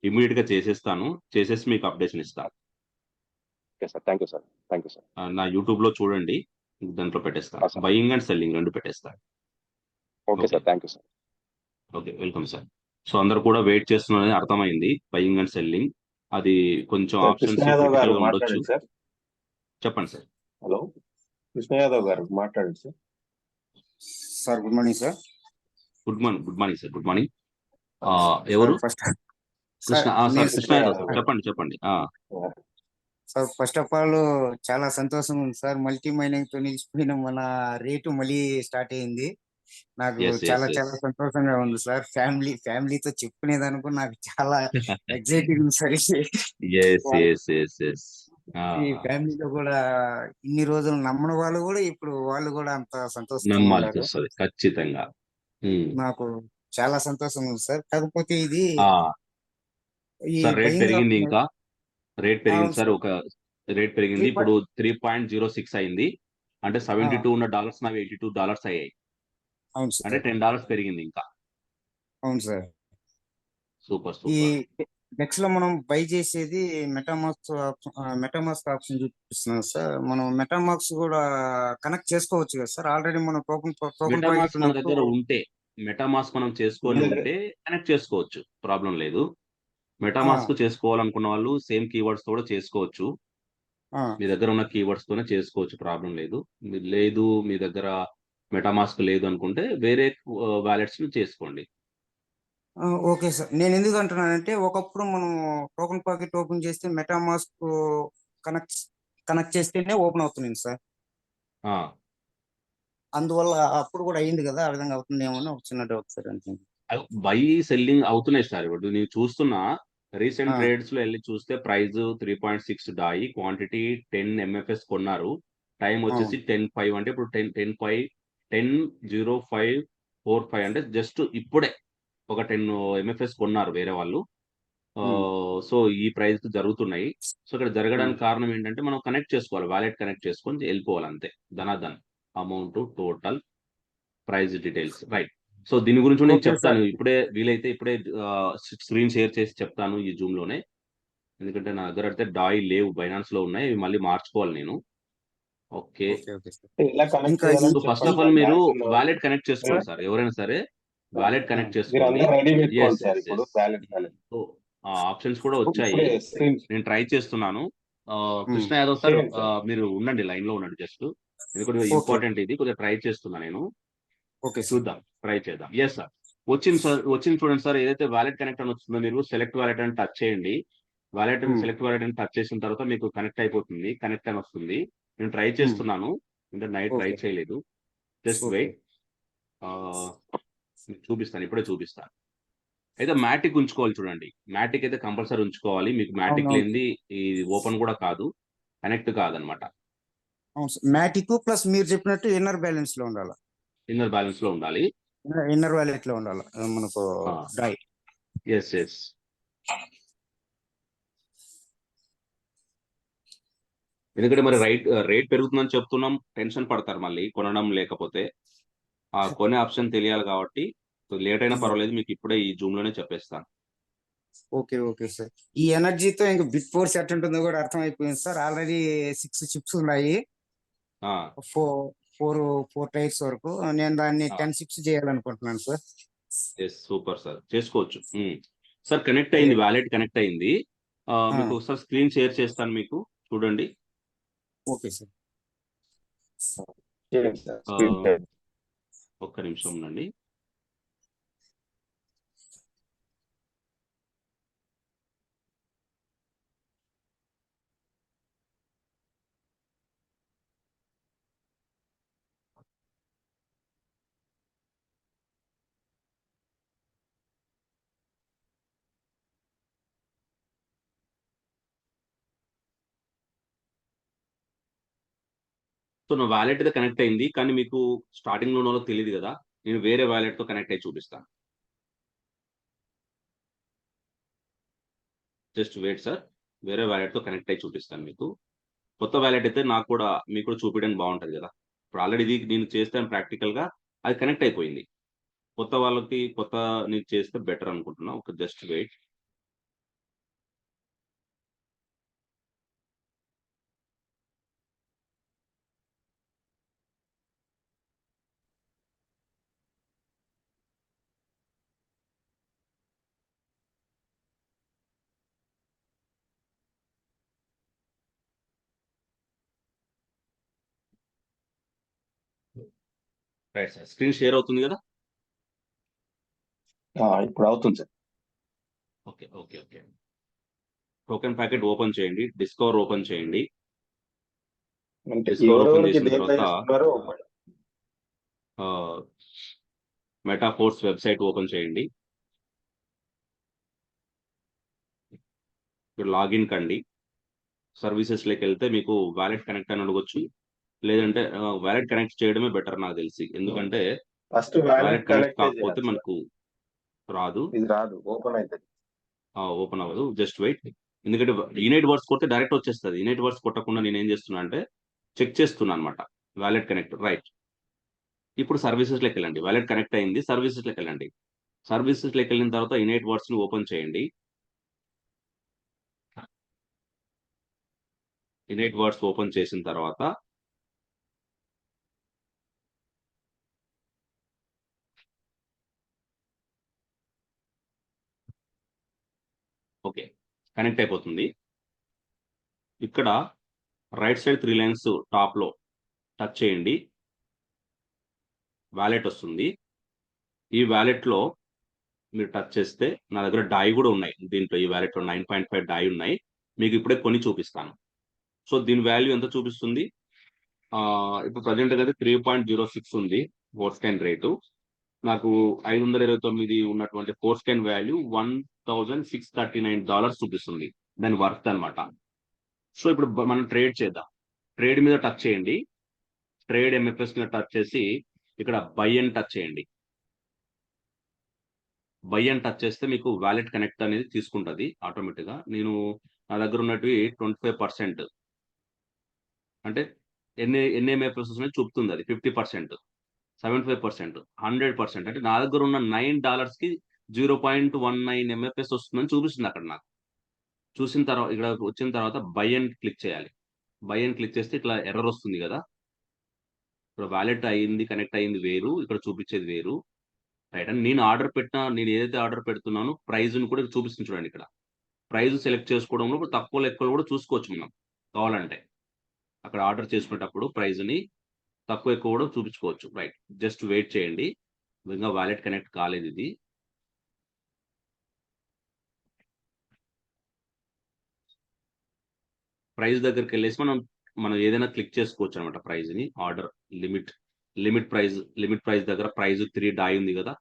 Speaker 1: ఇమీడియట్ గా చేసేస్తాను, చేసేసి మీకు అప్డేషన్ ఇస్తాను.
Speaker 6: Okay sir, thank you sir. Thank you sir.
Speaker 1: నా యూట్యూబ్ లో చూడండి, దాంట్లో పెట్టేస్తాను.
Speaker 6: సార్
Speaker 1: బయింగ్ అండ్ సెల్లింగ్ రెండు పెట్టేస్తాను.
Speaker 6: Okay
Speaker 1: okay
Speaker 6: sir, thank you sir.
Speaker 1: Okay, welcome sir. So అందరు కూడా వెయిట్ చేస్తున్నారని అర్థమైంది. బయింగ్ అండ్ సెల్లింగ్ అది కొంచెం
Speaker 2: సార్,
Speaker 1: ఆప్షన్స్
Speaker 2: కృష్ణ యాదవ్ గారు
Speaker 1: క్రిటికల్ గా ఉండొచ్చు.
Speaker 2: మాట్లాడండి సార్.
Speaker 1: చెప్పండి సార్.
Speaker 2: హలో, కృష్ణ యాదవ్ గారు మాట్లాడండి sir.
Speaker 7: Sir good morning sir.
Speaker 1: Good morning, good morning sir. Good morning. ఎవరు?
Speaker 7: First
Speaker 1: Krishna.
Speaker 7: Sir
Speaker 1: sir Krishna Yadav sir, చెప్పండి చెప్పండి.
Speaker 7: సార్ ఫస్ట్ ఆఫ్ ఆల్ చాలా సంతోషం ఉంది సార్. మల్టీ మైనింగ్ తో నిలిచిపోయిన మన రేటు మళ్ళీ స్టార్ట్ అయింది. నాకు
Speaker 1: ఎస్ ఎస్
Speaker 7: చాలా
Speaker 1: ఎస్.
Speaker 7: చాలా సంతోషంగా ఉంది సార్. ఫ్యామిలీతో చెప్పుకునేదనుకో నాకు చాలా ఎగ్జైటింగ్ ఉంది sir.
Speaker 1: Yes yes yes yes.
Speaker 7: ఈ ఫ్యామిలీలో కూడా ఇన్ని రోజులు నమ్మని వాళ్ళు కూడా ఇప్పుడు వాళ్ళు కూడా అంత సంతోషంగా
Speaker 1: నమ్మాల్సి
Speaker 7: ఉన్నారు.
Speaker 1: వస్తుంది ఖచ్చితంగా.
Speaker 7: నాకు చాలా సంతోషంగా ఉంది సార్. కాకపోతే ఇది ఈ
Speaker 1: సార్ రేట్
Speaker 7: బయింగ్
Speaker 1: పెరిగింది, ఇంకా రేట్ పెరిగింది సార్.
Speaker 7: సార్
Speaker 1: ఒక రేట్ పెరిగింది, ఇప్పుడు 3.06 అయింది. అంటే 72 ఉన్న డాలర్స్ నావి $82 అయ్యాయి.
Speaker 7: అవును
Speaker 1: అంటే
Speaker 7: సార్.
Speaker 1: $10 పెరిగింది ఇంకా.
Speaker 7: అవును సార్.
Speaker 1: సూపర్
Speaker 7: ఈ
Speaker 1: సూపర్.
Speaker 7: నెక్స్ట్ లో మనం బై చేసేది మెటామాస్క్ ఆప్షన్ చూపిస్తున్నాం సార్. మనం మెటామాస్క్ కూడా కనెక్ట్ చేసుకోవచ్చు కదా సార్. ఆల్రెడీ మనం టోకెన్ ప్యాకెట్
Speaker 1: మెటామాస్క్ మన
Speaker 7: ఉన్నప్పుడు
Speaker 1: దగ్గర ఉంటే, మెటామాస్క్ మనం చేసుకొని ఉంటే కనెక్ట్ చేసుకోవచ్చు, ప్రాబ్లం లేదు. మెటామాస్క్ చేసుకోవాలనుకున్న వాళ్ళు సేమ్ కీవర్డ్స్ కూడా చేసుకోవచ్చు. మీ దగ్గర ఉన్న కీవర్డ్స్ తోనే చేసుకోవచ్చు, ప్రాబ్లం లేదు. లేదు మీ దగ్గర మెటామాస్క్ లేదు అనుకుంటే వేరే వాలెట్స్ చేసుకోండి.
Speaker 7: Okay sir. నేను ఎందుకు అంటున్నానంటే ఒకప్పుడు మనం టోకెన్ ప్యాకెట్ ఓపెన్ చేస్తే మెటామాస్క్ కనెక్ట్ కనెక్ట్ చేస్తేనే ఓపెన్ అవుతుంది సార్. అందువల్ల అప్పుడు కూడా అయ్యింది కదా, ఆ విధంగా అవుతుందేమో అని ఒక చిన్న డౌట్ సార్ అంతే.
Speaker 1: బై సెల్లింగ్ అవుతున్నాయి సార్. ఇప్పుడు నేను చూస్తున్నా రీసెంట్ ట్రేడ్స్ లో వెళ్ళి చూస్తే ప్రైస్ 3.6 డాయి, క్వాంటిటీ 10 MFS కొన్నారు. టైం వచ్చేసి 10:05, అంటే ఇప్పుడు 10:05 4-5 అంటే జస్ట్ ఇప్పుడే ఒక 10 MFS కొన్నారు వేరే వాళ్ళు. సో ఈ ప్రైస్ జరుగుతున్నాయి. సో ఇక్కడ జరగడానికి కారణం ఏంటంటే మనం కనెక్ట్ చేసుకోవాలి, వాలెట్ కనెక్ట్ చేసుకొని వెళ్ళిపోవాలి అంతే. ధనాధన్ amount, total price details, right. So దీని గురించి నేను
Speaker 7: ఓకే సార్.
Speaker 1: చెప్తాను ఇప్పుడే, వీలైతే ఇప్పుడే స్క్రీన్ షేర్ చేసి చెప్తాను ఈ జూమ్ లోనే. ఎందుకంటే నా దగ్గర అయితే డాయ్ లేవు, బైనాన్స్ లో ఉన్నాయి, ఇవి మళ్ళీ మార్చుకోవాలి నేను. ఓకే.
Speaker 7: Okay okay sir.
Speaker 2: ఎలా కనెక్ట్
Speaker 7: ఇంకా
Speaker 2: చేయాలో
Speaker 1: సో ఫస్ట్
Speaker 2: చెప్పండి
Speaker 1: ఆఫ్ ఆల్
Speaker 2: సార్.
Speaker 1: మీరు
Speaker 2: బ్యాంక్ ఉన్న వాళ్ళు.
Speaker 1: వాలెట్ కనెక్ట్ చేసుకోండి సార్, ఎవరైనా సరే వాలెట్ కనెక్ట్
Speaker 2: మీరు
Speaker 1: చేసుకోండి.
Speaker 2: అందరూ రెడీ పెట్టుకోండి
Speaker 1: ఎస్
Speaker 2: సార్.
Speaker 1: ఎస్
Speaker 2: ఇప్పుడు
Speaker 1: yes.
Speaker 2: Wallet connect
Speaker 1: so options కూడా వచ్చాయి,
Speaker 2: ఇప్పుడే స్క్రీన్
Speaker 1: నేను ట్రై చేస్తున్నాను. కృష్ణ యాదవ్ సార్,
Speaker 2: చేయండి సార్.
Speaker 1: మీరు ఉండండి, లైన్ లో ఉండండి జస్ట్, ఎందుకంటే
Speaker 7: ఓకే.
Speaker 1: ఇంపార్టెంట్ ఇది, కొద్దిగా ట్రై చేస్తున్నా నేను.
Speaker 7: Okay sir.
Speaker 1: చూద్దాం, ట్రై చేద్దాం. ఎస్ సార్, వచ్చింది సార్, వచ్చింది చూడండి సార్. ఏదైతే వాలెట్ కనెక్ట్ అని వస్తుందో మీరు సెలెక్ట్ వాలెట్ అని టచ్ చేయండి. వాలెట్ అని సెలెక్ట్ వాలెట్ అని టచ్ చేసిన తర్వాత మీకు కనెక్ట్ అయిపోతుంది, కనెక్ట్ అని వస్తుంది. నేను ట్రై చేస్తున్నాను, అంటే నైట్ ట్రై
Speaker 7: ఓకే.
Speaker 1: చేయలేదు. Just
Speaker 7: okay.
Speaker 1: వెయిట్, చూపిస్తాను, ఇప్పుడే చూపిస్తాను. అయితే మ్యాటిక్ ఉంచుకోవాలి చూడండి, మ్యాటిక్ అయితే కంపల్సరీ ఉంచుకోవాలి. మీకు మ్యాటిక్
Speaker 7: అవునవును.
Speaker 1: లేనిది ఈ ఓపెన్ కూడా కాదు, కనెక్ట్ కాదనమాట.
Speaker 7: అవును సార్. మ్యాటిక్ ప్లస్ మీరు చెప్పినట్టు ఇన్నర్ బ్యాలెన్స్ లో ఉండాలి,
Speaker 1: ఇన్నర్ బ్యాలెన్స్ లో ఉండాలి.
Speaker 7: ఇన్నర్ వాలెట్ లో ఉండాలి మనకు డ్రై.
Speaker 1: Yes yes. ఎందుకంటే మరి రేట్ పెరుగుతుందని చెప్తున్నాం, టెన్షన్ పడతారు మళ్ళీ కొనడం లేకపోతే. ఆ కొనే ఆప్షన్ తెలియాలి కాబట్టి లేట్ అయినా పర్వాలేదు, మీకు ఇప్పుడే ఈ జూమ్ లోనే చెప్పేస్తాను.
Speaker 7: Okay okay sir. ఈ ఎనర్జీతో ఇంకా బిట్ ఫోర్స్ ఎట్ ఉంటుందో కూడా అర్థమైపోయింది సార్. ఆల్రెడీ 6 చిప్స్ ఉన్నాయి,
Speaker 1: ఆ,
Speaker 7: ఫోర్ టైర్స్ వరకు. నేను దాన్ని
Speaker 1: ఆ.
Speaker 7: 10 చిప్స్ చేయాలనుకుంటున్నాను సార్.
Speaker 1: ఎస్, సూపర్ సార్, చేసుకోవచ్చు. సార్ కనెక్ట్ అయింది, వ్యాలెట్ కనెక్ట్ అయింది. మీకు ఒకసారి స్క్రీన్ షేర్ చేస్తాను, మీకు చూడండి.
Speaker 7: Okay sir.
Speaker 2: చేయండి సార్. Screen share.
Speaker 1: ఒక్క నిమిషం ఉండండి. సో నా వ్యాలెట్ అయితే కనెక్ట్ అయింది, కానీ మీకు స్టార్టింగ్ లో ఉన్నదో తెలియదు కదా, నేను వేరే వ్యాలెట్ తో కనెక్ట్ అయ్యి చూపిస్తాను. జస్ట్ వెయిట్ సార్, వేరే వ్యాలెట్ తో కనెక్ట్ అయ్యి చూపిస్తాను మీకు. కొత్త వ్యాలెట్ అయితే నాకు కూడా మీకు కూడా చూపించడానికి బాగుంటుంది కదా. ఇప్పుడు ఆల్రెడీ ఇది నేను చేస్తాను ప్రాక్టికల్ గా, అది కనెక్ట్ అయిపోయింది. కొత్త వాళ్ళకి కొత్త నేను చేస్తే బెటర్ అనుకుంటున్నా. ఒక just wait. Right sir, screen share అవుతుంది కదా.
Speaker 2: ఇప్పుడు అవుతుంది sir.
Speaker 1: Okay okay okay. Token packet open చేయండి, డిస్కవర్ ఓపెన్ చేయండి.
Speaker 2: అంటే
Speaker 1: డిస్కవర్ ఓపెన్
Speaker 2: ఎవరెవరికి
Speaker 1: చేసిన
Speaker 2: దేంట్లో
Speaker 1: తర్వాత
Speaker 2: చేస్తున్నారో
Speaker 1: మెటాఫోర్స్ వెబ్సైట్ ఓపెన్ చేయండి. ఇక్కడ లాగిన్ కండి. సర్వీసెస్ లోకి వెళ్తే మీకు వ్యాలెట్ కనెక్ట్ అని అడగొచ్చు, లేదంటే వ్యాలెట్ కనెక్ట్ చేయడమే బెటర్ నాకు తెలిసి. ఎందుకంటే
Speaker 2: first wallet
Speaker 1: wallet connect
Speaker 2: connect
Speaker 1: కాకపోతే
Speaker 2: చేయాలి.
Speaker 1: మనకు రాదు,
Speaker 2: ఇది రాదు, ఓపెన్ అవుతుంది.
Speaker 1: ఓపెన్ అవ్వదు. Just wait. ఎందుకంటే యునైట్ వర్డ్స్ కొడితే డైరెక్ట్ వచ్చేస్తుంది. యునైట్ వర్డ్స్ కొట్టకుండా నేను ఏం చేస్తున్నా అంటే చెక్ చేస్తున్నా అనమాట. Wallet connect, right. ఇప్పుడు సర్వీసెస్ లోకి వెళ్ళండి. వ్యాలెట్ కనెక్ట్ అయింది, సర్వీసెస్ లోకి వెళ్ళండి. సర్వీసెస్ లోకి వెళ్ళిన తర్వాత యునైట్ వర్డ్స్ ని ఓపెన్ చేయండి. యునైట్ వర్డ్స్ ఓపెన్ చేసిన తర్వాత ఓకే, కనెక్ట్ అయిపోతుంది. ఇక్కడ రైట్ సైడ్ 3 లైన్స్ టాప్ లో టచ్ చేయండి, వ్యాలెట్ వస్తుంది. ఈ వ్యాలెట్ లో మీరు టచ్ చేస్తే నా దగ్గర డాయ్ కూడా ఉన్నాయి దీంట్లో. ఈ వ్యాలెట్ లో 9.5 డాయ్ ఉన్నాయి, మీకు ఇప్పుడే కొని చూపిస్తాను. సో దీని వాల్యూ ఎంత చూపిస్తుంది, ఇప్పుడు ప్రజెంట్ అయితే 3.06 ఉంది ఫోర్ స్కాన్ రేటు. నాకు 529 ఉన్నటువంటి ఫోర్ స్కాన్ వాల్యూ $1,639 చూపిస్తుంది, దాని వర్త్ అనమాట. సో ఇప్పుడు మనం ట్రేడ్ చేద్దాం. ట్రేడ్ మీద టచ్ చేయండి, ట్రేడ్ MFS మీద టచ్ చేసి ఇక్కడ బై అని టచ్ చేయండి. బై అని టచ్ చేస్తే మీకు వాలెట్ కనెక్ట్ అనేది తీసుకుంటుంది ఆటోమేటిక్గా. నేను నా దగ్గర ఉన్నటివి 25%, అంటే ఎన్ని ఎంఎఫ్ఎస్ ఉన్నాయి చూపుతుంది, అది 50%, 75%, 100%. అంటే నా దగ్గర ఉన్న $9కి 0.19 ఎంఎఫ్ఎస్ వస్తుందని చూపిస్తుంది అక్కడ నాకు. చూసిన తర్వాత ఇక్కడ వచ్చిన తర్వాత బై అని క్లిక్ చేయాలి. బై అని క్లిక్ చేస్తే ఇట్లా ఎర్రర్ వస్తుంది కదా. ఇక్కడ వాలెట్ అయింది, కనెక్ట్ అయింది వేరు, ఇక్కడ చూపించేది వేరు. రైట్. అండ్ నేను ఏదైతే ఆర్డర్ పెడుతున్నానో ప్రైజ్ని కూడా చూపిస్తుంది చూడండి. ఇక్కడ ప్రైజ్ సెలెక్ట్ చేసుకోవడంలో ఇప్పుడు తక్కువ లెక్కలు కూడా చూసుకోవచ్చు మనం కావాలంటే. అక్కడ ఆర్డర్ చేసుకునేటప్పుడు ప్రైజ్ని తక్కువ ఎక్కువ కూడా చూపించుకోవచ్చు. రైట్. జస్ట్ వెయిట్ చేయండి, ఇంకా వాలెట్ కనెక్ట్ కాలేదు ఇది. ప్రైస్ దగ్గరికి వెళ్ళేసి మనం ఏదైనా క్లిక్ చేసుకోవచ్చు అనమాట. ప్రైజ్ని ఆర్డర్ లిమిట్ ప్రైస్ దగ్గర ప్రైజ్ 3 డాయ్ ఉంది కదా,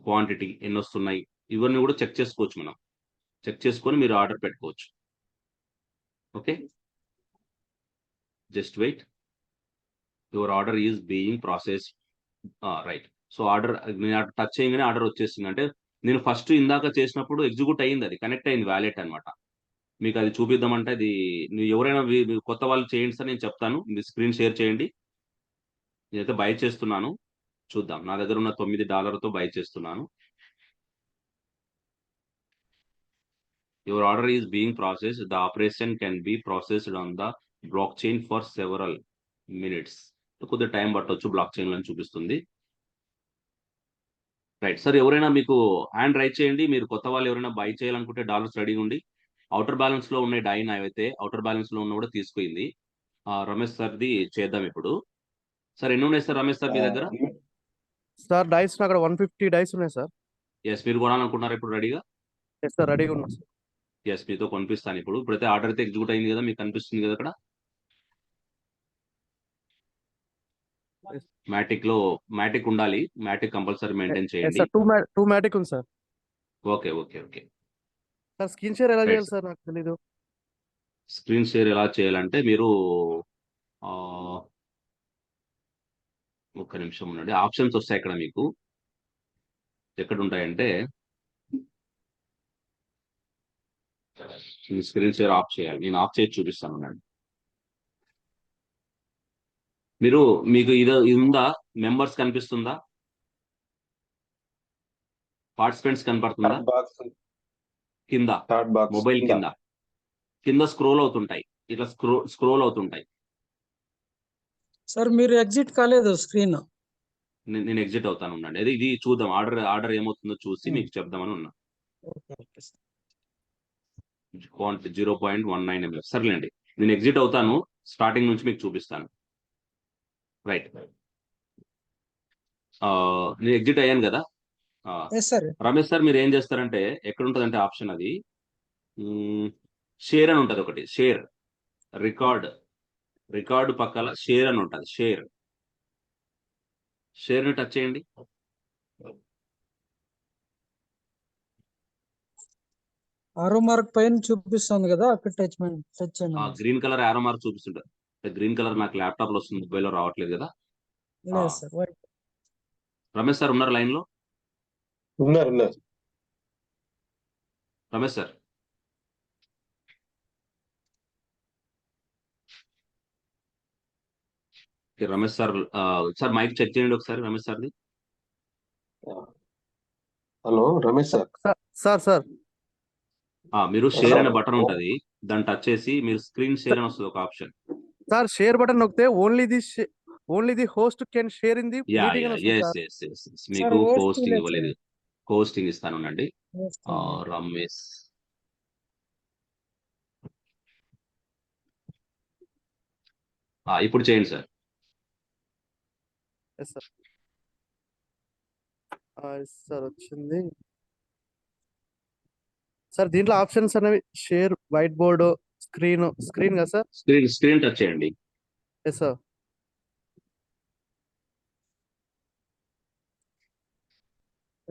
Speaker 1: క్వాంటిటీ ఎన్ని వస్తున్నాయి ఇవన్నీ కూడా చెక్ చేసుకోవచ్చు. మనం చెక్ చేసుకొని మీరు ఆర్డర్ పెట్టుకోవచ్చు. Okay, just wait, your order is being process. Right. So order నేను టచ్ చేయగానే ఆర్డర్ వచ్చేసింది. అంటే నేను ఫస్ట్ ఇందాక చేసినప్పుడు ఎగ్జిక్యూట్ అయ్యింది, అది కనెక్ట్ అయింది వాలెట్ అనమాట. మీకు అది చూపిద్దామంటే అది ఎవరైనా కొత్త వాళ్ళు చేయండి సార్, నేను చెప్తాను. మీ స్క్రీన్ షేర్ చేయండి. నేనైతే బై చేస్తున్నాను, చూద్దాం. నా దగ్గర ఉన్న $9తో బై చేస్తున్నాను. Your order is being process, the operation can be processed on the block chain for several minutes. కొద్దిగా టైం పట్టవచ్చు, బ్లాక్ చైన్ లో చూపిస్తుంది. రైట్ సార్, ఎవరైనా మీకు హ్యాండ్ రైట్ చేయండి. మీరు కొత్త వాళ్ళు ఎవరైనా బై చేయాలనుకుంటే డాలర్స్ రెడీగా ఉండి. అవుటర్ బ్యాలెన్స్ లో ఉన్న డైన్ అయితే అవుటర్ బ్యాలెన్స్ లో ఉన్న కూడా తీసుకుంది. రమేష్ సార్ది చేద్దాం ఇప్పుడు. సార్ ఎన్ని ఉన్నాయి సార్ రమేష్ సార్ మీ దగ్గర?
Speaker 5: సార్ డైస్ అక్కడ 150 డైస్ ఉన్నాయి సార్.
Speaker 1: ఎస్, మీరు కొనాలనుకుంటున్నారు ఇప్పుడు రెడీగా?
Speaker 5: ఎస్ సార్, రెడీగా ఉన్నా సార్.
Speaker 1: ఎస్, మీతో కొనిపిస్తాను ఇప్పుడు. ఇప్పుడైతే ఆర్డర్ అయితే ఎగ్జిక్యూట్ అయింది కదా, మీకు కనిపిస్తుంది కదా అక్కడ. మ్యాటిక్ ఉండాలి, మ్యాటిక్ కంపల్సరీ మెయింటైన్ చేయండి.
Speaker 5: సార్ టూ మ్యాటిక్ ఉంది sir.
Speaker 1: Okay okay okay
Speaker 5: sir screen share ఎలా
Speaker 1: Right,
Speaker 5: చేయాలి సార్, నాకు తెలీదు.
Speaker 1: స్క్రీన్ షేర్ ఎలా చేయాలంటే మీరు ఒక్క నిమిషం ఉండండి. ఆప్షన్స్ వస్తాయి ఇక్కడ మీకు. ఎక్కడ ఉంటాయంటే స్క్రీన్ షేర్ ఆఫ్ చేయాలి. నేను ఆఫ్ చేసి చూపిస్తాను ఉండండి. మీకు ఇది ఉందా? మెంబర్స్ కనిపిస్తుందా? పార్టిసిపెంట్స్ కనపడుతుందా? కింద మొబైల్ కింద స్క్రోల్ అవుతుంటాయి, ఇట్లా స్క్రోల్ అవుతుంటాయి.
Speaker 4: సార్ మీరు ఎగ్జిట్ కాలేదు స్క్రీన్.
Speaker 1: నేను ఎగ్జిట్ అవుతాను ఉండండి. అదే ఇది చూద్దాం, ఆర్డర్ ఏమవుతుందో చూసి మీకు చెప్దామని ఉన్నా. 0.19 ఎంఎఫ్. సర్లేండి, నేను ఎగ్జిట్ అవుతాను, స్టార్టింగ్ నుంచి మీకు చూపిస్తాను. రైట్. నేను ఎగ్జిట్ అయ్యాను కదా. రమేష్ సార్ మీరు ఏం చేస్తారంటే, ఎక్కడ ఉంటుందంటే ఆప్షన్ అది షేర్ అని ఉంటుంది ఒకటి. షేర్ రికార్డు పక్కల షేర్ అని ఉంటుంది. షేర్ ని టచ్ చేయండి.
Speaker 4: ఆరో మార్క్ పైన చూపిస్తుంది కదా, అక్కడ టచ్ చేయండి.
Speaker 1: గ్రీన్ కలర్ ఆరో మార్క్ చూపిస్తుంటారు. గ్రీన్ కలర్ నాకు ల్యాప్టాప్ లో వస్తుంది, మొబైల్ లో రావట్లేదు కదా.
Speaker 4: లేదు సార్, వైట్.
Speaker 1: రమేష్ సార్ ఉన్నారు లైన్ లో?
Speaker 2: ఉన్నారు.
Speaker 1: Ramesh sir, Ramesh sir sir mike check చేయండి ఒకసారి రమేష్ సార్ది.
Speaker 2: Hello Ramesh sir.
Speaker 5: సార్
Speaker 1: మీరు షేర్ అనే బటన్ ఉంటది, దాన్ని టచ్ చేసి మీరు స్క్రీన్ షేర్ అని వస్తుంది ఒక ఆప్షన్.
Speaker 5: సార్ షేర్ బటన్ నొక్కితే only the host can share in the meeting అని వస్తుంది సార్.
Speaker 1: మీకు హోస్టింగ్ ఇవ్వలేదు, హోస్టింగ్ ఇస్తాను ఉండండి. రమేష్ ఇప్పుడు చేయండి సార్.
Speaker 5: సార్ వచ్చింది సార్. దీంట్లో ఆప్షన్స్ అనేవి షేర్, వైట్ బోర్డ్, స్క్రీన్ కదా సార్?
Speaker 1: స్క్రీన్ టచ్ చేయండి.
Speaker 5: Yes sir.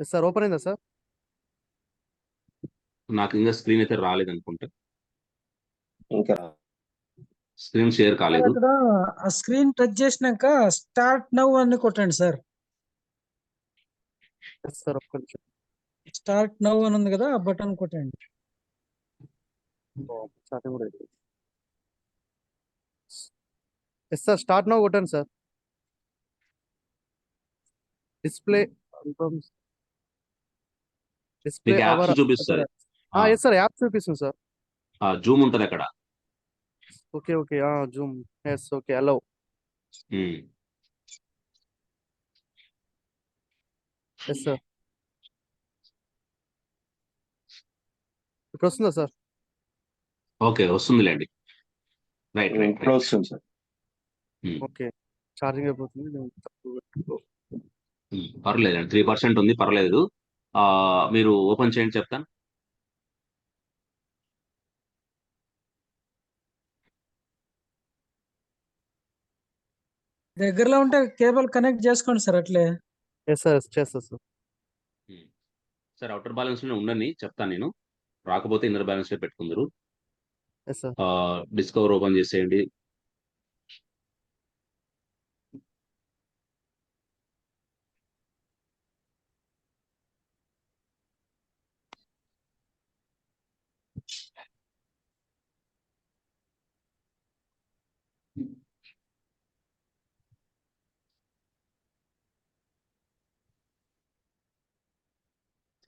Speaker 5: Yes sir, open అయిందా సార్?
Speaker 1: నాకు ఇంకా స్క్రీన్ అయితే రాలేదు అనుకుంటా,
Speaker 2: ఇంకా
Speaker 1: స్క్రీన్ షేర్ కాలేదు.
Speaker 4: అక్కడ స్క్రీన్ టచ్ చేసినాక స్టార్ట్ నౌ అని కొట్టండి సార్.
Speaker 5: ఎస్ సార్, ఒక్క నిమిషం.
Speaker 4: స్టార్ట్ నౌ అని ఉంది కదా, ఆ బటన్ కొట్టండి.
Speaker 5: స్టార్టింగ్ కూడా ఎస్ సార్, స్టార్ట్ నౌ కొట్టండి సార్. డిస్ప్లే డిస్ప్లే
Speaker 1: మీకు యాప్స్
Speaker 5: అవర్.
Speaker 1: చూపిస్తుంది.
Speaker 5: ఎస్ సార్, యాప్ చూపిస్తుంది సార్.
Speaker 1: జూమ్ ఉంటుంది అక్కడ.
Speaker 5: Okay okay, zoom. Yes okay, allow. Yes sir, ఇప్పుడు వస్తుందా సార్?
Speaker 1: ఓకే, వస్తుందిలేండి. రైట్ రైట్
Speaker 2: ఇప్పుడు వస్తుంది సార్.
Speaker 5: ఓకే, ఛార్జింగ్ అయిపోతుంది.
Speaker 1: పర్లేదండి, 3% ఉంది, పర్లేదు. మీరు ఓపెన్ చేయండి, చెప్తాను.
Speaker 4: దగ్గరలో ఉంటే కేబుల్ కనెక్ట్ చేసుకోండి సార్ అట్లే.
Speaker 5: ఎస్ సార్, చేస్తా సార్.
Speaker 1: సార్ అవుటర్ బ్యాలెన్స్ లో ఉండని చెప్తాను నేను. రాకపోతే ఇన్నర్ బ్యాలెన్స్ లో పెట్టుకుందరు.
Speaker 5: Yes sir.
Speaker 1: డిస్కవర్ ఓపెన్ చేసేయండి.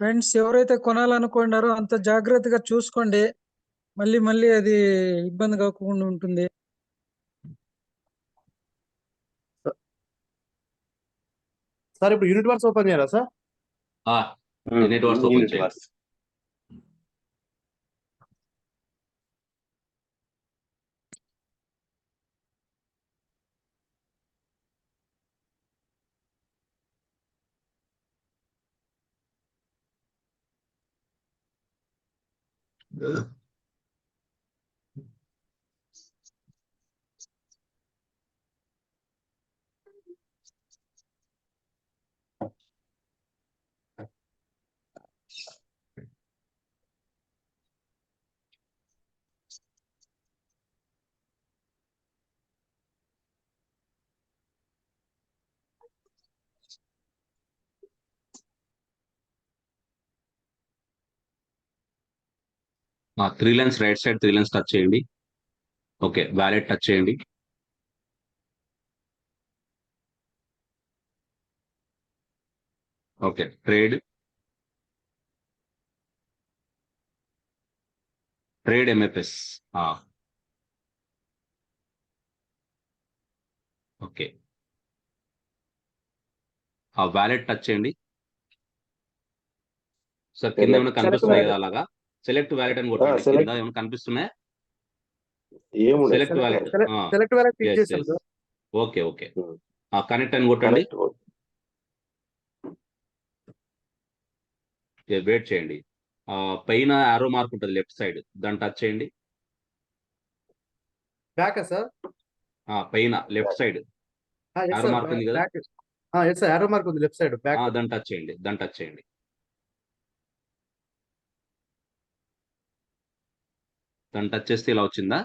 Speaker 4: ఫ్రెండ్స్, ఎవరైతే కొనాలనుకున్నారో అంత జాగ్రత్తగా చూసుకోండి. మళ్ళీ మళ్ళీ అది ఇబ్బంది కాకుండా ఉంటుంది.
Speaker 5: సార్ ఇప్పుడు యూనిట్ వర్క్స్ ఓపెన్ చేయాలా సార్?
Speaker 1: నెట్వర్క్స్ ఓపెన్
Speaker 2: యూనిట్
Speaker 1: చేయండి.
Speaker 2: Works.
Speaker 1: Three lines right side, three lines touch చేయండి. ఓకే, వ్యాలెట్ టచ్ చేయండి. Okay, trade MFS. ఓకే, ఆ వ్యాలెట్ టచ్ చేయండి. సార్ కింద ఏమైనా కనిపిస్తున్నాయి కదా, అలాగా సెలెక్ట్ వ్యాలెట్ అని కొట్టండి.
Speaker 2: select.
Speaker 1: కింద ఏమైనా కనిపిస్తున్నాయా?
Speaker 2: ఏముండదు.
Speaker 1: Select wallet.
Speaker 5: Select wallet click చేశాను సార్.
Speaker 1: ఓకే ఓకే, కనెక్ట్ అని కొట్టండి. వెయిట్ చేయండి. పైన ఆరో మార్క్ ఉంటుంది లెఫ్ట్ సైడ్, దాన్ని టచ్ చేయండి.
Speaker 5: Back sir?
Speaker 1: పైన left side
Speaker 5: yes
Speaker 1: arrow
Speaker 5: sir,
Speaker 1: mark ఉంది కదా,
Speaker 5: back. Yes sir, arrow mark ఉంది లెఫ్ట్ సైడ్, బ్యాక్.
Speaker 1: దాన్ని టచ్ చేయండి. దాన్ని టచ్ చేయండి. దాన్ని టచ్ చేస్తే ఇలా వచ్చిందా?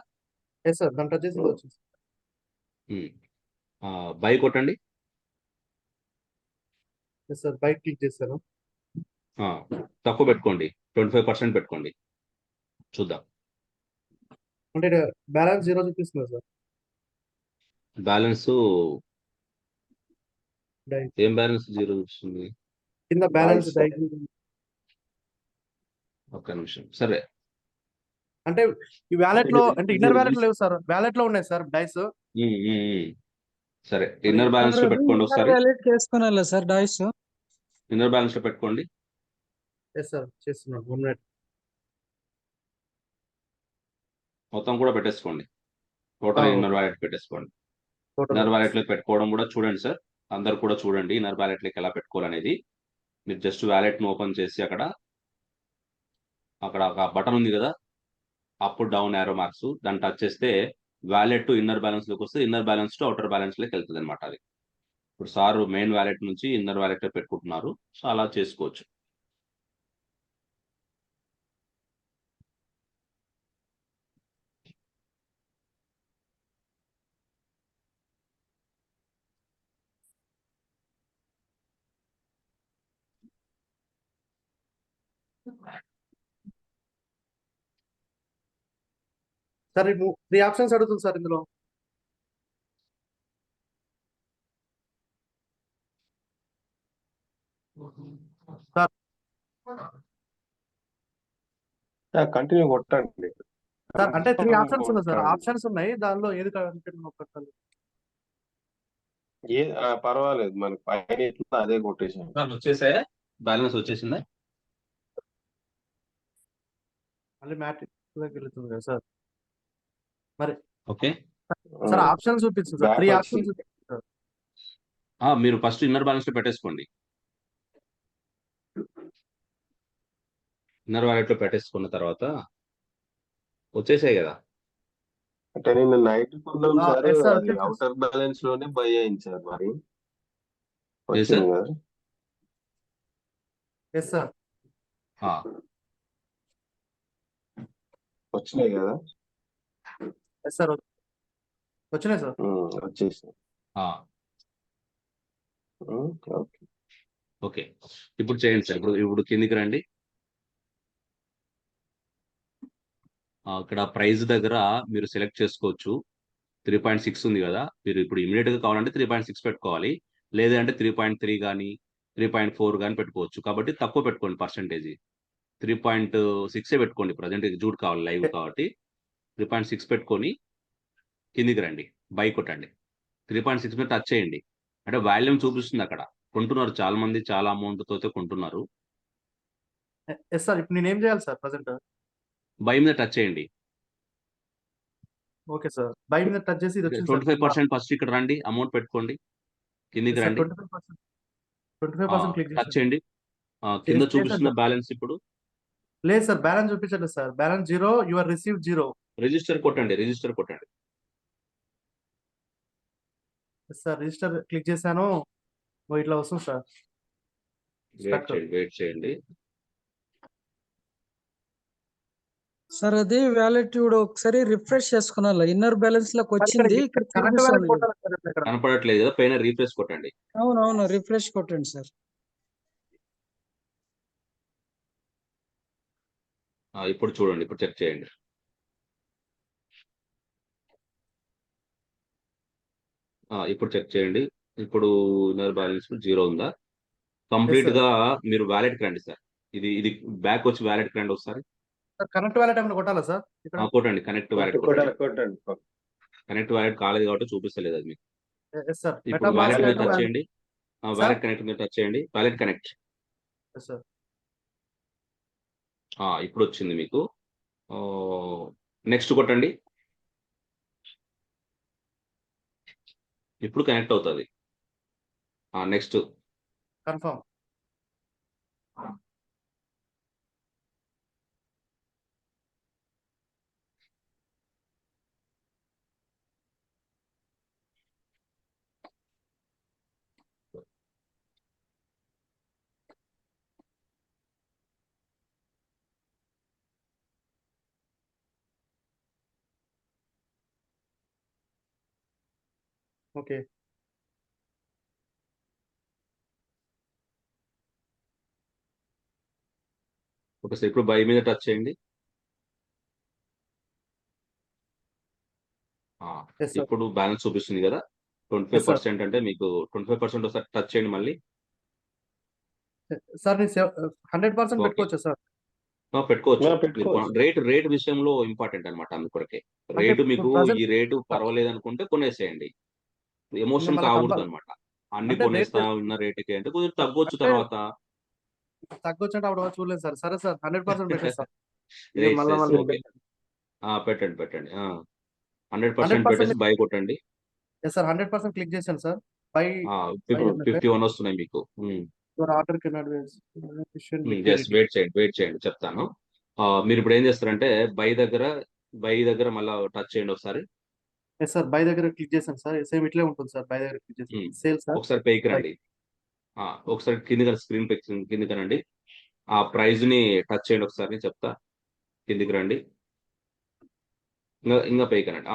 Speaker 5: ఎస్ సార్, దాంట్లో వచ్చేసి వచ్చింది.
Speaker 1: బై కొట్టండి.
Speaker 5: ఎస్ సార్, బైక్ క్లిక్ చేశాను.
Speaker 1: తక్కువ పెట్టుకోండి, 25% పెట్టుకోండి, చూద్దాం.
Speaker 5: అంటే బ్యాలెన్స్ 0 చూపిస్తుంది సార్.
Speaker 1: బ్యాలెన్స్
Speaker 5: డై
Speaker 1: ఏం బ్యాలెన్స్ 0 చూస్తుంది?
Speaker 5: కింద బ్యాలెన్స్
Speaker 2: Nice.
Speaker 5: డై.
Speaker 1: ఒక్క నిమిషం. సరే,
Speaker 5: అంటే ఈ వ్యాలెట్ లో, అంటే ఇన్నర్ వ్యాలెట్ లేవు సార్, వ్యాలెట్ లో ఉన్నాయి సార్ డైస్.
Speaker 1: సరే, ఇన్నర్ బ్యాలెన్స్ లో పెట్టుకోండి ఒకసారి.
Speaker 4: వ్యాలెట్ వేసుకున్నా సార్ డాయిస్.
Speaker 1: ఇన్నర్ బ్యాలెన్స్ లో పెట్టుకోండి.
Speaker 5: ఎస్ సార్, చేస్తున్నాను. 1 మినిట్.
Speaker 1: మొత్తం కూడా పెట్టేసుకోండి. టోటల్ ఇన్నర్ వ్యాలెట్ పెట్టేసుకోండి. ఇన్నర్ వ్యాలెట్ లో పెట్టుకోవడం కూడా చూడండి సార్, అందరు కూడా చూడండి ఇన్నర్ వ్యాలెట్ లోకి ఎలా పెట్టుకోవాలనేది. మీరు జస్ట్ వ్యాలెట్ ను ఓపెన్ చేసి అక్కడ ఒక బటన్ ఉంది కదా, అప్ డౌన్ యారో మార్క్స్, దాన్ని టచ్ చేస్తే వ్యాలెట్ టు ఇన్నర్ బ్యాలెన్స్ లోకి వస్తే inner balance to outer balance లోకి వెళ్తుంది అనమాట. అది ఇప్పుడు సార్ మెయిన్ వ్యాలెట్ నుంచి ఇన్నర్ వ్యాలెట్ లో పెట్టుకుంటున్నారు, సో అలా చేసుకోవచ్చు.
Speaker 5: సార్ 3 ఆప్షన్స్ అడుగుతుంది సార్ ఇందులో.
Speaker 2: కంటిన్యూ కొట్టండి.
Speaker 5: సార్ అంటే 3 ఆప్షన్స్ ఉన్నాయి సార్,
Speaker 2: కొట్టండి.
Speaker 5: ఆప్షన్స్ ఉన్నాయి, దానిలో ఏది కంటిన్యూ కొట్టాలి?
Speaker 2: పర్వాలేదు, మనకి పైన ఎట్లా అదే కొట్టేసాను.
Speaker 1: వచ్చేసాయా? బ్యాలెన్స్ వచ్చేసిందా?
Speaker 5: మళ్ళీ మ్యాట్రిక్స్ వెళ్తుంది కదా సార్. మరి
Speaker 1: ఓకే.
Speaker 5: సార్ ఆప్షన్స్ చూపిస్తుంది సార్, 3 ఆప్షన్స్ చూపిస్తుంది సార్.
Speaker 1: మీరు ఫస్ట్ ఇన్నర్ బ్యాలెన్స్ లో పెట్టేసుకోండి. ఇన్నర్ వాలెట్ లో పెట్టేసుకున్న తర్వాత వచ్చేసాయి కదా.
Speaker 2: అంటే నేను నైట్ కొన్నాను సార్,
Speaker 5: yes sir,
Speaker 2: అది
Speaker 5: okay, sir.
Speaker 2: అవుటర్ బ్యాలెన్స్ లోనే బై అయింది సార్. మరి
Speaker 1: Yes,
Speaker 2: వచ్చింది
Speaker 1: sir.
Speaker 2: కదా.
Speaker 5: Yes sir.
Speaker 2: వచ్చినాయి కదా.
Speaker 5: ఎస్ సార్, వచ్చినాయి సార్.
Speaker 2: వచ్చేసి ఓకే.
Speaker 1: ఓకే, ఇప్పుడు చేయండి సార్. ఇప్పుడు కిందికి రండి. ఇక్కడ ప్రైస్ దగ్గర మీరు సెలెక్ట్ చేసుకోవచ్చు. 3.6 ఉంది కదా, మీరు ఇప్పుడు ఇమీడియట్ గా కావాలంటే 3.6 పెట్టుకోవాలి, లేదంటే 3.3 కానీ 3.4 కానీ పెట్టుకోవచ్చు. కాబట్టి తక్కువ పెట్టుకోండి పర్సెంటేజ్. 3.6 పెట్టుకోండి. ప్రజెంట్ జూడ్ కావాలి లైవ్ కాబట్టి 3.6 పెట్టుకొని కిందికి రండి, బై కొట్టండి. 3.6 మీద టచ్ చేయండి. అంటే వాల్యూమ్ చూపిస్తుంది అక్కడ. కొంటున్నారు చాలా మంది, చాలా అమౌంట్ తో కొంటున్నారు.
Speaker 5: ఎస్ సార్, ఇప్పుడు నేను ఏం చేయాలి సార్ ప్రజెంట్?
Speaker 1: బై మీద టచ్ చేయండి.
Speaker 5: ఓకే సార్, బై మీద టచ్ చేసి ఇది వచ్చింది సార్.
Speaker 1: 25% ఫస్ట్ ఇక్కడ రండి, అమౌంట్ పెట్టుకోండి, కిందికి రండి.
Speaker 5: 25% క్లిక్
Speaker 1: టచ్ చేయండి. కింద
Speaker 5: చేశాను
Speaker 1: చూపిస్తున్న
Speaker 5: సార్.
Speaker 1: బ్యాలెన్స్ ఇప్పుడు
Speaker 5: లేదు సార్, బ్యాలెన్స్ చూపించండి sir. Balance 0, you are receive 0.
Speaker 1: Register కొట్టండి, రిజిస్టర్ కొట్టండి.
Speaker 5: సార్ రిజిస్టర్ క్లిక్ చేశాను, ఇట్లా వస్తుంది సార్.
Speaker 1: వెయిట్ చేయండి.
Speaker 4: సార్ అది వ్యాలెట్ కూడా ఒకసారి రిఫ్రెష్ చేసుకున్నా, ఇన్నర్ బ్యాలెన్స్ లోకి వచ్చింది. ఇక్కడ
Speaker 5: కరెంట్
Speaker 4: చూపిస్తుంది
Speaker 5: వ్యాలెట్
Speaker 4: కదా.
Speaker 5: కొట్టాలి సార్ ఇక్కడ.
Speaker 1: కనపడట్లేదు కదా, పైన రీఫ్రెష్ కొట్టండి.
Speaker 4: అవునవును, రిఫ్రెష్ కొట్టండి సార్.
Speaker 1: ఇప్పుడు చూడండి, ఇప్పుడు చెక్ చేయండి. ఇప్పుడు చెక్ చేయండి. ఇప్పుడు ఇన్నర్ బ్యాలెన్స్ 0 ఉందా? కంప్లీట్ గా మీరు వ్యాలెట్ కి రండి సార్. ఇది బ్యాక్ వచ్చి వ్యాలెట్ కి రండి ఒకసారి.
Speaker 5: కరెంట్ వ్యాలెట్ ఏమైనా కొట్టాలా సార్ ఇక్కడ?
Speaker 1: కొట్టండి, కనెక్ట్ వ్యాలెట్ కొట్టండి.
Speaker 2: కొట్టండి.
Speaker 1: కనెక్ట్ వ్యాలెట్ కాలేదు కాబట్టి చూపిస్తలేదు అది మీకు.
Speaker 5: Yes sir.
Speaker 1: ఇప్పుడు వ్యాలెట్ మీద టచ్ చేయండి. వ్యాలెట్ కనెక్ట్ మీద టచ్ చేయండి. Wallet connect.
Speaker 5: Yes sir.
Speaker 1: ఇప్పుడు వచ్చింది మీకు. నెక్స్ట్ కొట్టండి. ఇప్పుడు కనెక్ట్ అవుతుంది. Next
Speaker 5: confirm. Okay.
Speaker 1: Okay sir, ఇప్పుడు బై మీద టచ్ చేయండి.
Speaker 5: Yes, sir.
Speaker 1: ఇప్పుడు బ్యాలెన్స్ చూపిస్తుంది కదా, 25% అంటే మీకు 25% ఒకసారి టచ్ చేయండి మళ్ళీ.
Speaker 5: సార్ నేను 100%
Speaker 1: Okay.
Speaker 5: పెట్టుకోవచ్చా సార్?
Speaker 1: పెట్టుకోవచ్చు.
Speaker 2: పెట్టుకోవచ్చు.
Speaker 1: రేట్ విషయంలో ఇంపార్టెంట్ అనమాట. అందుకొరకే
Speaker 5: అంటే
Speaker 1: రేటు
Speaker 5: ఇప్పుడు
Speaker 1: మీకు
Speaker 5: present-
Speaker 1: ఈ రేటు పర్వాలేదు అనుకుంటే కొనేసేయండి. ఎమోషన్
Speaker 5: మళ్ళీ
Speaker 1: కాకూడదు
Speaker 5: కంపల్-
Speaker 1: అనమాట. అన్ని
Speaker 5: అంటే
Speaker 1: కొనేస్తా
Speaker 5: రేట్
Speaker 1: ఉన్న రేటుకి అంటే కొంచెం తగ్గొచ్చు
Speaker 5: అంటే
Speaker 1: తర్వాత.
Speaker 5: తగ్గొచ్చంటే అప్పుడు చూడలేదు సార్. సరే సార్, 100% పెట్టేస్తాం.
Speaker 1: Yes,
Speaker 5: మళ్ళీ
Speaker 1: yes,
Speaker 5: మళ్ళీ
Speaker 1: okay. పెట్టండి 100% పెట్టేసి బై కొట్టండి.
Speaker 5: ఎస్ సార్, 100% క్లిక్ చేశాను సార్. బై
Speaker 1: 51 వస్తున్నాయి మీకు.
Speaker 5: ఆర్డర్
Speaker 1: వెయిట్ చేయండి చెప్తాను. మీరు ఇప్పుడు ఏం చేస్తారంటే బై దగ్గర మళ్ళీ టచ్ చేయండి ఒకసారి.
Speaker 5: ఎస్ సార్, బై దగ్గర క్లిక్ చేశాను సార్. సేమ్ ఇట్లే ఉంటుంది సార్. బై దగ్గర క్లిక్ చేశాను. Sale sir.
Speaker 1: ఒకసారి పైకి రండి. ఒకసారి కిందికి స్క్రీన్ పై కిందికి రండి. ఆ ప్రైజ్ ని టచ్ చేయండి ఒకసారి, చెప్తా. కిందికి రండి. ఇంకా పైకి రండి.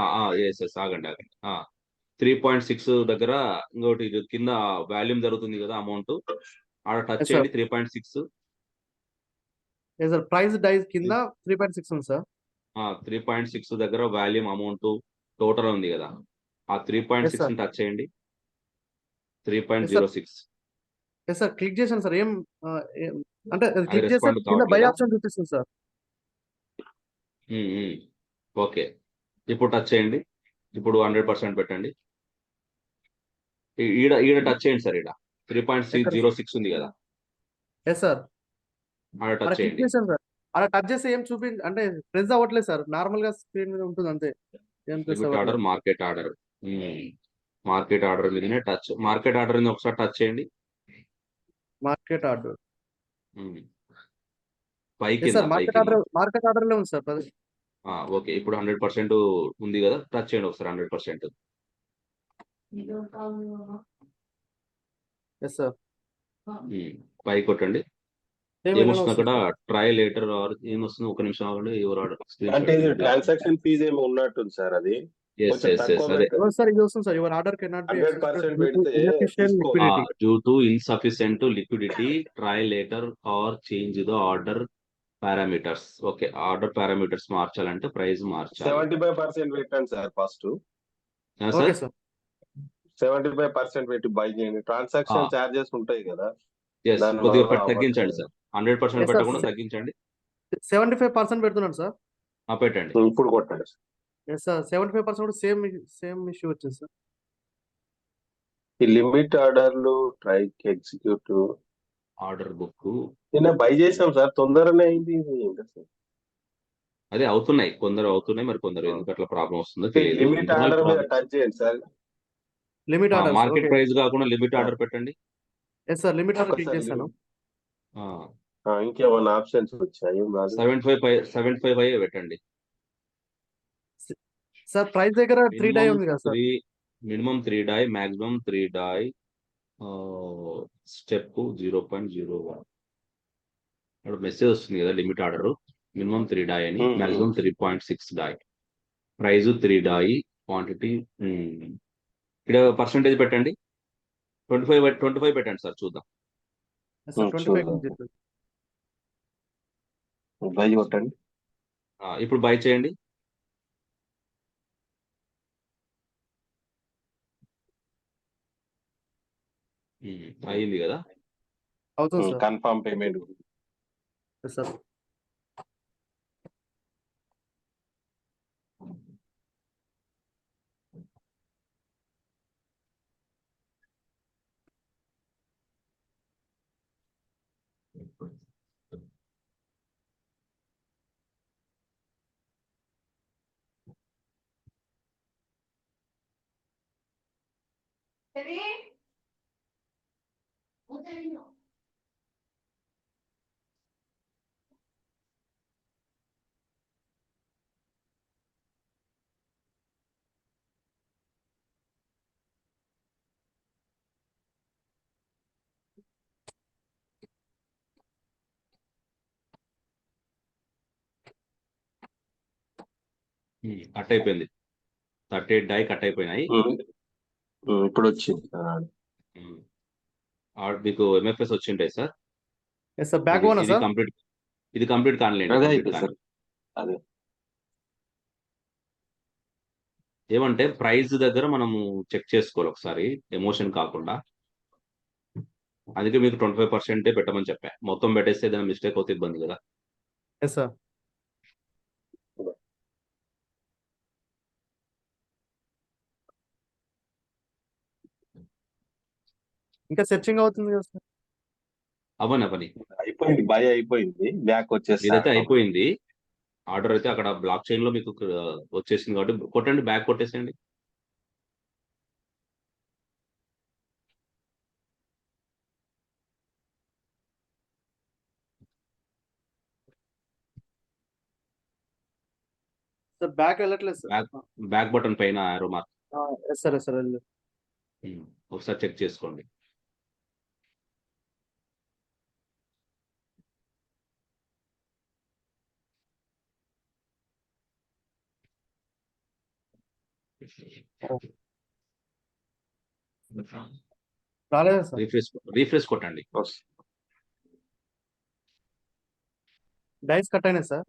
Speaker 1: ఎస్ ఆగండి. 3.6 దగ్గర ఇంకోటి ఇది కింద వాల్యూమ్ జరుగుతుంది కదా, అమౌంట్ ఆడ టచ్
Speaker 5: Yes, sir.
Speaker 1: చేయండి. 3.6.
Speaker 5: సార్ ప్రైస్ డైస్ కింద 3.6 ఉంది సార్.
Speaker 1: 3.6 దగ్గర వాల్యూమ్ అమౌంట్ టోటల్ ఉంది కదా, ఆ 3.6
Speaker 5: sir.
Speaker 1: టచ్ చేయండి.
Speaker 5: Yes,
Speaker 1: 3.06
Speaker 5: ఎస్ సార్ క్లిక్ చేశాను సార్. అంటే
Speaker 1: అది
Speaker 5: క్లిక్ చేస్తే
Speaker 1: రెస్పాండ్
Speaker 5: కింద బై
Speaker 1: కావట్లేదా?
Speaker 5: ఆప్షన్ చూపిస్తుంది సార్.
Speaker 1: ఓకే, ఇప్పుడు టచ్ చేయండి. ఇప్పుడు 100% పెట్టండి. ఈడ ఈడ టచ్ చేయండి సార్. ఈడ 3.606 ఉంది కదా,
Speaker 5: ఎస్ సార్,
Speaker 1: ఆడ
Speaker 5: అలా
Speaker 1: టచ్
Speaker 5: క్లిక్
Speaker 1: చేయండి.
Speaker 5: చేశాను సార్. అలా టచ్ చేస్తే ఏం అంటే ప్రెస్ అవ్వట్లేదు సార్. నార్మల్ గా స్క్రీన్ మీద ఉంటుంది అంతే, ఏం ప్రెస్
Speaker 1: లిమిట్ ఆర్డర్,
Speaker 5: అవ్వట్లేదు.
Speaker 1: Market order. మార్కెట్ ఆర్డర్ మీదనే టచ్. మార్కెట్ ఆర్డర్ మీద ఒకసారి టచ్ చేయండి.
Speaker 5: Market order.
Speaker 1: పైకి
Speaker 5: ఎస్ సార్, మార్కెట్ ఆర్డర్ లో ఉంది సార్.
Speaker 1: ఓకే, ఇప్పుడు 100% ఉంది కదా, టచ్ చేయండి ఒకసారి 100%.
Speaker 5: ఎస్ సార్,
Speaker 1: పైకి కొట్టండి. ఏమొస్తుంది అక్కడ? ట్రై లేటర్ ఆర్ ఏమొస్తుంది? ఒక నిమిషం ఆగండి. ఎవరు స్క్రీన్
Speaker 2: అంటే ఇది ట్రాన్సాక్షన్ ఫీజ్ ఏమో ఉన్నట్టుంది సార్. అది కొంచెం తక్కువ
Speaker 1: అదే
Speaker 2: పెట్టండి.
Speaker 5: సార్ ఇది వస్తుంది sir. Your order cannot be
Speaker 2: 100% పెడితే తీసుకో.
Speaker 5: Liquidity.
Speaker 1: Due to insufficient liquidity try later are change the order parameters. Okay, order parameters మార్చాలంటే ప్రైస్ మార్చాలి.
Speaker 2: 75% పెట్టండి సార్ ఫస్ట్.
Speaker 5: ఓకే సార్,
Speaker 2: 75% పెట్టి బై చేయండి. ట్రాన్సాక్షన్ చార్జెస్ ఉంటాయి కదా, దాని
Speaker 1: కొద్దిగా
Speaker 2: వల్ల
Speaker 1: తగ్గించండి సార్. 100%
Speaker 5: Yes, sir.
Speaker 1: పెట్టకుండా తగ్గించండి.
Speaker 5: 75% పెడుతున్నాను సార్.
Speaker 1: పెట్టండి.
Speaker 2: ఇప్పుడు కొట్టండి.
Speaker 5: ఎస్ సార్, 75% కూడా సేమ్ ఇష్యూ వచ్చింది సార్.
Speaker 2: ఈ లిమిట్ ఆర్డర్లు ట్రైక్ ఎగ్జిక్యూటివ్
Speaker 1: ఆర్డర్ బుక్
Speaker 2: నిన్న బై చేసాం సార్, తొందరనే అయింది. ఇది ఏంటి సార్?
Speaker 1: అదే అవుతున్నాయి, కొందరు అవుతున్నాయి, మరి కొందరు ఎందుకు అట్లా ప్రాబ్లం వస్తుందో తెలియదు.
Speaker 2: లిమిట్ ఆర్డర్ మీద టచ్ చేయండి sir.
Speaker 5: Limit order
Speaker 1: market price కాకుండా లిమిట్ ఆర్డర్ పెట్టండి.
Speaker 5: Yes sir, limit order click
Speaker 2: ఒకసారి
Speaker 5: చేశాను.
Speaker 2: ఇంకేమన్నా ఆప్షన్స్ వచ్చాయి?
Speaker 1: 75 పెట్టండి.
Speaker 5: సార్ ప్రైస్ దగ్గర 3 డై ఉంది కదా sir.
Speaker 1: Minimum 3 Dai, maximum 3 Dai, step 0.01. ఇక్కడ మెసేజ్ వస్తుంది కదా, లిమిట్ ఆర్డర్ మినిమం 3 డై అని, maximum 3.6 Dai, price 3 Dai, quantity ఇక్కడ పర్సంటేజ్ పెట్టండి. 25 పెట్టండి సార్, చూద్దాం.
Speaker 5: Yes, sir, 25 క్లిక్ చేశాను.
Speaker 2: బై కొట్టండి.
Speaker 1: ఇప్పుడు బై చేయండి. అయింది కదా.
Speaker 5: అవుతుంది sir.
Speaker 2: Confirm payment.
Speaker 5: Yes, sir.
Speaker 1: Cut అయిపోయింది. 38 డై కట్ అయిపోయినాయి.
Speaker 2: ఇప్పుడు వచ్చింది.
Speaker 1: మీకు ఎంఎఫ్ఎస్ వచ్చింటాయి సార్.
Speaker 5: Yes, sir, బ్యాక్ ఓనా సార్.
Speaker 1: ఇది కంప్లీట్ కానిలేండి.
Speaker 2: అదే
Speaker 1: complete
Speaker 2: అయితే
Speaker 1: కాని.
Speaker 2: సార్. అదే
Speaker 1: ఏమంటే ప్రైస్ దగ్గర మనము చెక్ చేసుకోవాలి ఒకసారి, ఎమోషన్ కాకుండా. అందుకే మీకు 25% పెట్టమని చెప్పా. మొత్తం పెట్టేస్తే ఏదైనా మిస్టేక్ అవుతే ఇబ్బంది కదా.
Speaker 5: Yes, sir. ఇంకా సెర్చింగ్ అవుతుంది కదా సార్.
Speaker 1: అవని
Speaker 2: అయిపోయింది, బై అయిపోయింది. బ్యాక్ వచ్చేసి
Speaker 1: ఏదైతే అయిపోయింది ఆర్డర్ అయితే అక్కడ బ్లాక్ చైన్ లో మీకు వచ్చేసింది కాబట్టి కొట్టండి, బ్యాక్ కొట్టేసేయండి.
Speaker 5: సార్ బ్యాక్ వెళ్ళట్లేదు సార్.
Speaker 1: బ్యాక్ బటన్ పైన arrow mark.
Speaker 5: Yes sir, yes sir.
Speaker 1: ఒకసారి చెక్ చేసుకోండి.
Speaker 5: రాలేదు సార్.
Speaker 1: రీఫ్రెష్ కొట్టండి.
Speaker 5: డైస్ కట్ అయినాయి సార్.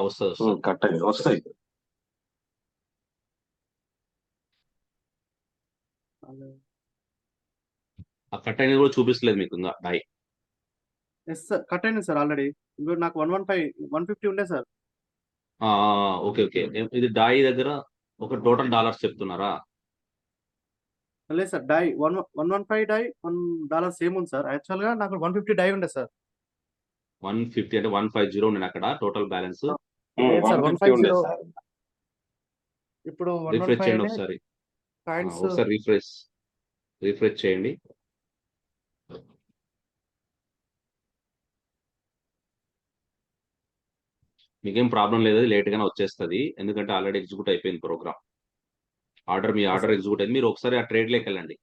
Speaker 1: వస్తుంది.
Speaker 2: కట్ అయ్యి వస్తాయి.
Speaker 1: ఆ కట్ అయినది కూడా చూపిస్తలేదు మీకు ఇంకా డై.
Speaker 5: ఎస్ సార్, కట్ అయింది సార్ ఆల్రెడీ. నాకు 150 ఉండే సార్.
Speaker 1: Okay okay. ఇది డై దగ్గర ఒక టోటల్ డాలర్స్ చెప్తున్నారా?
Speaker 5: లేదు సార్, డై 115 డై $1 సేమ్ ఉంది సార్. యాక్చువల్ గా నాకు 150 డై ఉండే సార్.
Speaker 1: 150 అంటే 150 ఉండే అక్కడ టోటల్ బ్యాలెన్స్.
Speaker 5: లేదు సార్,
Speaker 2: 150 ఉండే
Speaker 5: 150.
Speaker 2: సార్.
Speaker 5: ఇప్పుడు
Speaker 1: రిఫ్రెష్
Speaker 5: 115
Speaker 1: చేయండి
Speaker 5: అనే
Speaker 1: ఒకసారి.
Speaker 5: కాయిన్స్.
Speaker 1: ఒకసారి రిఫ్రెష్ చేయండి. మీకేం ప్రాబ్లం లేదు, లేట్ గానే వచ్చేస్తుంది. ఎందుకంటే ఆల్రెడీ ఎగ్జిక్యూట్ అయిపోయింది ప్రోగ్రామ్. మీ ఆర్డర్ ఎగ్జిక్యూట్ అయింది. మీరు ఒకసారి ఆ ట్రేడ్ లోకి వెళ్ళండి.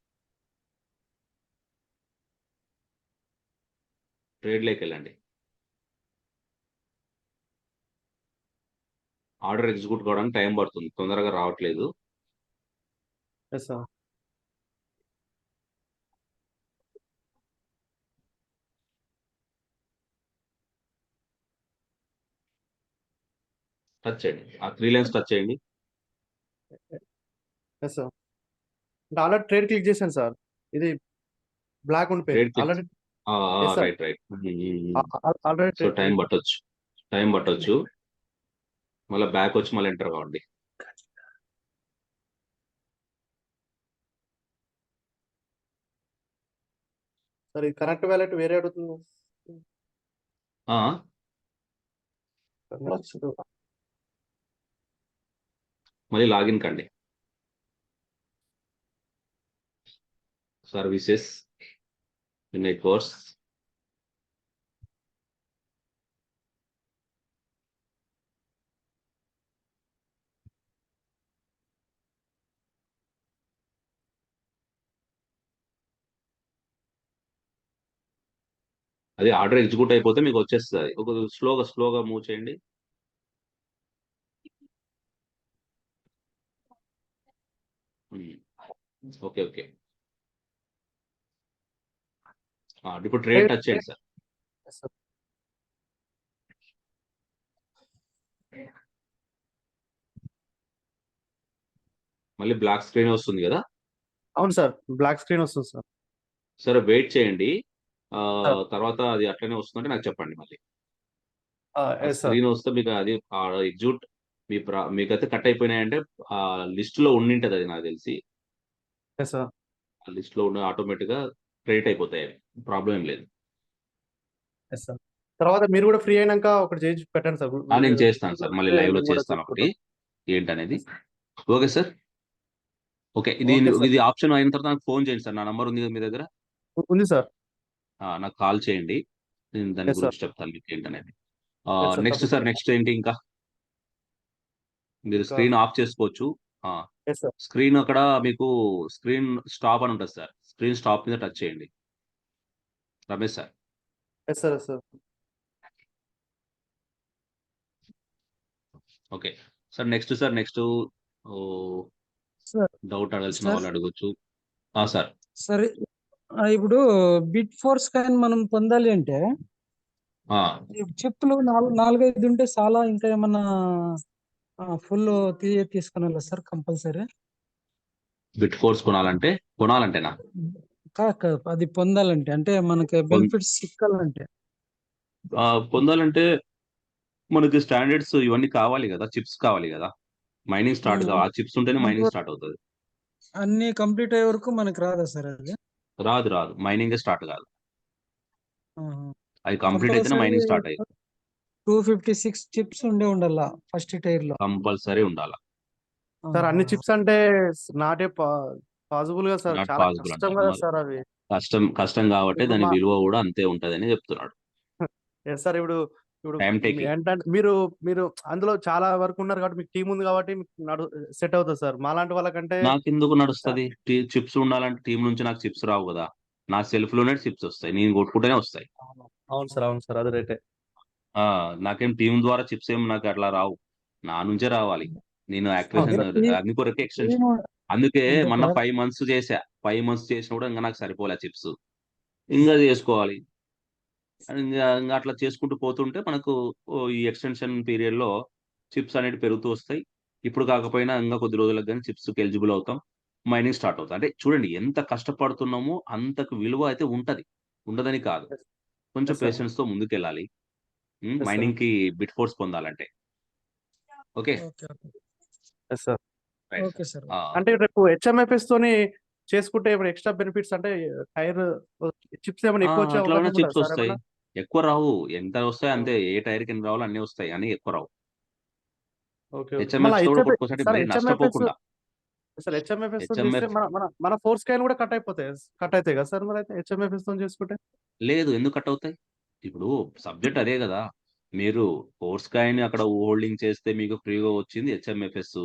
Speaker 1: ఆర్డర్ ఎగ్జిక్యూట్ కావడానికి టైం పడుతుంది, తొందరగా రావట్లేదు.
Speaker 5: Yes sir.
Speaker 1: టచ్ చేయండి, ఆ 3 లైన్స్ టచ్ చేయండి.
Speaker 5: Yes sir. అంటే ఆల్రెడీ ట్రేడ్ క్లిక్ చేశాను సార్. ఇది బ్లాక్ ఉండిపోయింది
Speaker 1: trade
Speaker 5: already. Yes sir,
Speaker 1: right.
Speaker 5: Already
Speaker 1: so time పట్టొచ్చు. మళ్ళీ బ్యాక్ వచ్చి మళ్ళీ ఎంటర్ కావండి.
Speaker 5: సార్ ఇది కనెక్ట్ వ్యాలెట్ వేరే అడుగుతుంది.
Speaker 1: మళ్ళీ లాగిన్ కండి. సర్వీసెస్, కోర్స్, అది ఆర్డర్ ఎగ్జిక్యూట్ అయిపోతే మీకు వచ్చేస్తుంది. ఒక స్లోగా మూవ్ చేయండి. ఓకే. ఇప్పుడు ట్రేడ్ టచ్ చేయండి సార్. మళ్ళీ బ్లాక్ స్క్రీన్ వస్తుంది కదా?
Speaker 5: అవును సార్, బ్లాక్ స్క్రీన్ వస్తుంది సార్.
Speaker 1: సరే వెయిట్ చేయండి.
Speaker 5: సార్.
Speaker 1: తర్వాత అది అట్లనే వస్తుందంటే నాకు చెప్పండి. మళ్ళీ
Speaker 5: ఎస్ సార్.
Speaker 1: స్క్రీన్ వస్తే మీకు అది ఎగ్జిక్యూట్ మీకైతే కట్ అయిపోయినాయంటే ఆ లిస్ట్ లో ఉండింటది, అది నాకు తెలిసి.
Speaker 5: Yes sir.
Speaker 1: ఆ లిస్ట్ లో ఉన్న ఆటోమేటిక్ గా క్రెడిట్ అయిపోతాయి, ప్రాబ్లం ఏం లేదు.
Speaker 5: Yes sir. తర్వాత మీరు కూడా ఫ్రీ అయినాక ఒకటి చేసి పెట్టండి సార్.
Speaker 1: నేను చేస్తాను సార్, మళ్ళీ లైవ్ లో
Speaker 5: మేము కూడా
Speaker 1: చేస్తాను ఒకటి
Speaker 5: చూసుకుంటాం.
Speaker 1: ఏంటనేది. Okay sir. Okay,
Speaker 5: okay sir.
Speaker 1: ఇది ఆప్షన్ అయిన తర్వాత నాకు ఫోన్ చేయండి సార్. నా నంబర్ ఉంది కదా మీ దగ్గర?
Speaker 5: ఉంది సార్.
Speaker 1: నాకు కాల్ చేయండి, నేను దాని
Speaker 5: ఎస్ సార్.
Speaker 1: గురించి చెప్తాను మీకు ఏంటనేది.
Speaker 5: ఎస్ సార్,
Speaker 1: నెక్స్ట్
Speaker 5: తప్పకుండా.
Speaker 1: నెక్స్ట్ ఏంటి ఇంకా? మీరు
Speaker 5: ఇంకా
Speaker 1: స్క్రీన్ ఆఫ్ చేసుకోవచ్చు.
Speaker 5: Yes sir.
Speaker 1: స్క్రీన్ అక్కడ మీకు స్క్రీన్ స్టాప్ అని ఉంటుంది సార్. స్క్రీన్ స్టాప్ మీద టచ్ చేయండి Ramesh sir.
Speaker 5: Yes sir. Yes sir.
Speaker 1: Okay sir. Next
Speaker 4: sir
Speaker 1: doubt అడగాల్సిన
Speaker 4: సార్
Speaker 1: వాళ్ళు అడగొచ్చు. సార్
Speaker 4: సరే, ఇప్పుడు బిట్ ఫోర్స్ కాయిన్ మనం పొందాలి అంటే చెప్పులు 4-5 ఉంటే చాలా, ఇంకా ఏమన్నా ఫుల్ తీసుకున్నా సార్ కంపల్సరీ?
Speaker 1: బిట్ ఫోర్స్ కొనాలంటేనా?
Speaker 4: కాక అది పొందాలంటే, అంటే మనకి బెనిఫిట్స్ చిక్కాలంటే.
Speaker 1: పొందాలంటే మనకి స్టాండర్డ్స్ ఇవన్నీ కావాలి కదా, చిప్స్ కావాలి కదా, మైనింగ్ స్టార్ట్ కావాలి. ఆ చిప్స్ ఉంటేనే మైనింగ్ స్టార్ట్ అవుతుంది.
Speaker 4: అన్ని కంప్లీట్ అయ్యే వరకు మనకి రాదా సార్ అది?
Speaker 1: రాదు, మైనింగ్ స్టార్ట్ కాదు. అది కంప్లీట్ అయితేనే మైనింగ్ స్టార్ట్ అయ్యింది.
Speaker 4: 256 చిప్స్ ఉండాల ఫస్ట్ టైర్ లో.
Speaker 1: కంపల్సరీ ఉండాలి
Speaker 5: సార్. అన్ని చిప్స్ అంటే నాటే పాసిబుల్ గా సార్,
Speaker 1: నాట్
Speaker 5: చాలా
Speaker 1: పాసిబుల్
Speaker 5: కష్టం
Speaker 1: అంటారు
Speaker 5: కదా
Speaker 1: మరి.
Speaker 5: సార్ అవి.
Speaker 1: కష్టం కాబట్టి
Speaker 5: ఇప్పుడు
Speaker 1: దాని విలువ కూడా అంతే ఉంటదని చెప్తున్నాడు.
Speaker 5: సార్ ఇప్పుడు
Speaker 1: టైం టేకింగ్.
Speaker 5: ఏంటంటే మీరు అందులో చాలా వరకు ఉన్నారు కాబట్టి మీకు టీం ఉంది కాబట్టి మీకు సెట్ అవుతుంది సార్. మాలాంటి వాళ్ళకంటే
Speaker 1: నాకు ఎందుకు నడుస్తుంది? చిప్స్ ఉండాలంటే టీం నుంచి నాకు చిప్స్ రావు కదా, నా సెల్ఫ్ లోనే చిప్స్ వస్తాయి, నేను కొట్టుకుంటేనే వస్తాయి.
Speaker 5: అవును సార్, అది రైటే.
Speaker 1: నాకేం టీం ద్వారా చిప్స్ ఏం నాకు అట్లా రావు, నా నుంచే రావాలి. నేను యాక్టివేషన్ అన్ని కొరకే ఎక్స్టెన్షన్. అందుకే మొన్న 5 months చేసా. 5 months చేసినా కూడా ఇంకా నాకు సరిపోలే చిప్స్, ఇంకా చేసుకోవాలి. ఇంకా అట్లా చేసుకుంటూ పోతుంటే మనకు ఈ ఎక్స్టెన్షన్ పీరియడ్ లో చిప్స్ అనేవి పెరుగుతూ వస్తాయి. ఇప్పుడు కాకపోయినా ఇంకా కొద్ది రోజులకు కానీ చిప్స్కి ఎలిజిబుల్ అవుతాం, మైనింగ్ స్టార్ట్ అవుతాం. అంటే చూడండి ఎంత కష్టపడుతున్నామో అంతకు విలువ అయితే ఉంటది, ఉండదని కాదు. కొంచెం
Speaker 5: Yes, sir.
Speaker 1: పేషెన్స్ తో ముందుకెళ్ళాలి
Speaker 5: Yes, sir.
Speaker 1: మైనింగ్ కి బిట్ ఫోర్స్ పొందాలంటే. Okay
Speaker 4: okay
Speaker 5: Yes, sir.
Speaker 1: Right
Speaker 4: okay sir.
Speaker 5: అంటే రేపు హెచ్ఎంఎఫ్ఎస్ తోని చేసుకుంటే ఇప్పుడు ఎక్స్ట్రా బెనిఫిట్స్ అంటే టైర్ చిప్స్ ఏమైనా ఎక్కువ వచ్చే
Speaker 1: అట్లా
Speaker 5: అవకాశం
Speaker 1: చిప్స్
Speaker 5: ఉంటుంది సార్
Speaker 1: వస్తాయి,
Speaker 5: ఏమన్నా?
Speaker 1: ఎక్కువ రావు. ఎంత వస్తాయి అంతే, ఏ టైర్ కింద రావాలో అన్ని వస్తాయి అని ఎక్కువ రావు.
Speaker 5: ఓకే. మళ్ళీ
Speaker 1: హెచ్ఎంఎఫ్ తో కూడా కొట్టుకోవచ్చు అంటే
Speaker 5: సార్
Speaker 1: మరీ
Speaker 5: హెచ్ఎంఎఫ్ఎస్
Speaker 1: నష్టపోకుండా.
Speaker 5: సార్ హెచ్ఎంఎఫ్ఎస్ తో చేస్తే
Speaker 1: హెచ్ఎంఎఫ్
Speaker 5: మన మన మన ఫోర్స్ కాయిన్ కూడా కట్ అయిపోతాయి, కట్ అవుతాయి కదా సార్ మరి అయితే హెచ్ఎంఎఫ్ఎస్ తో చేసుకుంటే?
Speaker 1: లేదు, ఎందుకు కట్ అవుతాయి? ఇప్పుడు సబ్జెక్ట్ అదే కదా. మీరు ఫోర్స్ కాయిన్ అక్కడ హోల్డింగ్ చేస్తే మీకు ఫ్రీగా వచ్చింది హెచ్ఎంఎఫ్ఎస్.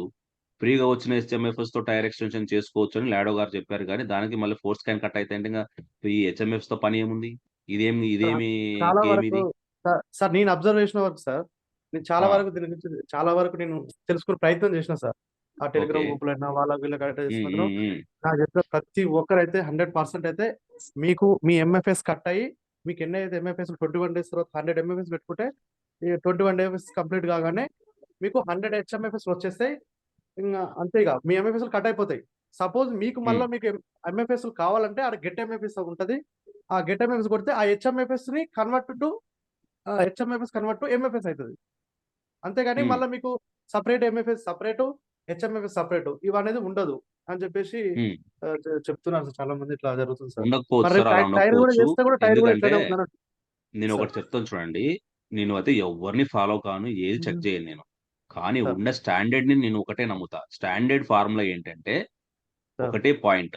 Speaker 1: ఫ్రీగా వచ్చిన హెచ్ఎంఎఫ్ఎస్ తో టైర్ ఎక్స్టెన్షన్ చేసుకోవచ్చు అని లాడో గారు చెప్పారు. కానీ దానికి మళ్ళీ ఫోర్స్ కాయిన్ కట్ అయితే ఇంకా ఈ హెచ్ఎంఎఫ్స్ తో పని ఏముంది? ఇదేమి
Speaker 5: చాలా
Speaker 1: గేమ్
Speaker 5: వరకు
Speaker 1: ఇది?
Speaker 5: సార్ నేను అబ్జర్వేషన్ వరకు సార్, నేను చాలా
Speaker 1: ఆ,
Speaker 5: వరకు దీని గురించి చాలా వరకు నేను తెలుసుకునే ప్రయత్నం చేసిన సార్. ఆ
Speaker 1: ఓకే.
Speaker 5: టెలిగ్రామ్ గ్రూపులు అయినా వాళ్ళ వీళ్ళకి
Speaker 1: ఉమ్,
Speaker 5: చేసిన
Speaker 1: ఉమ్, ఉమ్.
Speaker 5: నాకు చెప్పిన ప్రతి ఒక్కరైతే 100% అయితే మీకు మీ ఎంఎఫ్ఎస్ కట్ అయ్యి మీకు ఎన్ని అయితే ఎంఎఫ్ఎస్ 21 days తర్వాత 100 ఎంఎఫ్ఎస్ పెట్టుకుంటే ఈ 21 days కంప్లీట్ కాగానే మీకు 100 హెచ్ఎంఎఫ్ఎస్ వచ్చేస్తాయి. ఇంకా అంతేగా మీ ఎంఎఫ్ఎస్ కట్ అయిపోతాయి. సపోజ్ మీకు మళ్ళీ మీకు ఎంఎఫ్ఎస్ కావాలంటే ఆ గెట్ ఎంఎఫ్ఎస్ ఉంటుంది. ఆ గెట్ ఎంఎఫ్ఎస్ కొడితే ఆ హెచ్ఎంఎఫ్ఎస్ ని కన్వర్ట్ టు ఎంఎఫ్ఎస్ అవుతుంది. అంతేగాని
Speaker 1: ఉమ్,
Speaker 5: మళ్ళీ మీకు సపరేట్ ఎంఎఫ్ఎస్ సపరేట్ హెచ్ఎంఎఫ్ఎస్ సపరేట్ ఇవనేది ఉండదు అని చెప్పేసి
Speaker 1: ఉమ్.
Speaker 5: చెప్తున్నారు సార్. చాలా మంది ఇట్లా జరుగుతుంది సార్.
Speaker 1: ఉండకపోవచ్చు
Speaker 5: మరి
Speaker 1: సార్, అలా
Speaker 5: టైర్ కూడా
Speaker 1: ఉండకపోవచ్చు.
Speaker 5: చేస్తే కూడా టైర్ కూడా
Speaker 1: ఎందుకంటే
Speaker 5: ఇట్లానే ఉందని
Speaker 1: నేను
Speaker 5: సార్.
Speaker 1: ఒకటి చెప్తాను చూడండి. నేను అయితే ఎవరిని ఫాలో కాను, ఏది చెక్ చేయను నేను. కానీ
Speaker 5: సార్,
Speaker 1: ఉన్న స్టాండర్డ్ ని నేను ఒకటే నమ్ముతా. స్టాండర్డ్ ఫార్ములా ఏంటంటే
Speaker 5: సార్.
Speaker 1: ఒకటే పాయింట్.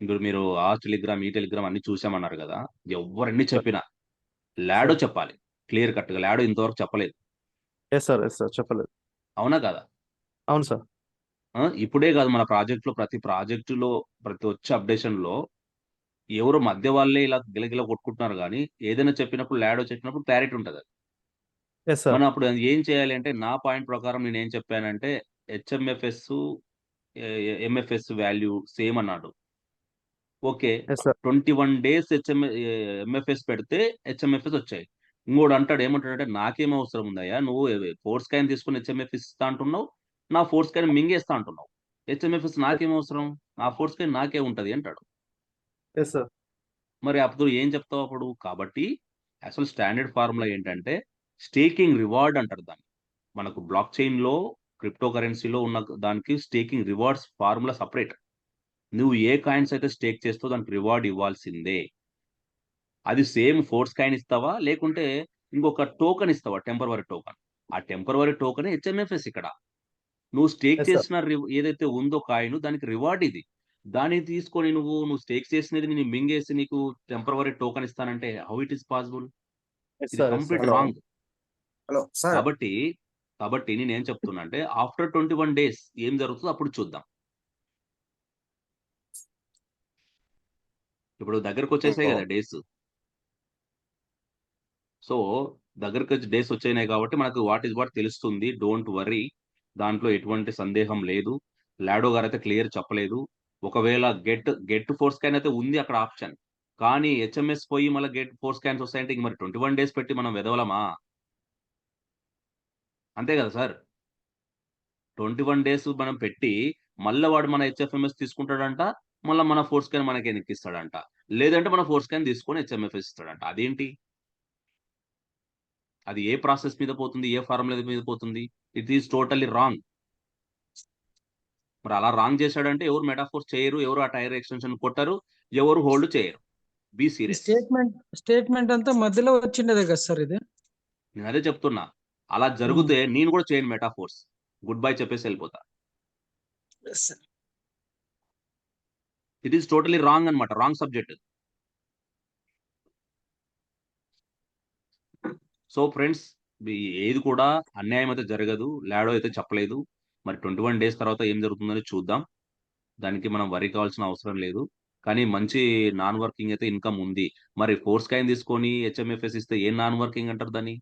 Speaker 1: ఇప్పుడు మీరు ఆ టెలిగ్రామ్ ఈ టెలిగ్రామ్ అన్ని చూసామన్నారు కదా. ఎవరన్నీ చెప్పినా లాడో
Speaker 5: సార్.
Speaker 1: చెప్పాలి, క్లియర్ కట్ గా. లాడో ఇంతవరకు చెప్పలేదు,
Speaker 5: ఎస్ సార్ చెప్పలేదు.
Speaker 1: అవునా కదా?
Speaker 5: అవును సార్.
Speaker 1: ఇప్పుడే కాదు, మన ప్రాజెక్ట్ లో ప్రతి ప్రాజెక్టులో ప్రతి వచ్చే అప్డేషన్ లో ఎవరు మధ్య వాళ్ళే ఇలా గిలగిల కొట్టుకుంటున్నారు. కానీ ఏదైనా చెప్పినప్పుడు లాడో చెప్పినప్పుడు క్లారిటీ ఉంటుంది.
Speaker 5: Yes sir.
Speaker 1: మనం అప్పుడు ఏం చేయాలి అంటే, నా పాయింట్ ప్రకారం నేను ఏం చెప్పానంటే హెచ్ఎంఎఫ్ఎస్ ఎంఎఫ్ఎస్ వాల్యూ సేమ్ అన్నాడు. Okay,
Speaker 5: yes sir.
Speaker 1: 21 days MFS పెడితే హెచ్ఎంఎఫ్ఎస్ వచ్చాయి. ఇంకోడు అంటాడు, ఏమంటాడంటే నాకేం అవసరం ఉందయ్యా, నువ్వు ఫోర్స్ కాయిన్ తీసుకుని హెచ్ఎంఎఫ్ఎస్ ఇస్తా అంటున్నావు, నా ఫోర్స్ కాయిన్ మింగేస్తా అంటున్నావు, హెచ్ఎంఎఫ్ఎస్ నాకేం అవసరం, నా ఫోర్స్ కాయిన్ నాకే ఉంటది అంటాడు.
Speaker 5: Yes sir.
Speaker 1: మరి అప్పుడు ఏం చెప్తావు అప్పుడు? కాబట్టి అసలు స్టాండర్డ్ ఫార్ములా ఏంటంటే స్టేకింగ్ రివార్డ్ అంటారు దాన్ని. మనకు బ్లాక్ చైన్ లో క్రిప్టో కరెన్సీలో ఉన్న దానికి స్టేకింగ్ రివార్డ్స్ ఫార్ములా సపరేట్. నువ్వు ఏ కాయిన్స్ అయితే స్టేక్ చేస్తావు దానికి రివార్డ్ ఇవ్వాల్సిందే. అది సేమ్ ఫోర్స్ కాయిన్ ఇస్తావా, లేకుంటే ఇంకొక టోకెన్ ఇస్తావా, టెంపరవరీ టోకెన్. ఆ టెంపరవరీ టోకెన్ హెచ్ఎంఎఫ్ఎస్. ఇక్కడ నువ్వు స్టేక్
Speaker 5: ఎస్ సార్.
Speaker 1: చేసిన ఏదైతే ఉందో కాయిన్, దానికి రివార్డ్ ఇది. దాన్ని తీసుకొని నువ్వు స్టేక్ చేసినది నేను మింగేసి నీకు టెంపరవరీ టోకెన్ ఇస్తానంటే how it is possible?
Speaker 5: Yes
Speaker 1: ఇది
Speaker 5: sir.
Speaker 1: Complete
Speaker 7: hello
Speaker 1: wrong.
Speaker 7: Hello sir.
Speaker 1: కాబట్టి నేనేం చెప్తున్నా అంటే ఆఫ్టర్ 21 days ఏం జరుగుతుందో అప్పుడు చూద్దాం. ఇప్పుడు దగ్గరకు వచ్చేసాయి కదా డేస్. సో దగ్గరకు వచ్చి డేస్ వచ్చాయి కాబట్టి మనకు వాట్ ఈస్ వాట్ తెలుస్తుంది. డోంట్ వరీ, దాంట్లో ఎటువంటి సందేహం లేదు. లాడో గారు అయితే క్లియర్ చెప్పలేదు. ఒకవేళ గెట్ ఫోర్స్ స్కాన్ అయితే ఉంది అక్కడ ఆప్షన్. కానీ హెచ్ఎంఎస్ పోయి మళ్ళీ గెట్ ఫోర్స్ స్కాన్స్ వస్తాయంటే ఇంక మరి 21 days పెట్టి మనం వెదవలమా? అంతే కదా సార్. 21 days మనం పెట్టి మళ్ళీ వాడు మన హెచ్ఎఫ్ఎంఎస్ తీసుకుంటాడంట, మళ్ళీ మన ఫోర్స్ స్కాన్ మనకి ఎన్నికిస్తాడంట. లేదంటే మన ఫోర్స్ స్కాన్ తీసుకొని హెచ్ఎంఎఫ్ఎస్ ఇస్తాడంట. అదేంటి? అది ఏ ప్రాసెస్ మీద పోతుంది, ఏ ఫార్ములా మీద పోతుంది? It is totally wrong. మరి అలా రాంగ్ చేశాడంటే ఎవరు మెటాఫోర్స్ చేయరు, ఎవరు ఆ టైర్ ఎక్స్టెన్షన్ కొట్టరు, ఎవరు హోల్డ్ చేయరు. Be serious.
Speaker 4: స్టేట్మెంట్ అంతా మధ్యలో వచ్చిండేదే కదా సార్ ఇది.
Speaker 1: నేను అదే చెప్తున్నా. అలా జరిగితే నేను కూడా చేయను మెటాఫోర్స్, గుడ్ బై చెప్పేసి వెళ్ళిపోతా. ఇట్ ఈస్ టోటలీ రాంగ్ అన్నమాట, రాంగ్ సబ్జెక్ట్. సో ఫ్రెండ్స్, ఏది కూడా అన్యాయం అయితే జరగదు. లాడో అయితే చెప్పలేదు. మరి 21 days తర్వాత ఏం జరుగుతుందని చూద్దాం. దానికి మనం వరి కావాల్సిన అవసరం లేదు. కానీ మంచి నాన్ వర్కింగ్ అయితే ఇన్కమ్ ఉంది. మరి ఫోర్స్ కాయిన్ తీసుకొని హెచ్ఎంఎఫ్ఎస్ ఇస్తే ఏం నాన్ వర్కింగ్ అంటారు దాన్ని?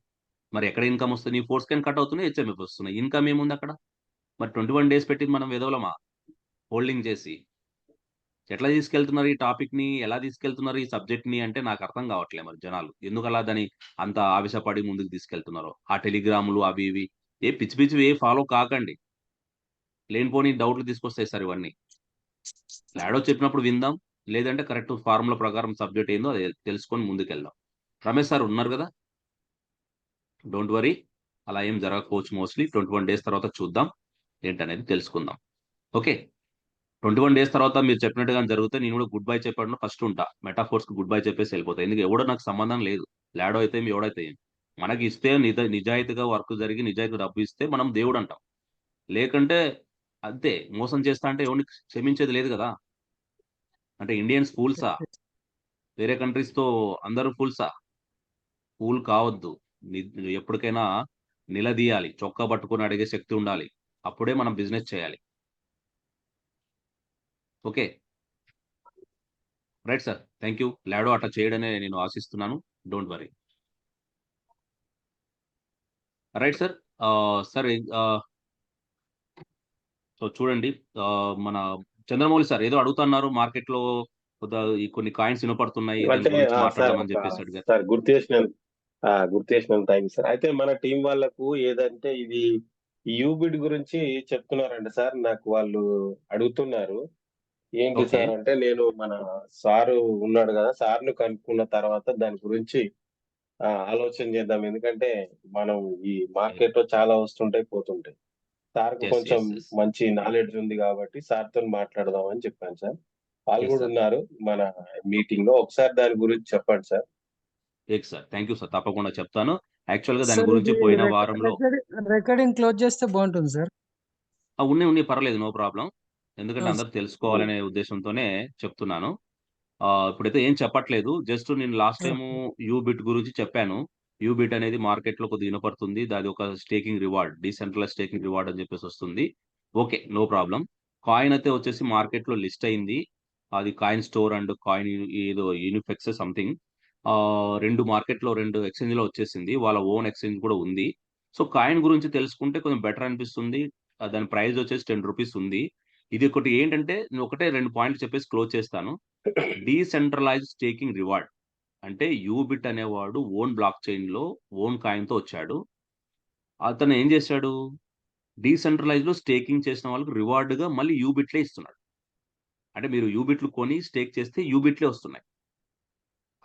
Speaker 1: మరి ఎక్కడ ఇన్కమ్ వస్తుంది? నీ ఫోర్స్ కాయిన్ కట్ అవుతున్నాయి, హెచ్ఎంఎఫ్ వస్తున్నాయి, ఇన్కమ్ ఏముంది అక్కడ? మరి 21 days పెట్టి మనం వెదవలమా హోల్డింగ్ చేసి? ఎట్లా తీసుకెళ్తున్నారు ఈ టాపిక్ ని, ఎలా తీసుకెళ్తున్నారు ఈ సబ్జెక్ట్ ని అంటే నాకు అర్థం కావట్లేదు మరి జనాలు ఎందుకు అలా దాన్ని అంత ఆవేశపడి ముందుకు తీసుకెళ్తున్నారో. ఆ టెలిగ్రాములు అవి ఇవి ఏ పిచ్చి పిచ్చివి ఏ ఫాలో కాకండి. లేనిపోని డౌట్లు తీసుకొస్తాయి సార్ ఇవన్నీ. లాడో చెప్పినప్పుడు విందాం, లేదంటే కరెక్ట్ ఫార్ములా ప్రకారం సబ్జెక్ట్ ఏందో అది తెలుసుకొని ముందుకెళ్దాం. రమేష్ సార్ ఉన్నారు కదా, డోంట్ వరీ, అలా ఏం జరగకపోవచ్చు. మోస్ట్లీ 21 డేస్ తర్వాత చూద్దాం ఏంటనేది తెలుసుకుందాం. ఓకే, 21 డేస్ తర్వాత మీరు చెప్పినట్టుగా జరిగితే నేను కూడా గుడ్ బై చెప్పడం ఫస్ట్ ఉంటా. మెటాఫోర్స్ కి గుడ్ బై చెప్పేసి వెళ్ళిపోతా. ఎందుకు ఎవడో నాకు సంబంధం లేదు. లాడో అయితే ఎవడైతే ఏం. మనకి ఇస్తే నిజాయితీగా వర్క్ జరిగి నిజాయితీ డబ్బు ఇస్తే మనం దేవుడు అంటాం. లేకంటే అంతే, మోసం చేస్తా అంటే ఎవరిని క్షమించేది లేదు కదా. అంటే ఇండియన్స్ ఫూల్సా, వేరే కంట్రీస్ తో అందరూ ఫూల్సా? ఫూల్ కావద్దు. ఎప్పటికైనా నిలదీయాలి, చొక్కా పట్టుకొని అడిగే శక్తి ఉండాలి. అప్పుడే మనం బిజినెస్ చేయాలి. Okay right sir, thank you. లాడో అట్లా చేయడనే నేను ఆశిస్తున్నాను. Don't worry. Right sir. Sir so చూడండి, మన చంద్రమౌళి సార్ ఏదో అడుగుతున్నారు. మార్కెట్ లో ఈ కొన్ని కాయిన్స్ వినపడుతున్నాయి, దాని
Speaker 2: అంటే
Speaker 1: గురించి
Speaker 2: సార్
Speaker 1: మాట్లాడదామని చెప్పేసి అడిగారు.
Speaker 2: సార్ గుర్తు చేసినాను థ్యాంక్ యూ సార్. అయితే మన టీం వాళ్ళకు ఏదంటే ఇది యూబిడ్ గురించి చెప్తున్నారండి సార్. నాకు వాళ్ళు అడుగుతున్నారు ఏంటి
Speaker 1: ఓకే
Speaker 2: సార్ అంటే, నేను మన సారు ఉన్నాడు కదా, సార్ను కనుక్కున్న తర్వాత దాని గురించి ఆలోచన చేద్దాం. ఎందుకంటే మనం ఈ మార్కెట్ లో చాలా వస్తుంటాయి పోతుంటాయి. సార్కు
Speaker 1: ఎస్
Speaker 2: కొంచెం
Speaker 1: ఎస్ ఎస్
Speaker 2: మంచి నాలెడ్జ్ ఉంది కాబట్టి సార్తో మాట్లాడదాం అని చెప్పాను సార్. వాళ్ళు
Speaker 1: ఎస్
Speaker 2: కూడా
Speaker 1: సార్,
Speaker 2: ఉన్నారు మన మీటింగ్ లో. ఒకసారి దాని గురించి చెప్పండి sir.
Speaker 1: Yes sir, thank you sir, తప్పకుండా చెప్తాను. యాక్చువల్ గా దాని
Speaker 4: సార్
Speaker 1: గురించి
Speaker 4: ఇది
Speaker 1: పోయిన వారంలో
Speaker 4: రికార్డింగ్ క్లోజ్ చేస్తే బాగుంటుంది సార్.
Speaker 1: ఉన్నాయి పర్లేదు, నో ప్రాబ్లం. ఎందుకంటే
Speaker 4: అవును
Speaker 1: అందరూ
Speaker 4: సార్.
Speaker 1: తెలుసుకోవాలనే ఉద్దేశంతోనే చెప్తున్నాను. ఇప్పుడైతే ఏం చెప్పట్లేదు. జస్ట్ నేను లాస్ట్ టైము యూబిట్ గురించి చెప్పాను. యూబిట్ అనేది మార్కెట్ లో కొద్దిగా వినపడుతుంది. అది ఒక staking reward, decentralise staking reward అని చెప్పేసి వస్తుంది. Okay, no problem. కాయిన్ అయితే వచ్చేసి మార్కెట్ లో లిస్ట్ అయింది. అది కాయిన్ స్టోర్ అండ్ కాయిన్ ఏదో యూనిఫెక్స్ సంథింగ్. రెండు ఎక్స్చేంజ్ లో వచ్చేసింది. వాళ్ళ ఓన్ ఎక్స్చేంజ్ కూడా ఉంది. సో కాయిన్ గురించి తెలుసుకుంటే కొంచెం బెటర్ అనిపిస్తుంది. దాని ప్రైస్ వచ్చేసి 10 రూపీస్ ఉంది. ఇది ఒకటి ఏంటంటే, నేను ఒకటే 2 పాయింట్లు చెప్పేసి క్లోజ్ చేస్తాను. డీసెంట్రలైజ్ స్టేకింగ్ రివార్డ్ అంటే యూబిట్ అనేవాడు ఓన్ బ్లాక్ చైన్ లో ఓన్ కాయిన్ తో వచ్చాడు. అతను ఏం చేశాడు, డీసెంట్రలైజ్ లో స్టేకింగ్ చేసిన వాళ్ళకి రివార్డ్ గా మళ్ళీ యూబిట్లే ఇస్తున్నాడు. అంటే మీరు యూబిట్లు కొని స్టేక్ చేస్తే యూబిట్లే వస్తున్నాయి.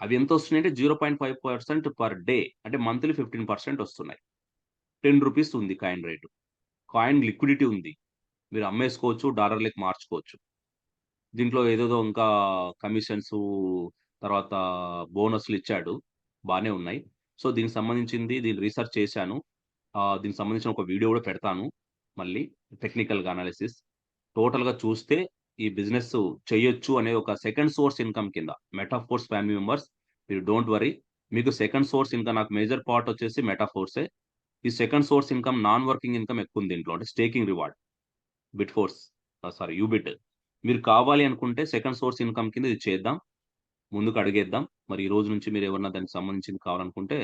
Speaker 1: అవి ఎంత వస్తున్నాయి అంటే 0.5% పర్ డే, అంటే మంత్లీ 15% వస్తున్నాయి. 10 రూపీస్ ఉంది కాయిన్ రేటు. కాయిన్ లిక్విడిటీ ఉంది, మీరు అమ్మేసుకోవచ్చు, డాలర్లకి మార్చుకోవచ్చు. దీంట్లో ఏదేదో ఇంకా కమిషన్స్, తర్వాత బోనస్లు ఇచ్చాడు, బానే ఉన్నాయి. సో దీనికి సంబంధించింది దీని రీసెర్చ్ చేశాను. దీనికి సంబంధించిన ఒక వీడియో కూడా పెడతాను మళ్ళీ, టెక్నికల్ గా అనాలిసిస్. టోటల్ గా చూస్తే ఈ బిజినెస్ చేయొచ్చు అనే ఒక సెకండ్ సోర్స్ ఇన్కమ్ కింద మెటాఫోర్స్ ఫ్యామిలీ మెంబర్స్, మీరు డోంట్ వరీ. మీకు సెకండ్ సోర్స్ ఇన్కమ్, నాకు మేజర్ పార్ట్ వచ్చేసి మెటాఫోర్సే. ఈ second source income, non working income ఎక్కువ ఉంది దీంట్లో, అంటే staking reward, bit force, sorry UBit. మీరు కావాలి అనుకుంటే సెకండ్ సోర్స్ ఇన్కమ్ కింద ఇది చేద్దాం, ముందుకు అడిగేద్దాం. మరి ఈ రోజు నుంచి మీరు ఎవరన్నా దానికి సంబంధించింది కావాలనుకుంటే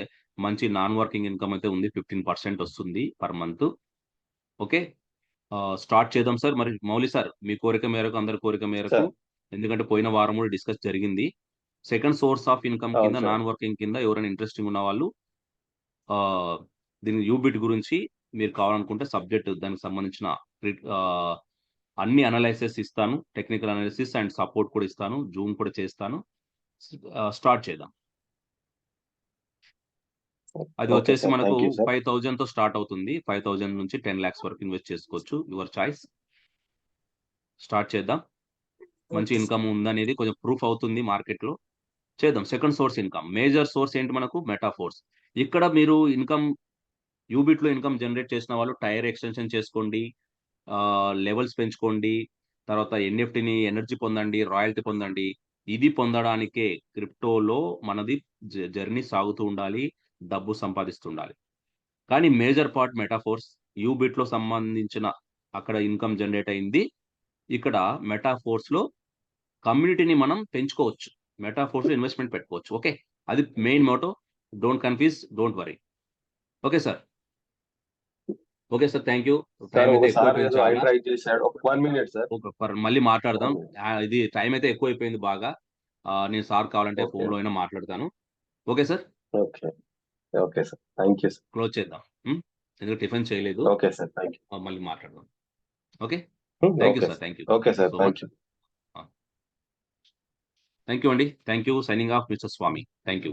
Speaker 1: మంచి నాన్ వర్కింగ్ ఇన్కమ్ అయితే ఉంది, 15% వస్తుంది పర్ మంత్. ఓకే, స్టార్ట్ చేద్దాం సార్. మరి మౌలి సార్, మీ కోరిక మేరకు, అందరి కోరిక మేరకు,
Speaker 2: సార్
Speaker 1: ఎందుకంటే పోయిన వారం కూడా డిస్కస్ జరిగింది, సెకండ్ సోర్స్ ఆఫ్ ఇన్కమ్
Speaker 2: అవును
Speaker 1: కింద,
Speaker 2: సార్.
Speaker 1: నాన్ వర్కింగ్ కింద ఎవరైనా ఇంట్రెస్టింగ్ ఉన్న వాళ్ళు దీని యూబిట్ గురించి మీరు కావాలనుకుంటే సబ్జెక్ట్ దానికి సంబంధించిన అన్ని అనాలైసిస్ ఇస్తాను, టెక్నికల్ అనాలిసిస్ అండ్ సపోర్ట్ కూడా ఇస్తాను, జూమ్ కూడా చేస్తాను. స్టార్ట్ చేద్దాం. అది
Speaker 2: ఓకే
Speaker 1: వచ్చేసి
Speaker 2: సార్,
Speaker 1: మనకు
Speaker 2: థ్యాంక్ యూ సార్.
Speaker 1: 5,000 తో స్టార్ట్ అవుతుంది. 5,000 నుంచి 10 lakhs వరకు ఇన్వెస్ట్ చేసుకోవచ్చు, యువర్ చాయిస్. స్టార్ట్ చేద్దాం. మంచి ఇన్కమ్ ఉందనేది కొంచెం ప్రూఫ్ అవుతుంది మార్కెట్ లో, చేద్దాం. Second source income, major source ఏంటి మనకు, మెటాఫోర్స్. ఇక్కడ మీరు ఇన్కమ్, యూబిట్ లో ఇన్కమ్ జనరేట్ చేసిన వాళ్ళు టైర్ ఎక్స్టెన్షన్ చేసుకోండి, లెవెల్స్ పెంచుకోండి, తర్వాత ఎన్ఎఫ్టీని ఎనర్జీ పొందండి, రాయల్టీ పొందండి. ఇది పొందడానికే క్రిప్టోలో మనది జర్నీ సాగుతూ ఉండాలి, డబ్బు సంపాదిస్తుండాలి. కానీ మేజర్ పార్ట్ మెటాఫోర్స్, యూబిట్ లో సంబంధించిన అక్కడ ఇన్కమ్ జనరేట్ అయింది. ఇక్కడ మెటాఫోర్స్ లో కమ్యూనిటీని మనం పెంచుకోవచ్చు, మెటాఫోర్స్ లో ఇన్వెస్ట్మెంట్ పెట్టుకోవచ్చు. ఓకే, అది main motto. Don't confuse, don't worry. Okay sir, okay sir, thank you.
Speaker 2: Sir
Speaker 1: time అయితే
Speaker 2: ఒకసారి
Speaker 1: ఎక్కువైపోయింది
Speaker 2: ఏదో ఐ
Speaker 1: చాలా.
Speaker 2: ట్రై చేశాడు. 1 మినిట్ సార్.
Speaker 1: మళ్ళీ మాట్లాడదాం.
Speaker 2: 1 మినిట్.
Speaker 1: ఇది టైం అయితే ఎక్కువైపోయింది బాగా. నేను సార్ కావాలంటే
Speaker 2: ఓకే.
Speaker 1: ఫోన్లో అయినా మాట్లాడతాను. Okay sir,
Speaker 2: okay. Okay sir. Thank you sir.
Speaker 1: Close చేద్దాం. ఎందుకంటే టిఫిన్ చేయలేదు.
Speaker 2: Okay sir. Thank you.
Speaker 1: మళ్ళీ మాట్లాడదాం. Okay, thank you
Speaker 2: okay
Speaker 1: sir,
Speaker 2: sir.
Speaker 1: Thank you
Speaker 2: okay sir.
Speaker 1: So
Speaker 2: thank
Speaker 1: much.
Speaker 2: You.
Speaker 1: Thank you అండి. Thank you. Signing off mister Swamy. Thank you.